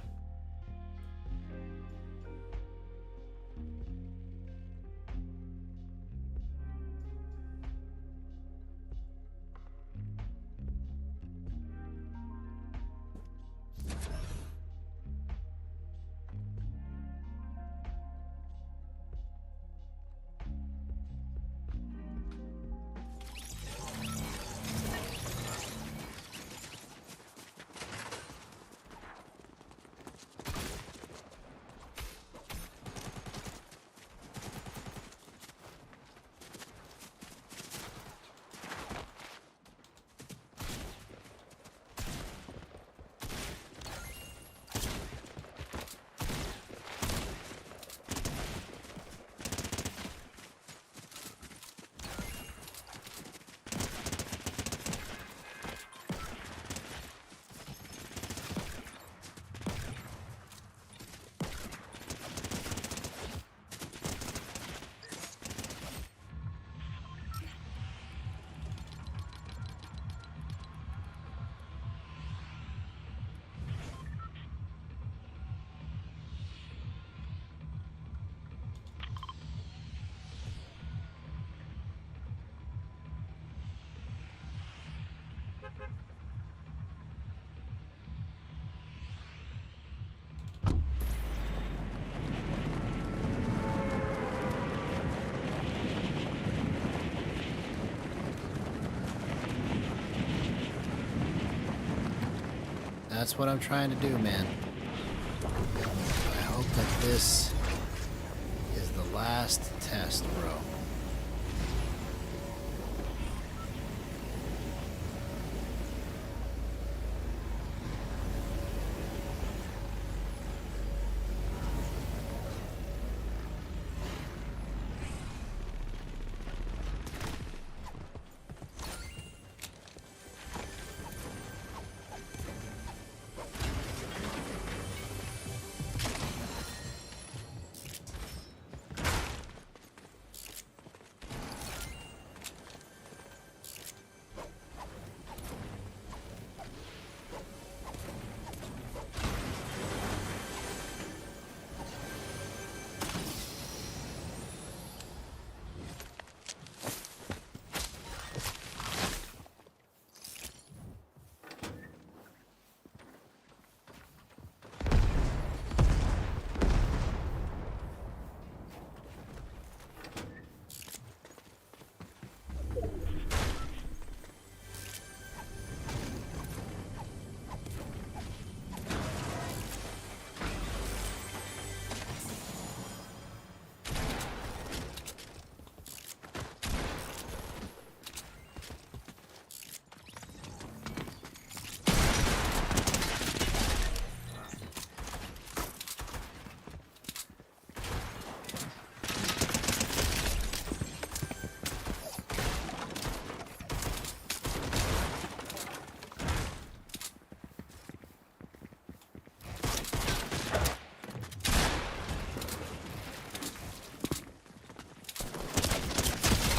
That's what I'm trying to do, man. I hope that this is the last test, bro.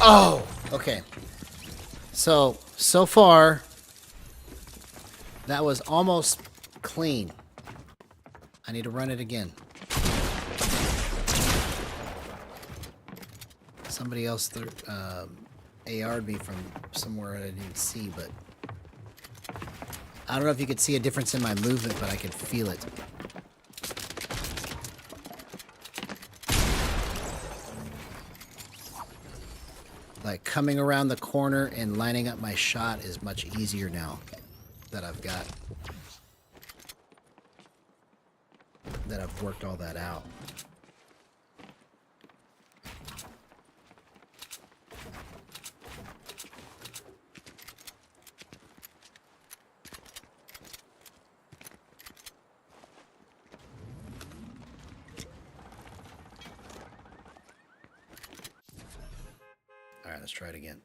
Oh, okay. So far, that was almost clean. I need to run it again. Somebody else AR'd me from somewhere I didn't even see, but I don't know if you could see a difference in my movement, but I could feel it. Like coming around the corner and lining up my shot is much easier now that I've worked all that out. All right, let's try it again.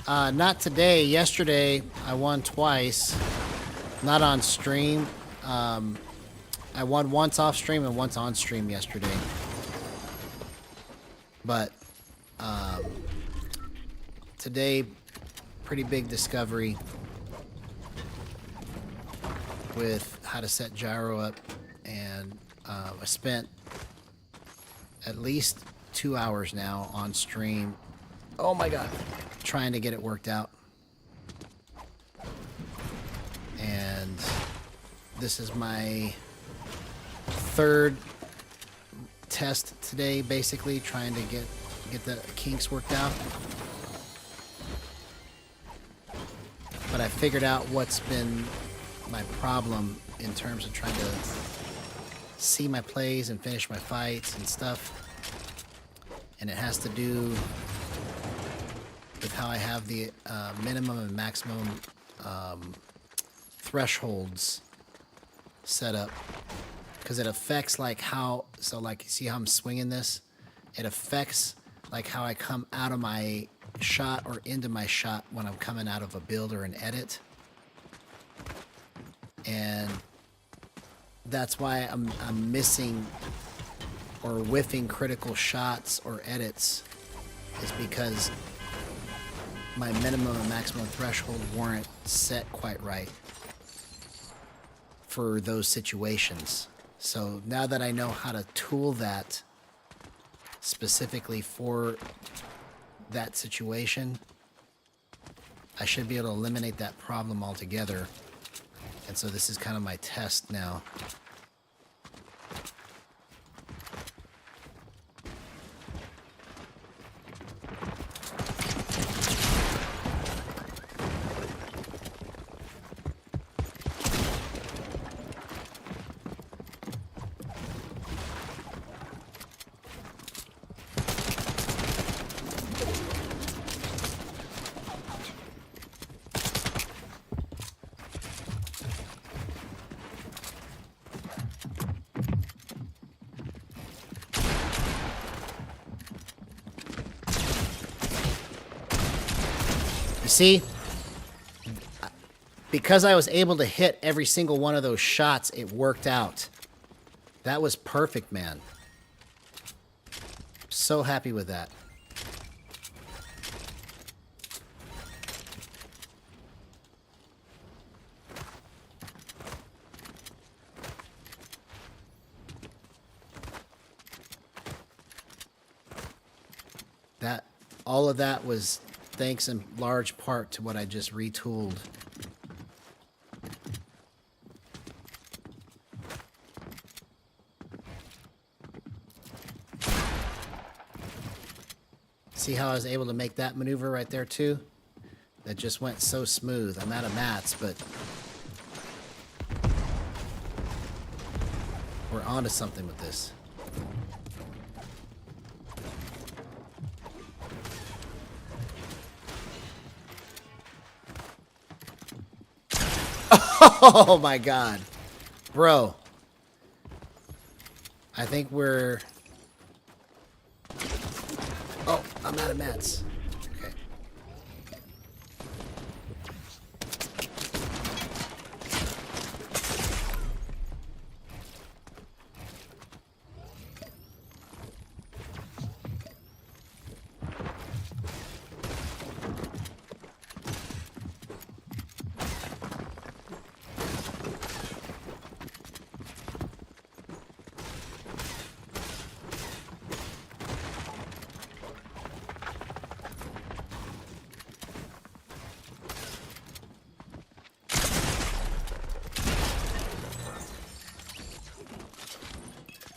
Not today. Yesterday, I won twice. Not on stream. I won once off stream and once on stream yesterday. But today, pretty big discovery with how to set gyro up, and I spent at least 2 hours now on stream. Oh my god, trying to get it worked out. And this is my third test today, basically trying to get the kinks worked out. But I figured out what's been my problem in terms of trying to see my plays and finish my fights and stuff. And it has to do with how I have the minimum and maximum thresholds set up, because it affects like how, so like you see how I'm swinging this, it affects like how I come out of my shot or into my shot when I'm coming out of a build or an edit. And that's why I'm missing or whiffing critical shots or edits, is because my minimum and maximum threshold weren't set quite right for those situations. So now that I know how to tool that specifically for that situation, I should be able to eliminate that problem altogether. And so this is kind of my test now. You see, because I was able to hit every single one of those shots, it worked out. That was perfect, man. So happy with that. All of that was thanks in large part to what I just retooled. See how I was able to make that maneuver right there too? That just went so smooth. I'm out of mats, but we're onto something with this. Oh my god. Bro. I think we're... Oh, I'm out of mats. Okay.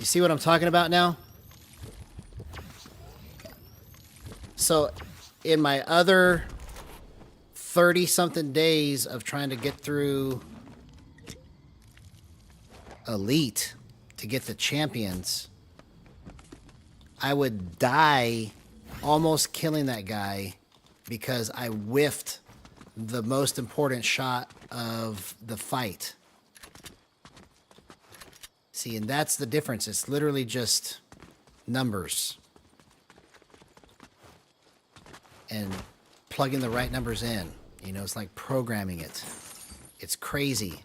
You see what I'm talking about now? So, in my other 30-something days of trying to get through Elite to get the champions, I would die almost killing that guy because I whiffed the most important shot of the fight. See, and that's the difference. It's literally just numbers. And plugging the right numbers in. You know, it's like programming it. It's crazy.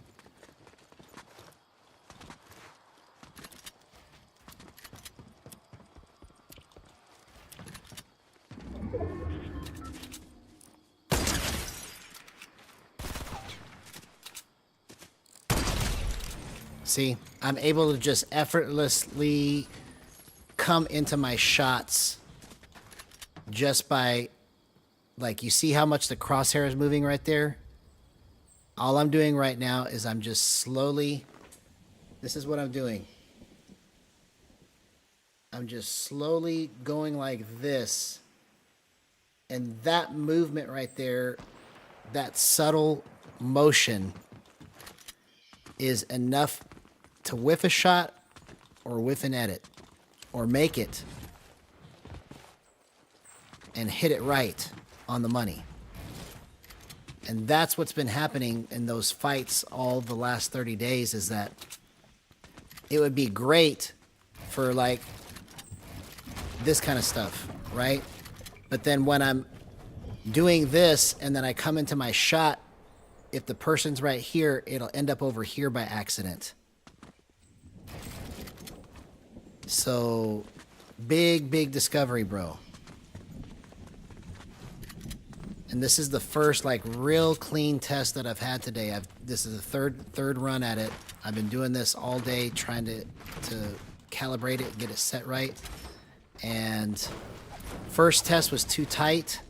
See, I'm able to just effortlessly come into my shots just by, like, you see how much the crosshair is moving right there? All I'm doing right now is I'm just slowly, this is what I'm doing. I'm just slowly going like this. And that movement right there, that subtle motion is enough to whiff a shot or whiff an edit or make it and hit it right on the money. And that's what's been happening in those fights all the last 30 days, is that it would be great for like this kind of stuff, right? But then when I'm doing this and then I come into my shot, if the person's right here, it'll end up over here by accident. So, big discovery, bro. And this is the first like real clean test that I've had today. This is the third run at it. I've been doing this all day, trying to calibrate it, get it set right. And first test was too tight.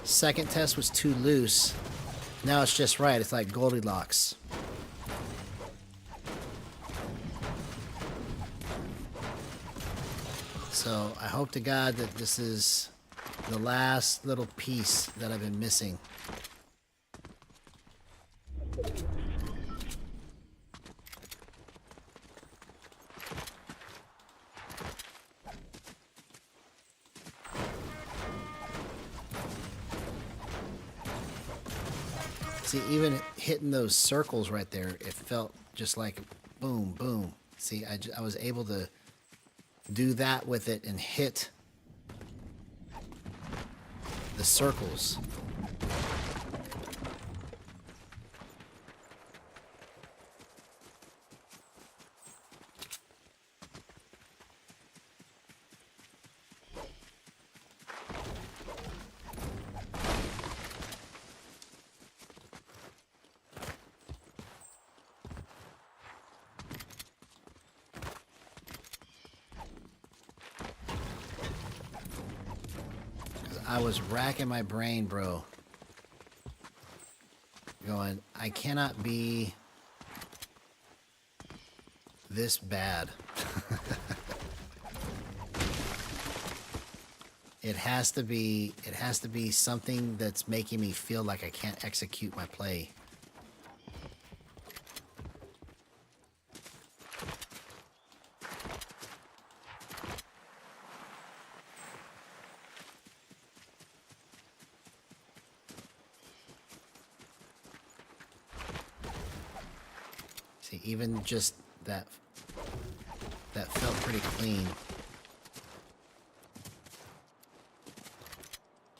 Second test was too loose. Now it's just right. It's like Goldilocks. So I hope to God that this is the last little piece that I've been missing. See, even hitting those circles right there, it felt just like boom, boom. See, I was able to do that with it and hit the circles. I was racking my brain, bro. Going, I cannot be this bad. It has to be something that's making me feel like I can't execute my play. Even just that felt pretty clean.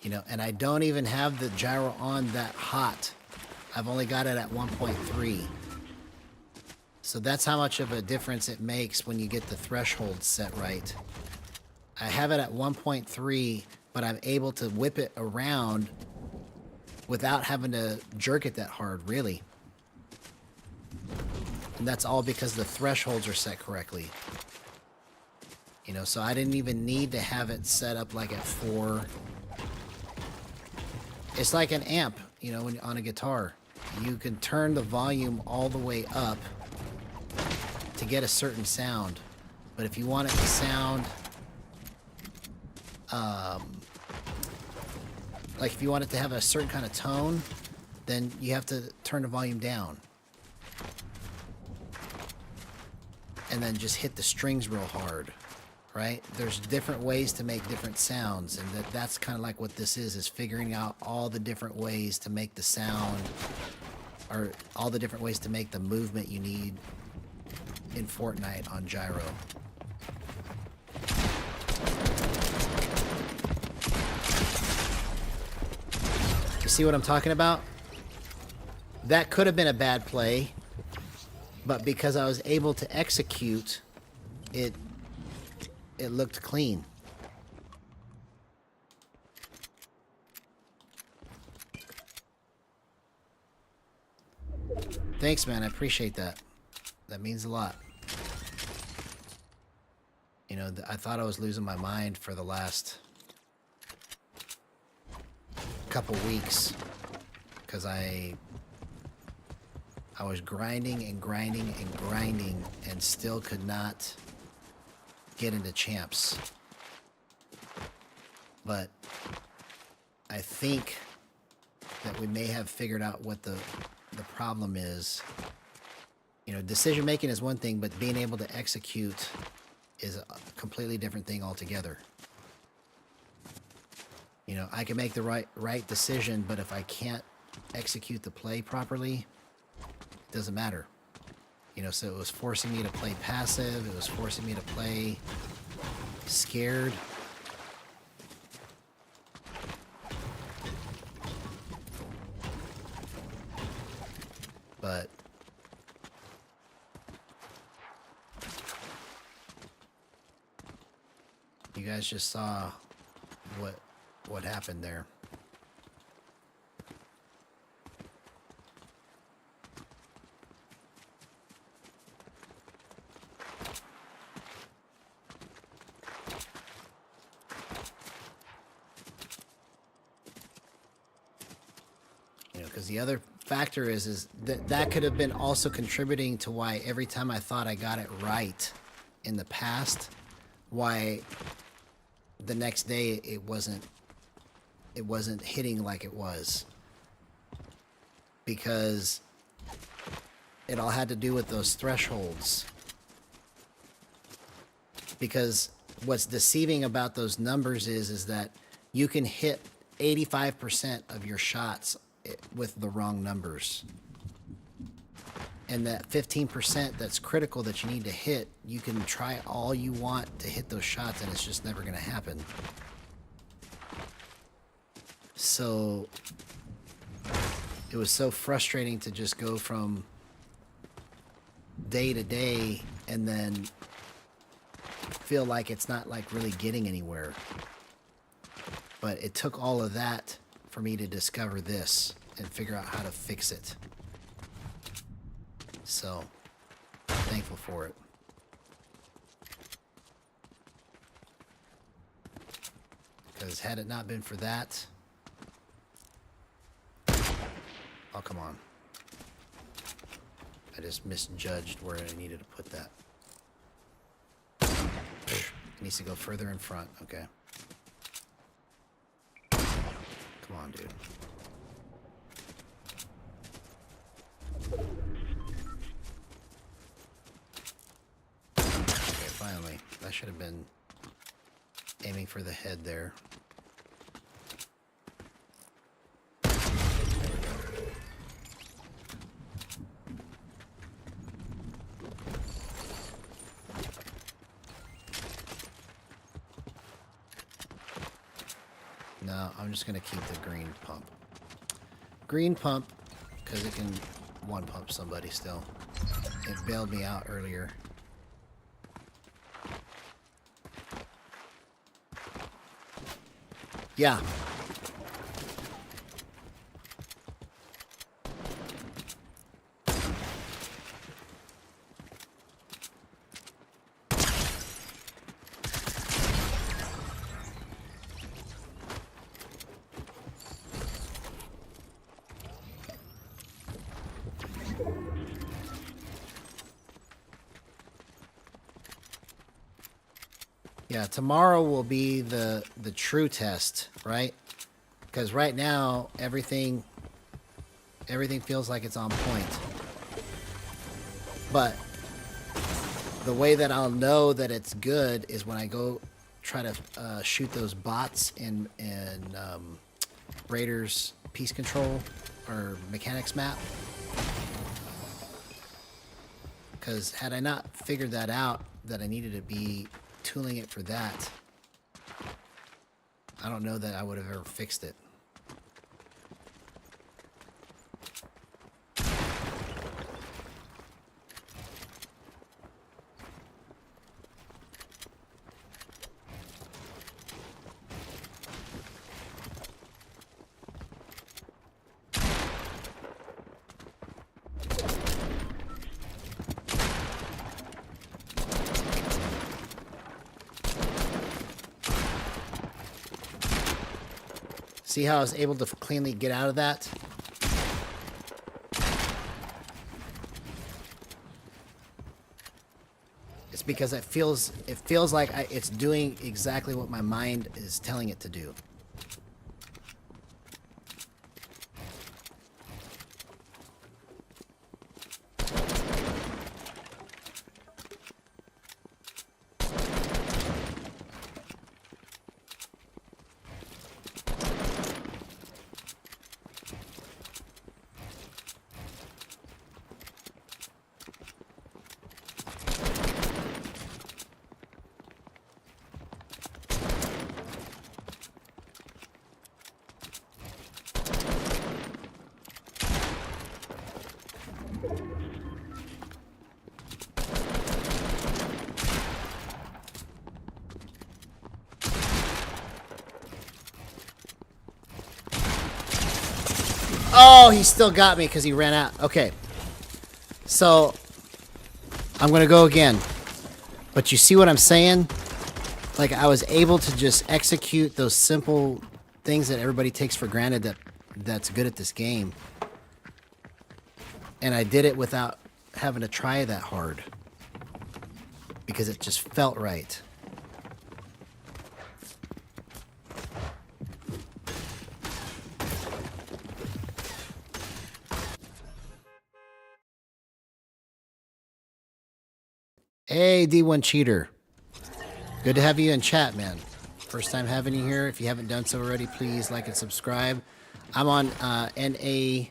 You know, and I don't even have the gyro on that hot. I've only got it at 1.3. So that's how much of a difference it makes when you get the threshold set right. I have it at 1.3, but I'm able to whip it around without having to jerk it that hard, really. And that's all because the thresholds are set correctly. You know, so I didn't even need to have it set up like at 4. It's like an amp, you know, on a guitar. You can turn the volume all the way up to get a certain sound. But if you want it to sound, like if you want it to have a certain kind of tone, then you have to turn the volume down. And then just hit the strings real hard, right? There's different ways to make different sounds, and that's kind of like what this is figuring out all the different ways to make the sound, or all the different ways to make the movement you need in Fortnite on gyro. see what I'm talking about? That could have been a bad play, but because I was able to execute, it looked clean. Thanks, man. I appreciate that. That means a lot. You know, I thought I was losing my mind for the last couple weeks because I was grinding and grinding and grinding and still could not get into champs. But I think that we may have figured out what the problem is. You know, decision making is one thing, but being able to execute is a completely different thing altogether. You know, I can make the right decision, but if I can't execute the play properly, it doesn't matter. You know, so it was forcing me to play passive. It was forcing me to play scared. But you guys just saw what happened there. You know, because the other factor is that could have been also contributing to why every time I thought I got it right in the past, why the next day it wasn't hitting like it was, because it all had to do with those thresholds. Because what's deceiving about those numbers is that you can hit 85% of your shots with the wrong numbers. And that 15% that's critical that you need to hit, you can try all you want to hit those shots and it's just never going to happen. So it was so frustrating to just go from day to day and then feel like it's not like really getting anywhere. But it took all of that for me to discover this and figure out how to fix it. So, thankful for it. Because had it not been for that... Oh, come on. I just misjudged where I needed to put that. It needs to go further in front. Okay. Come on, dude. Okay, finally. I should have been aiming for the head there. No, I'm just going to keep the green pump. Green pump, because it can one pump somebody still. It bailed me out earlier. Yeah. Yeah, tomorrow will be the true test, right? Because right now everything feels like it's on point. But the way that I'll know that it's good is when I go try to shoot those bots in Raiders Peace Control or Mechanics map. Because had I not figured that out, that I needed to be tooling it for that, I don't know that I would have ever fixed it. See how I was able to cleanly get out of that? It's because it feels like it's doing exactly what my mind is telling it to do. Oh, he still got me because he ran out. Okay. So, I'm going to go again. But you see what I'm saying? Like, I was able to just execute those simple things that everybody takes for granted that's good at this game. And I did it without having to try that hard. Because it just felt right. Hey, D1 Cheater. Good to have you in chat, man. First time having you here. If you haven't done so already, please like and subscribe. I'm on NA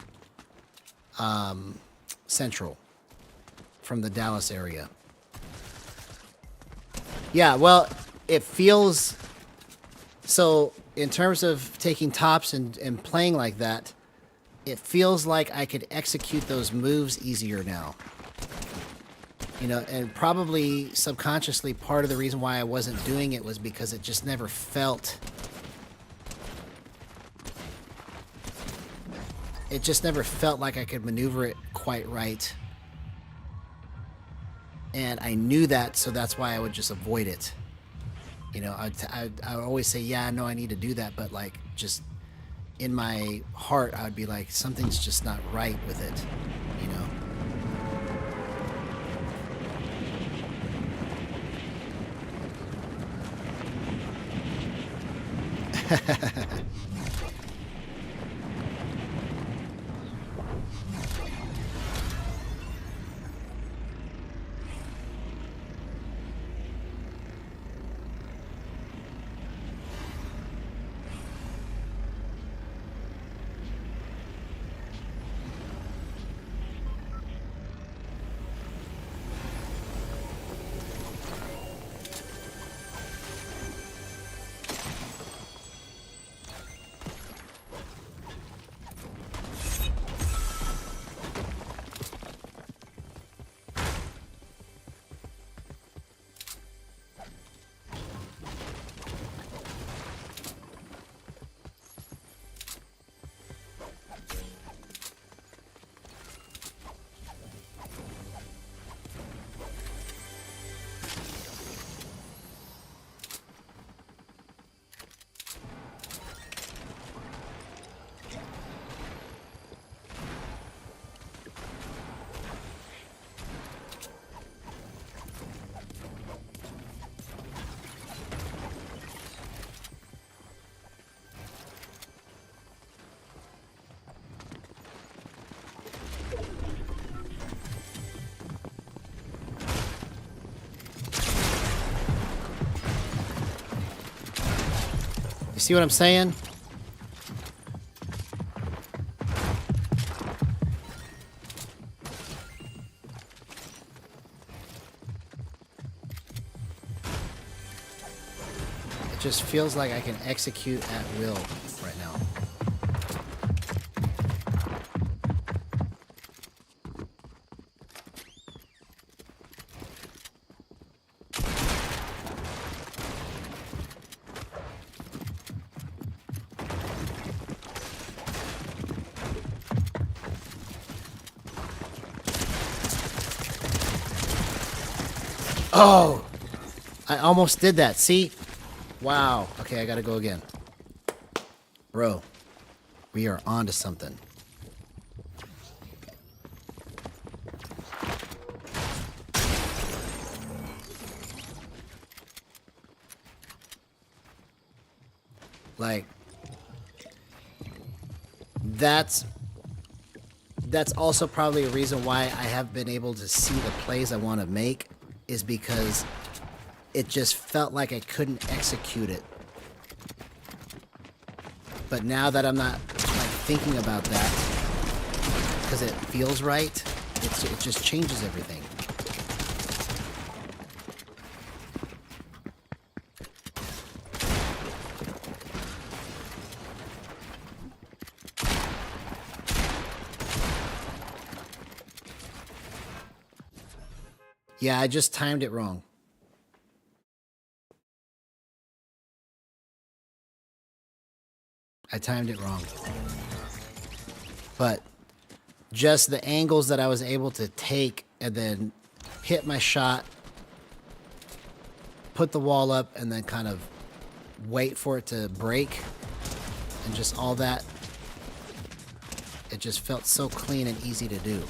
Central from the Dallas area. Yeah, well, it feels... So, in terms of taking tops and playing like that, it feels like I could execute those moves easier now. You know, and probably subconsciously part of the reason why I wasn't doing it was because it just never felt... It just never felt like I could maneuver it quite right. And I knew that, so that's why I would just avoid it. You know, I would always say, yeah, I know I need to do that, but like, just in my heart, I would be like, something's just not right with it, you know? You see what I'm saying? It just feels like I can execute at will right now. Oh! I almost did that. See? Wow. Okay, I gotta go again. Bro. We are on to something. Like, that's also probably a reason why I have been able to see the plays I want to make, is because it just felt like I couldn't execute it. But now that I'm not like thinking about that, because it feels right, it just changes everything. Yeah, I just timed it wrong. I timed it wrong. But just the angles that I was able to take and then hit my shot, put the wall up, and then kind of wait for it to break, and just all that, it just felt so clean and easy to do.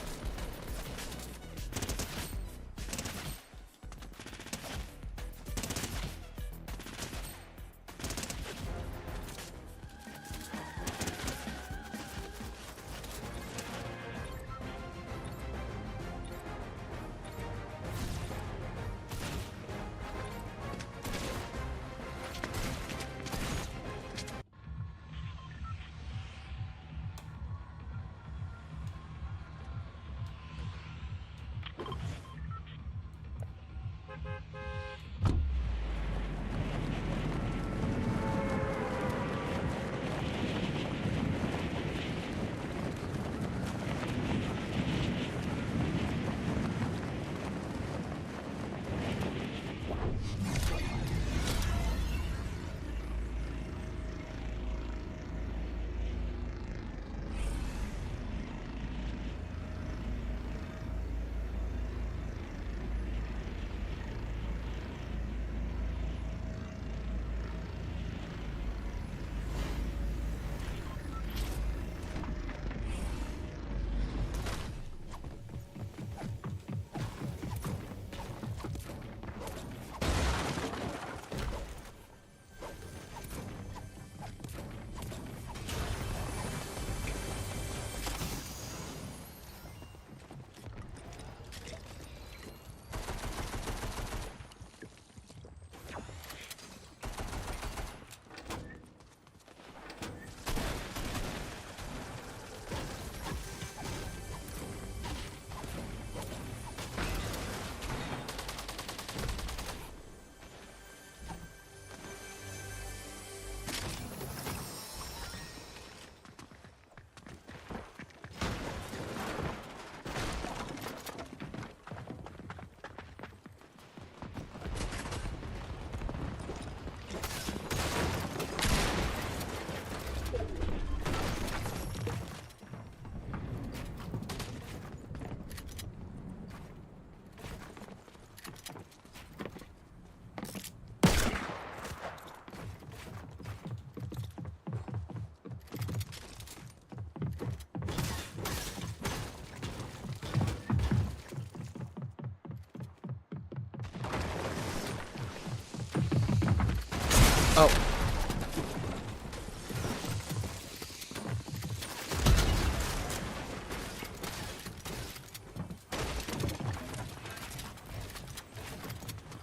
Oh.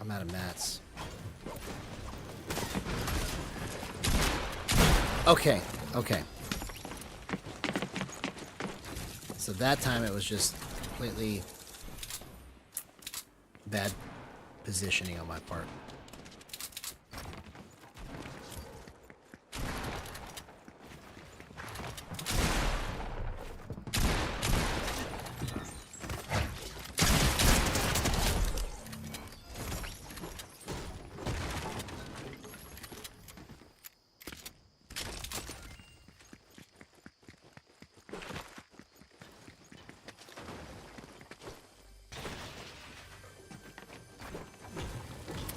I'm out of mats. Okay, okay. So that time it was just completely bad positioning on my part.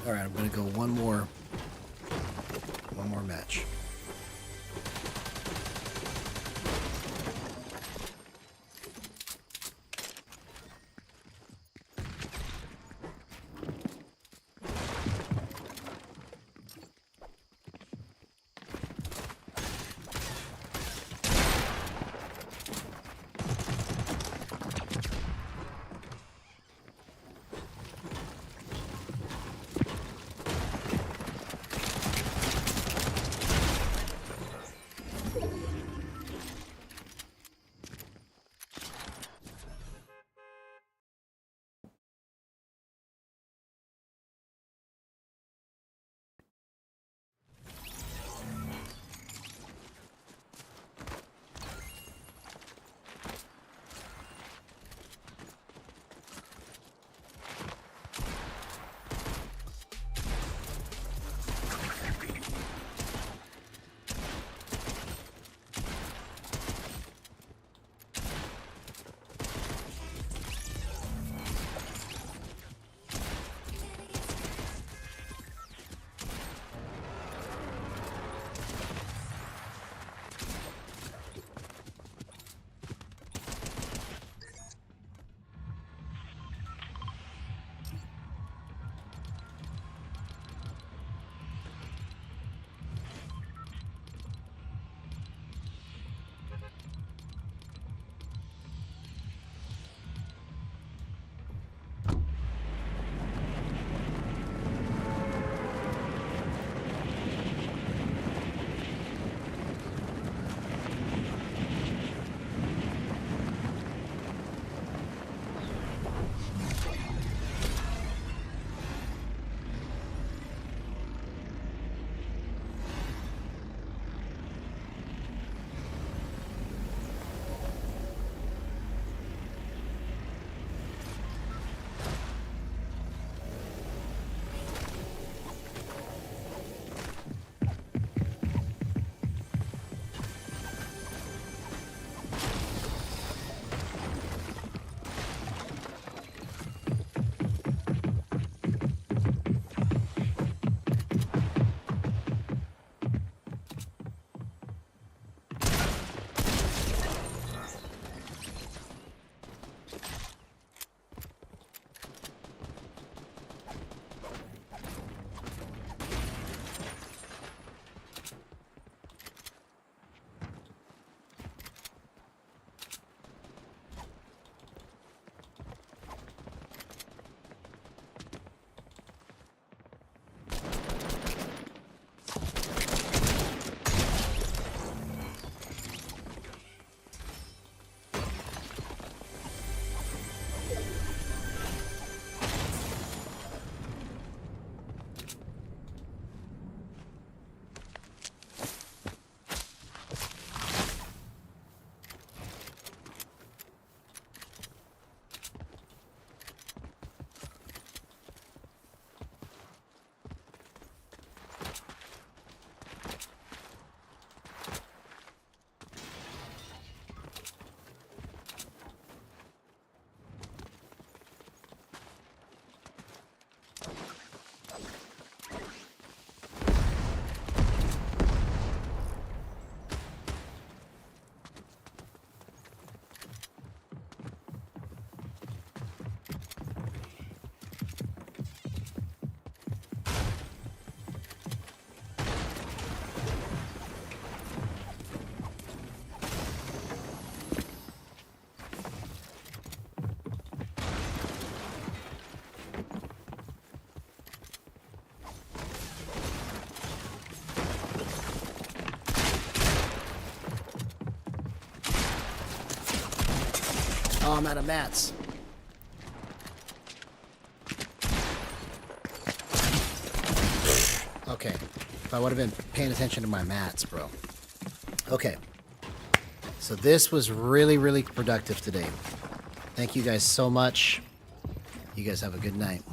All right, I'm gonna go one more match. Oh, I'm out of mats. Okay. If I would have been paying attention to my mats, bro. Okay. So this was really, really productive today. Thank you guys so much. You guys have a good night.